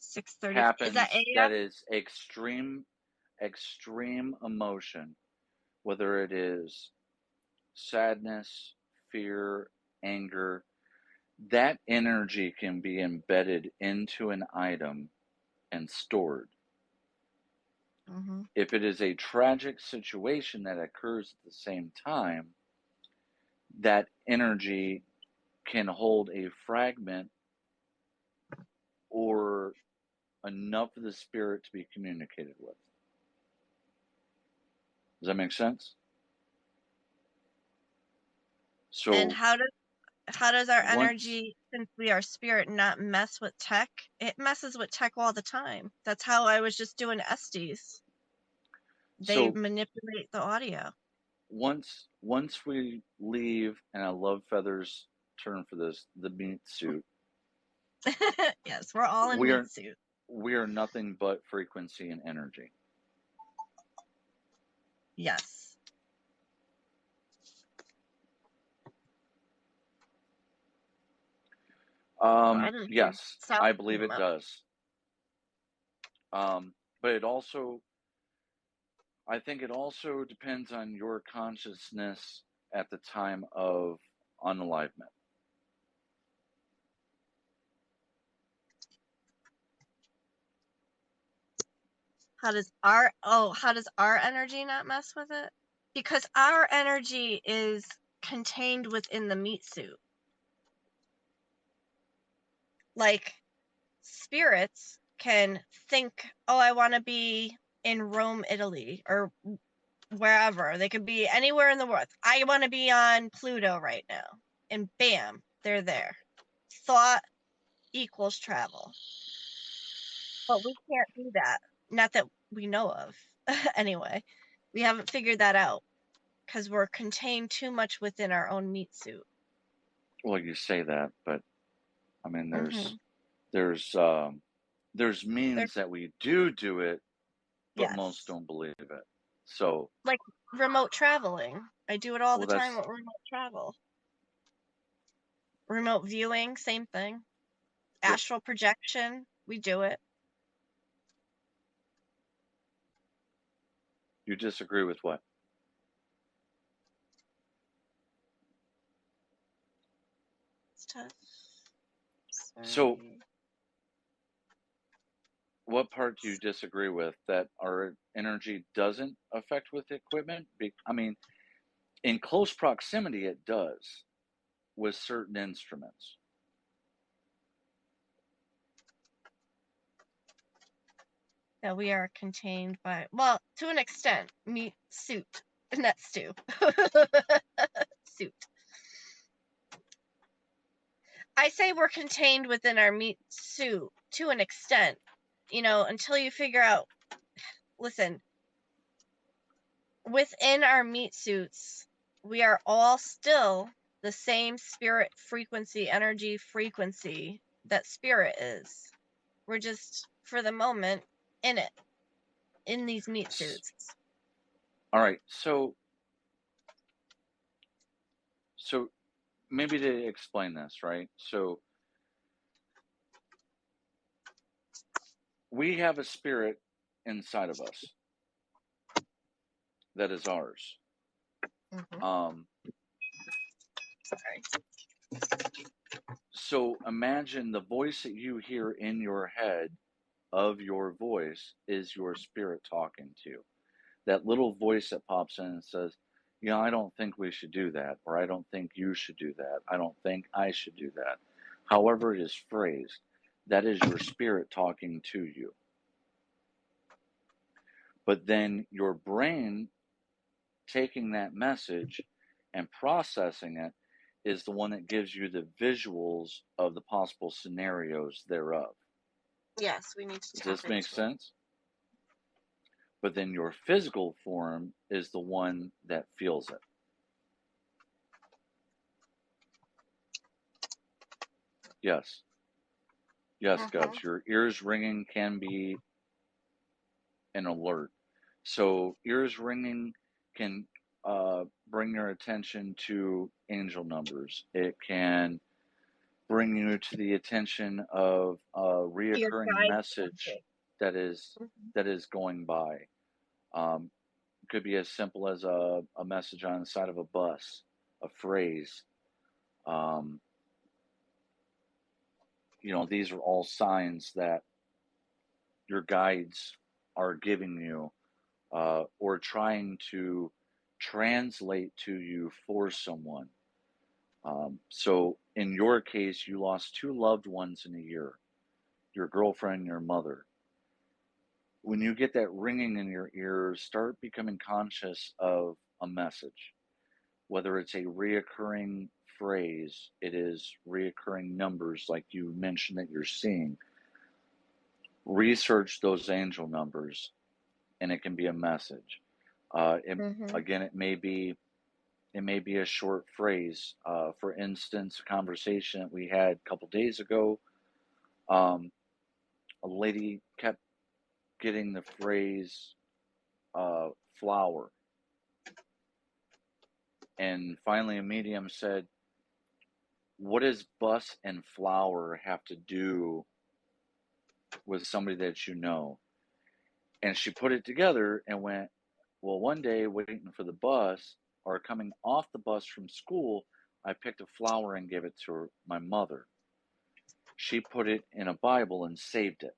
Is that happens AM? that is extreme emotion, whether it is sadness, fear, anger, that energy can be embedded into an item and stored. Mm-hmm. If it is a tragic situation that occurs at the same time, that energy can hold a fragment or enough of the spirit to be communicated with. Does that make sense? So, And how does our once, energy, since we are spirit, not mess with tech? It messes with tech all the time. That's how I was just doing Estes. They so manipulate the audio. once we leave, and I love Feather's term for this, the meat suit. Yes, we're all in meat suit. We are nothing but frequency and energy. Yes. I didn't hear Yes, sound I believe come it up. does. But it also, I think it also depends on your consciousness at the time of unalivement. How does our energy not mess with it? Because our energy is contained within the meat suit. Like, spirits can think, oh, I want to be in Rome, Italy, or wherever. They could be anywhere in the world. I want to be on Pluto right now. And bam, they're there. Thought equals travel. But we can't do that. Not that we know of. Anyway, we haven't figured that out because we're contained too much within our own meat suit. Well, you say that, but I mean, Mhm. there's means that we do it, but most Yes. don't believe it. So, Like remote traveling. I do it all well, the time that's with remote travel. Remote viewing, same thing. yep. Astral projection, we do it. You disagree with what? It's tough. So, Sorry. what part do you disagree with? That our energy doesn't affect with equipment? I mean, in close proximity, it does with certain instruments. That we are contained by, well, to an extent, meat suit, not stew. Suit. I say we're contained within our meat suit to an extent, until you figure out, listen, within our meat suits, we are all still the same spirit frequency, energy frequency that spirit is. We're just, for the moment, in it, in these meat suits. All right, so maybe to explain this, right? So we have a spirit inside of us that is ours. Um, Sorry. so imagine the voice that you hear in your head of your voice is your spirit talking to you. That little voice that pops in and says, I don't think we should do that, or I don't think you should do that. I don't think I should do that. However it is phrased, that is your spirit talking to you. But then your brain taking that message and processing it is the one that gives you the visuals of the possible scenarios thereof. Yes, we need to Does tap this make into it. sense? But then your physical form is the one that feels it. Yes. Yes, Govs. Your ears ringing can be an alert. So ears ringing can bring your attention to angel numbers. It can bring you to the attention of a Your reoccurring guide message that is going by. It could be as simple as a message on the side of a bus, a phrase. These are all signs that your guides are giving you or trying to translate to you for someone. So in your case, you lost 2 loved ones in a year, your girlfriend and your mother. When you get that ringing in your ears, start becoming conscious of a message. Whether it's a reoccurring phrase, it is reoccurring numbers like you mentioned that you're seeing. Research those angel numbers, and it can be a message. Again, it may be a short phrase. For instance, a conversation that we had a couple days ago, a lady kept getting the phrase flower. And finally, a medium said, what does bus and flower have to do with somebody that you know? And she put it together and went, well, one day waiting for the bus or coming off the bus from school, I picked a flower and gave it to my mother. She put it in a Bible and saved it.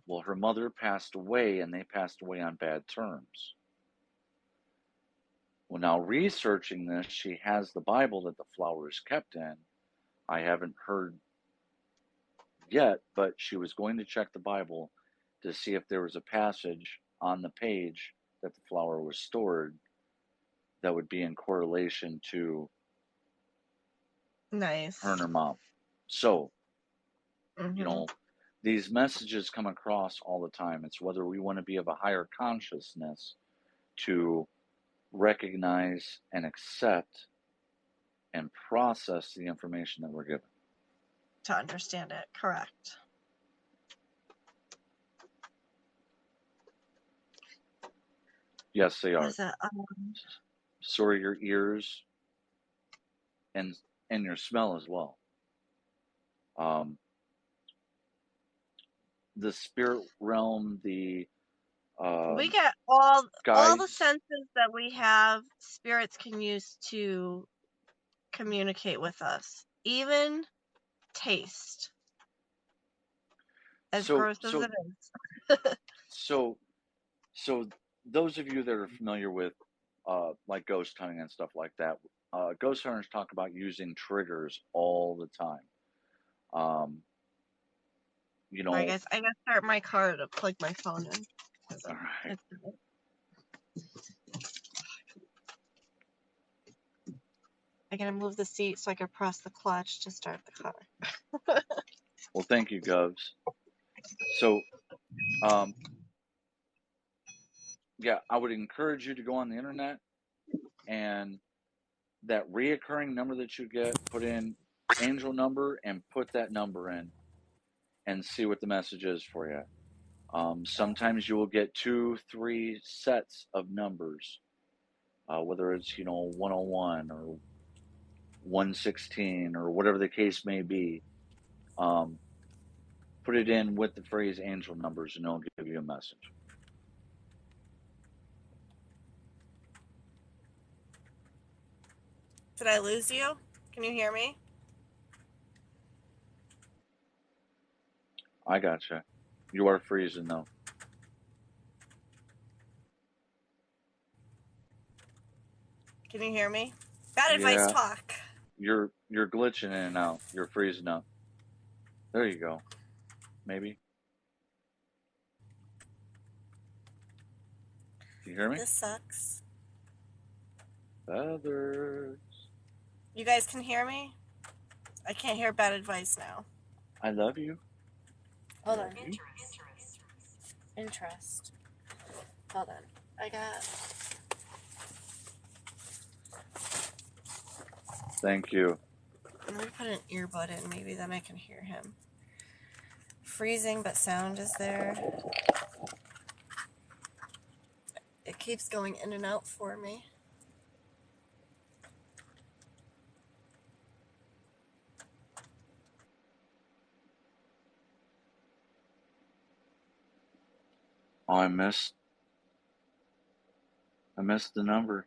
Well, her mother passed away, and they passed away on bad terms. Well, now researching this, she has the Bible that the flower is kept in. I haven't heard yet, but she was going to check the Bible to see if there was a passage on the page that the flower was stored that would be in correlation to Nice. her and her mom. So, Mhm. you know, these messages come across all the time. It's whether we want to be of a higher consciousness to recognize and accept and process the information that we're given. To understand it, correct. Yes, they are. Is that, So are your ears and your smell as well. The spirit realm, the we get all the guides. senses that we have, spirits can use to communicate with us. Even taste. As gross as it is. So those of you that are familiar with like ghost hunting and stuff like that, ghost hunters talk about using triggers all the time. You know, Alright, guys, I gotta start my car to plug my phone in. all right. I gotta move the seat so I can press the clutch to start the car. Well, thank you, Govs. So, yeah, I would encourage you to go on the internet and that reoccurring number that you get, put in angel number and put that number in and see what the message is for you. Sometimes you will get 2-3 sets of numbers, whether it's, 101 or 116 or whatever the case may be. Put it in with the phrase angel numbers and it'll give you a message. Did I lose you? Can you hear me? I gotcha. You are freezing though. Can you hear me? Bad advice talk. You're glitching in and out. You're freezing up. There you go. Maybe. You hear me? This sucks. Feathers. You guys can hear me? I can't hear bad advice now. I love you. Hold on. Interest. Hold on. I got... Thank you. Let me put an earbud in. Maybe then I can hear him. Freezing, but sound is there. It keeps going in and out for me. Oh, I missed the number.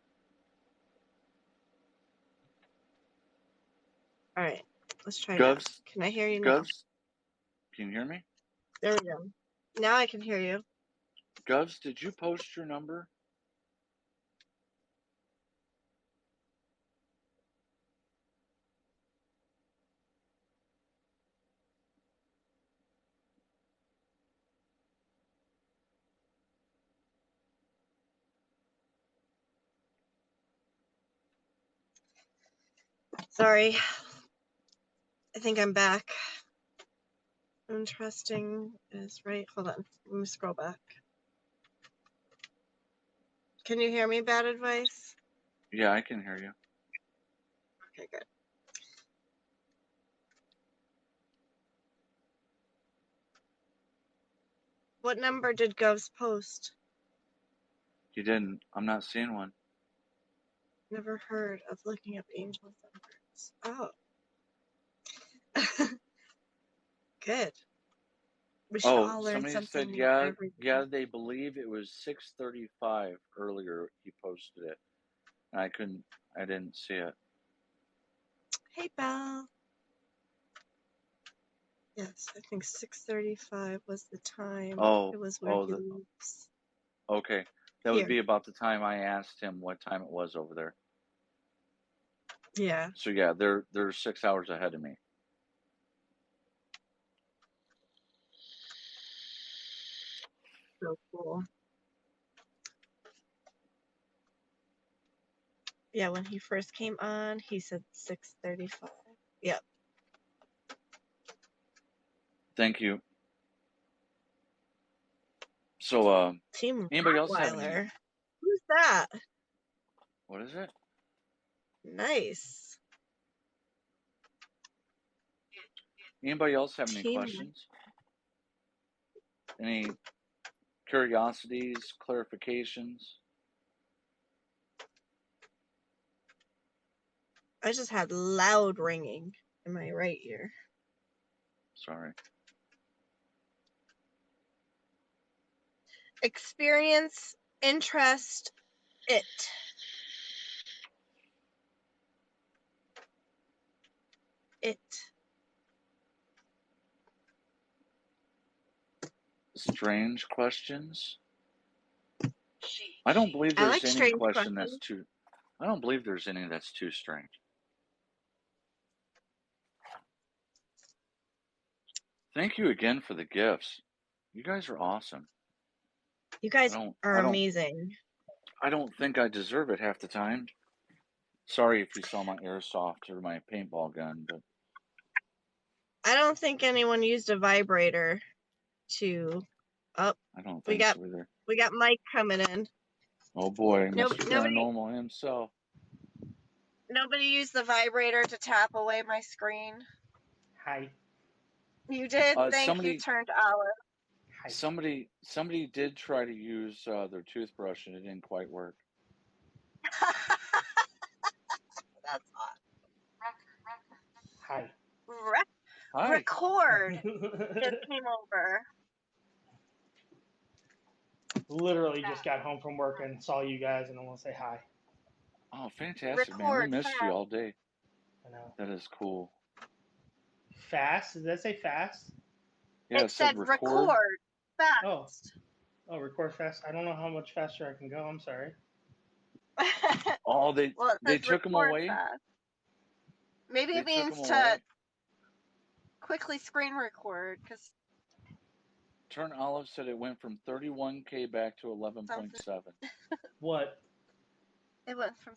All right, let's try Govs, that. Can I hear you now? Govs, can you hear me? There we go. Now I can hear you. Govs, did you post your number? Sorry. I think I'm back. Interesting is right. Hold on. Let me scroll back. Can you hear me, bad advice? Yeah, I can hear you. Okay, good. What number did Govs post? You didn't. I'm not seeing one. Never heard of looking up angel numbers. Oh. Good. We should Oh, all learn somebody something said, new yeah, every day. yeah, they believe it was 6:35 earlier. He posted it, and I didn't see it. Hey, Belle. Yes, I think 6:35 was the time. Oh, It was where he lives. okay. That Here. would be about the time I asked him what time it was over there. Yeah. So yeah, they're 6 hours ahead of me. So cool. Yeah, when he first came on, he said 6:35. Yep. Thank you. So, Team anybody else have any? Rottweiler. Who's that? What is it? Nice. Anybody else have any Team. questions? Any curiosities, clarifications? I just had loud ringing in my right ear. Sorry. Experience, interest, it. It. Strange questions? I don't believe I there's like any strange question questions. that's too. I don't believe there's any that's too strange. Thank you again for the gifts. You guys are awesome. You guys are amazing. I don't think I deserve it half the time. Sorry if you saw my airsoft or my paintball gun, but I don't think anyone used a vibrator to up. I don't think so either. We got Mike coming in. Oh boy, Nope, Mr. Paranormal himself. Nobody used the vibrator to tap away my screen. Hi. You did? Thank you, Turned Olive. Hi. Somebody did try to use their toothbrush and it didn't quite work. That's odd. Hi. Hi. Record just came over. Literally just got home from work and saw you guys and I want to say hi. Oh, fantastic, man. We missed you all day. I know. That is cool. Fast? Did that say fast? Yeah, it said record. Fast. Oh, record fast. I don't know how much faster I can go. I'm sorry. Oh, they took them away? Fast. Maybe it means to quickly screen record, because Turn Olive said it went from 31K back to 11.7. What? It went from.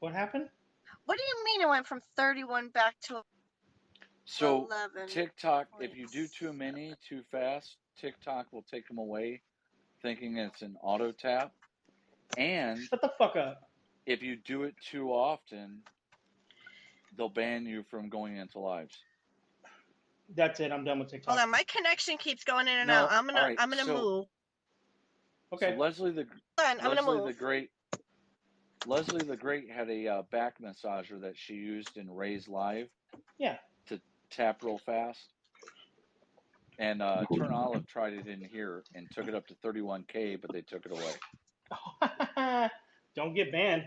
What happened? What do you mean it went from 31 back to 11? TikTok, if you do too many too fast, TikTok will take them away, thinking it's an auto tap. And shut the fuck up. If you do it too often, they'll ban you from going into lives. That's it. I'm done with TikTok. Hold on, my connection keeps going in and out. I'm gonna move. Okay. So Leslie the Great had a back massager that she used in Ray's Live. Yeah. To tap real fast. And Turn Olive tried it in here and took it up to 31K, but they took it away. Don't get banned.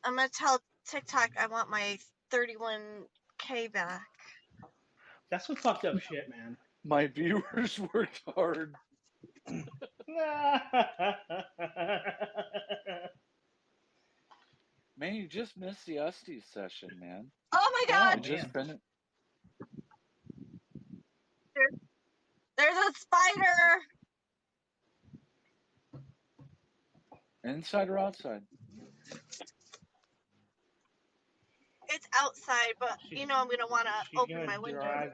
I'm gonna tell TikTok I want my 31K back. That's some fucked up shit, man. My viewers worked hard. Man, you just missed the Estes session, man. Oh my god! You just finished. There's a spider! Inside or outside? It's outside, but you know I'm going to want to open my window.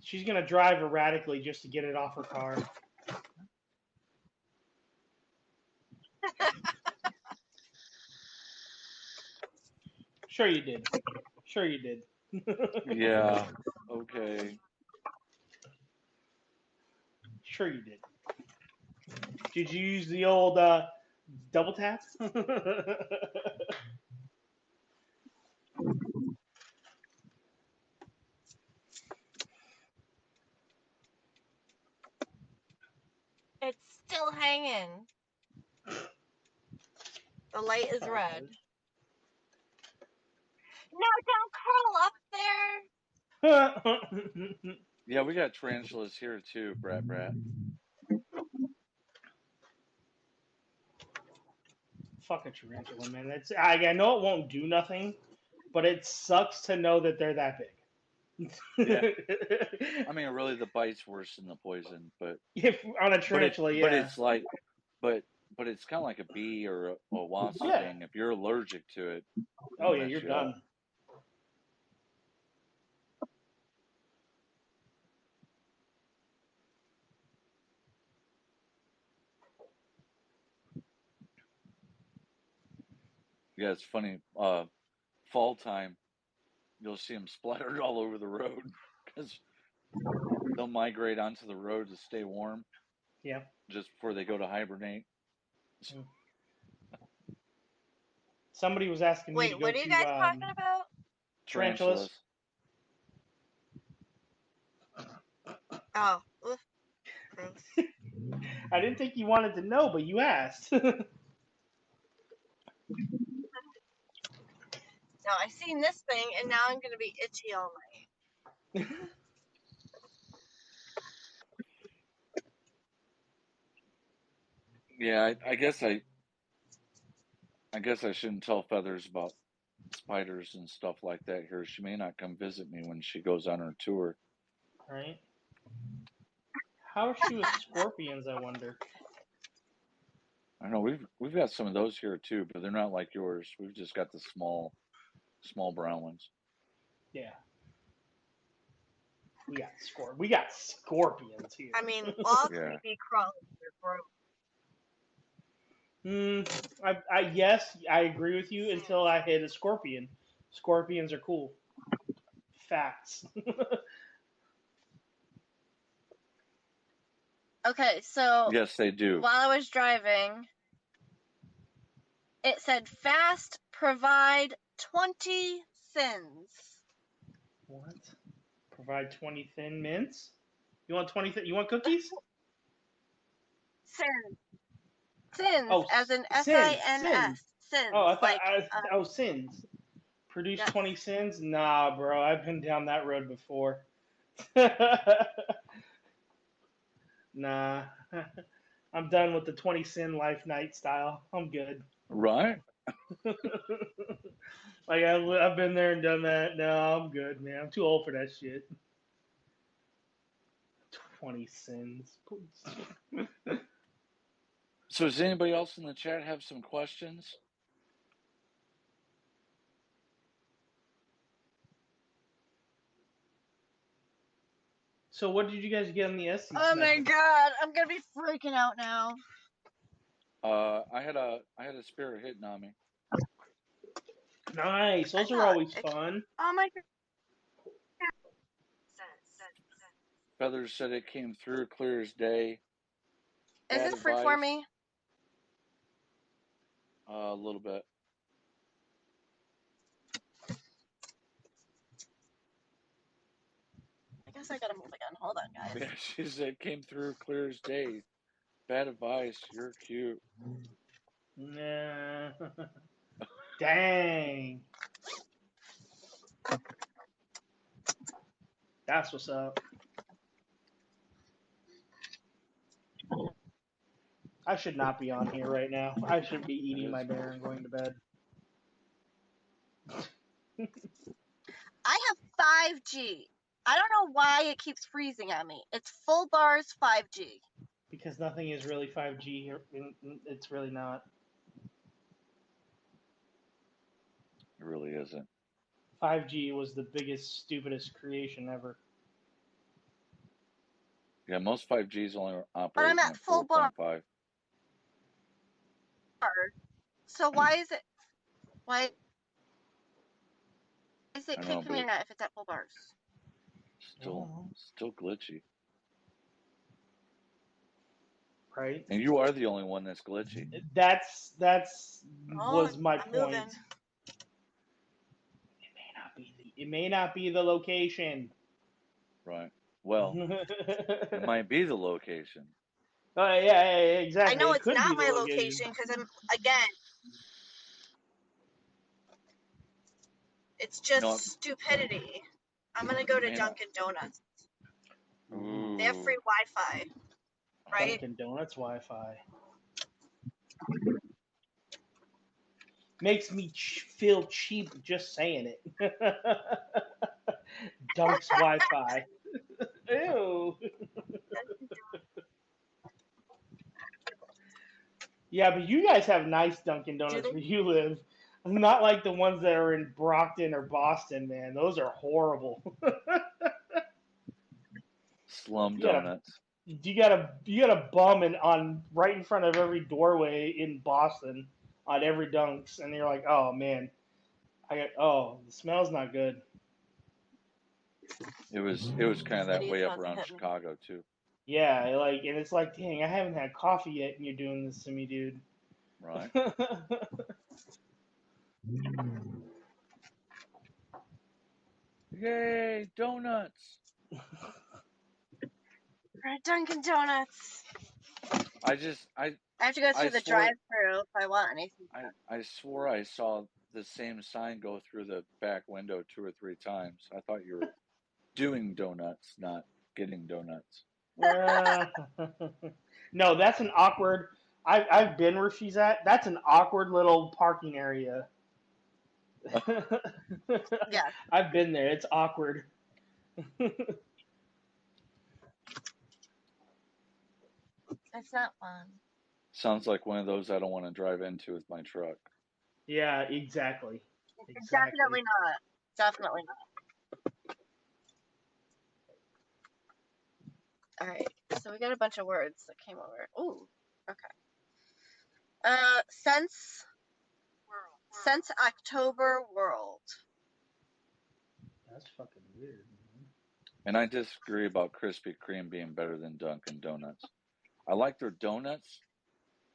She's going to drive erratically just to get it off her car. Sure you did. Sure you did. Yeah. Okay. Sure you did. Did you use the old double tap? It's still hanging. The light is Sorry, red. guys. No, don't curl up there. Yeah, we got tarantulas here too, Brat. Fuck a tarantula, man. I know it won't do nothing, but it sucks to know that they're that big. Yeah. I mean, really, the bite's worse than the poison, but If on a tarantula, but yeah. it's like, but it's kind of like a bee or a wasp Yeah. thing. If you're allergic to it, Oh it'll yeah, mess you're you done. up. Yeah, it's funny. Fall time, you'll see them splattered all over the road because they'll migrate onto the road to stay warm. Yeah. Just before they go to hibernate. Somebody was asking me to Wait, go what are you to guys talking about? tarantulas. Oh, oof. Gross. I didn't think you wanted to know, but you asked. No, I seen this thing, and now I'm gonna be itchy all night. Yeah, I guess I shouldn't tell Feathers about spiders and stuff like that here. She may not come visit me when she goes on her tour. Right? How is she with scorpions, I wonder? I know we've got some of those here too, but they're not like yours. We've just got the small brown ones. Yeah. We got scorpions here. I mean, all Yeah. creepy crawlies are gross. Yes, I agree with you until I hit a scorpion. Scorpions are cool. Facts. Okay, so Yes, they do. while I was driving, it said fast provide 20 sins. What? Provide 20 thin mints? You want 20 you want cookies? Sins. Sins, Oh, as in sins. SINS. Sins. Oh, I thought like, sins. Produce yes. 20 sins? Nah, bro. I've been down that road before. Nah. I'm done with the 20 sin life night style. I'm good. Right? Like I've been there and done that. No, I'm good, man. I'm too old for that shit. 20 sins. So does anybody else in the chat have some questions? So what did you guys get on the Estes? Oh my god, I'm gonna be freaking out now. I had a spirit hitting on me. Nice. Those are always fun. Oh my god. Feathers said it came through clear as day. Is Bad this free advice. for me? A little bit. I guess I gotta move again. Hold on, guys. Yeah, she said it came through clear as day. Bad advice. You're cute. Nah. Dang. That's what's up. I should not be on here right now. I should be eating my dinner and going to bed. I have 5G. I don't know why it keeps freezing on me. It's full bars 5G. Because nothing is really 5G here. It's really not. It really isn't. 5G was the biggest, stupidest creation ever. Yeah, most 5Gs only operate But I'm at full bar. 4.5. So why is it I know, kicking me but out if it's at full bars? still glitchy. right? And you are the only one that's glitchy. That's Oh, was my I'm point. moving. It may not be the location. Right. Well, it might be the location. Yeah, I exactly. know It it's could not be the my location. location because again, it's You just know what? stupidity. I'm gonna go to May not. Dunkin' Donuts. Ooh, They have free Ooh. Wi-Fi, right? Dunkin' Donuts Wi-Fi makes me feel cheap just saying it. Dunk's Wi-Fi. Ew. Yeah, but you guys have nice Dunkin' Do Donuts they? where you live. Not like the ones that are in Brockton or Boston, man. Those are horrible. Slum you got a donuts. you got a bum on right in front of every doorway in Boston on every Dunks, and you're like, oh man, the smell's not good. It was kind of that City's way up about to around hit me. Chicago too. Yeah, and it's like, dang, I haven't had coffee yet, and you're doing this to me, dude. Right. Yay, donuts. We're at Dunkin' Donuts. I just I have to go I through the swore drive-through if I want anything. I swore I saw the same sign go through the back window 2 or 3 times. I thought you were doing donuts, not getting donuts. Uh, no, that's an awkward. I've been where she's at. That's an awkward little parking area. Yeah, I've been there. It's awkward. it's not fun. Sounds like one of those I don't want to drive into with my truck. Yeah, exactly. Definitely Exactly. not. Definitely not. All right, so we got a bunch of words that came over. Ooh, okay. Since October world. That's fucking weird. And I disagree about Krispy Kreme being better than Dunkin' Donuts. I like their donuts,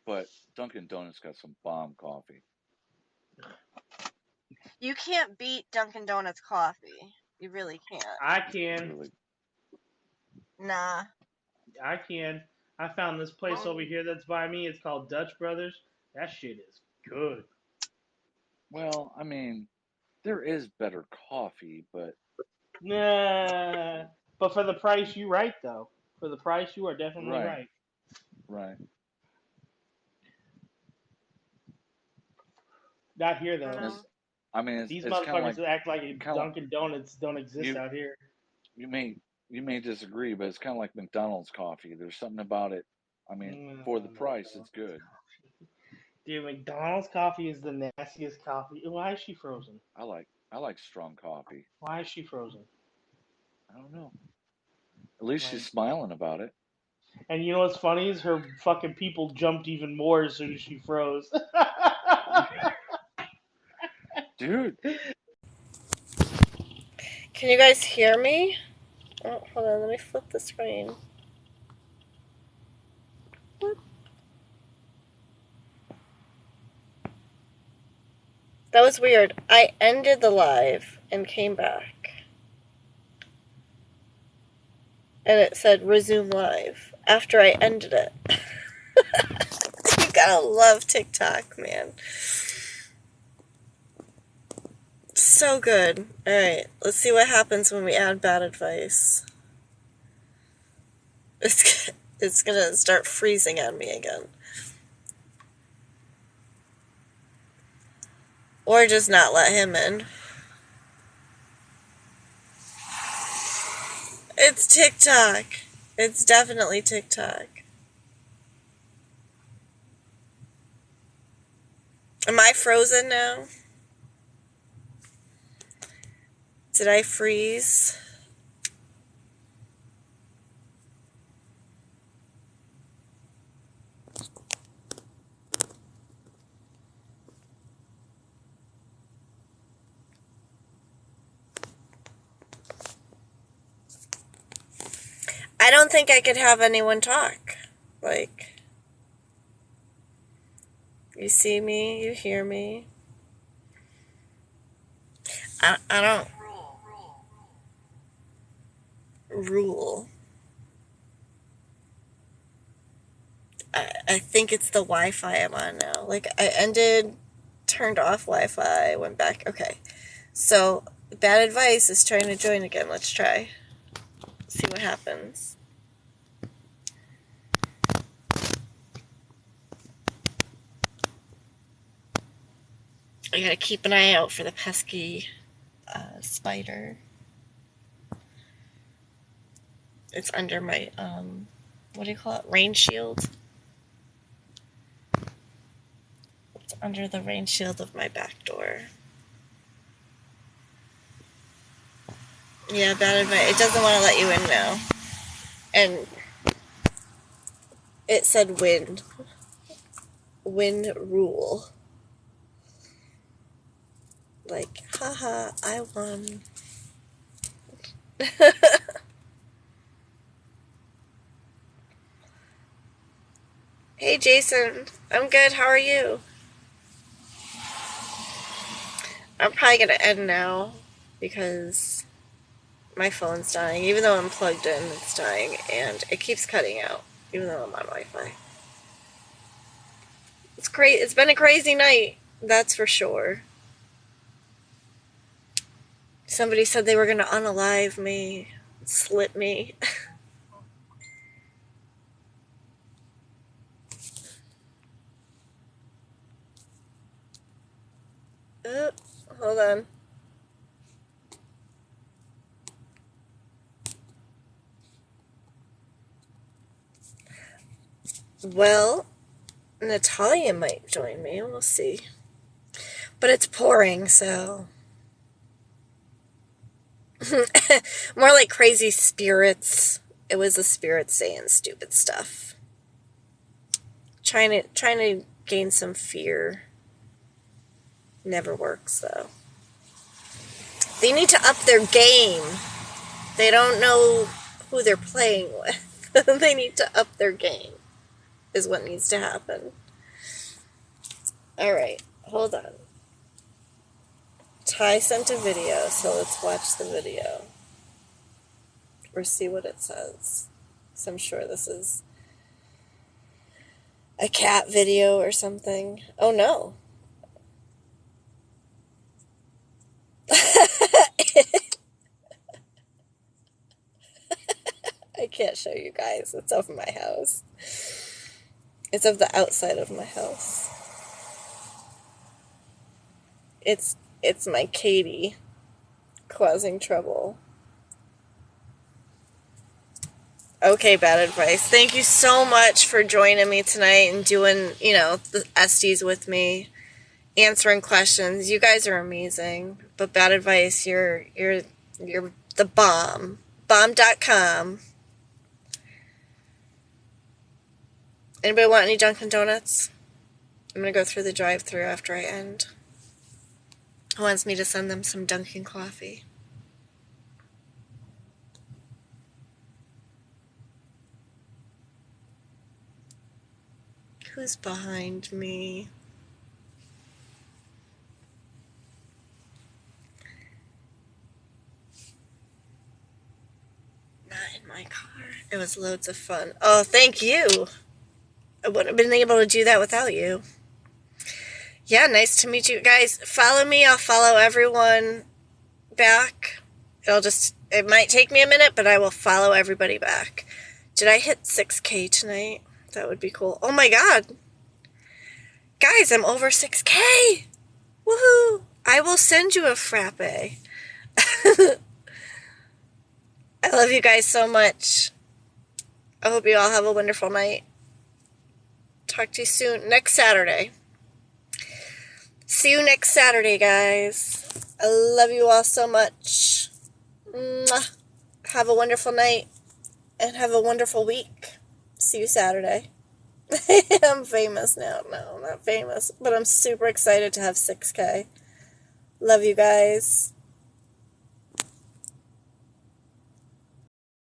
but Dunkin' Donuts got some bomb coffee. You can't beat Dunkin' Donuts coffee. You really can't. I can. Really. Nah. I can. I found this place over here that's by me. It's called Dutch Brothers. That shit is good. Well, I mean, there is better coffee, but Nah. But for the price, you right though. For the price, you are definitely right, right. right. Not here though. No. I mean, These it's kind of motherfuckers like that act like kind of Dunkin' Donuts don't exist you out here. you may you may disagree, but it's kind of like McDonald's coffee. There's something about it. I mean, for the price, it's good. Dude, McDonald's coffee is the nastiest coffee. Why is she frozen? I like strong coffee. Why is she frozen? I don't know. At least she's Like, smiling about it. and you know what's funny is her fucking people jumped even more as soon as she froze. Dude, Can you guys hear me? Oh, hold on, let me flip the screen. What? That was weird. I ended the live and came back. And it said resume live after I ended it. You gotta love TikTok, man. So good. Alright, let's see what happens when we add bad advice. It's gonna start freezing on me again. Or just not let him in. It's TikTok. It's definitely TikTok. Am I frozen now? Did I freeze? I don't think I could have anyone talk. Like, You see me, you hear me. I don't rule. I think it's the Wi-Fi I'm on now. Like, turned off Wi-Fi, went back. Okay. So, Bad Advice is trying to join again. Let's try. See what happens. I gotta keep an eye out for the pesky spider. It's under my, what do you call it? Rain shield. It's under the rain shield of my back door. Yeah, Bad Advice. It doesn't want to let you in now. And it said win. Win rule. Like, haha, I won. Hey, Jason. I'm good. How are you? I'm probably going to end now because my phone's dying. Even though I'm plugged in, it's dying. And it keeps cutting out, even though I'm on Wi-Fi. It's great. It's been a crazy night. That's for sure. Somebody said they were going to unalive me, slit me. Oh, hold on. Well, Natalia might join me. We'll see. But it's pouring, so... More like crazy spirits. It was the spirits saying stupid stuff. Trying to gain some fear. Never works, though. They need to up their game. They don't know who they're playing with. They need to up their game, is what needs to happen. Alright, hold on. Ty sent a video, so let's watch the video. Or see what it says. So I'm sure this is a cat video or something. Oh no. I can't show you guys. It's of my house. It's of the outside of my house. It's my Katie causing trouble. Okay, Bad Advice. Thank you so much for joining me tonight and doing, the Estes with me, answering questions. You guys are amazing. But Bad Advice, you're the bomb. Bomb.com. Anybody want any Dunkin' Donuts? I'm gonna go through the drive-thru after I end. Who wants me to send them some Dunkin' coffee? Who's behind me? Not in my car. It was loads of fun. Oh, thank you. I wouldn't have been able to do that without you. Yeah, nice to meet you guys. Follow me. I'll follow everyone back. It might take me a minute, but I will follow everybody back. Did I hit 6K tonight? That would be cool. Oh my God. Guys, I'm over 6K. Woohoo. I will send you a frappe. I love you guys so much. I hope you all have a wonderful night. Talk to you soon. Next Saturday. See you next Saturday, guys. I love you all so much. Mwah. Have a wonderful night. And have a wonderful week. See you Saturday. I'm famous now. No, I'm not famous. But I'm super excited to have 6K. Love you guys.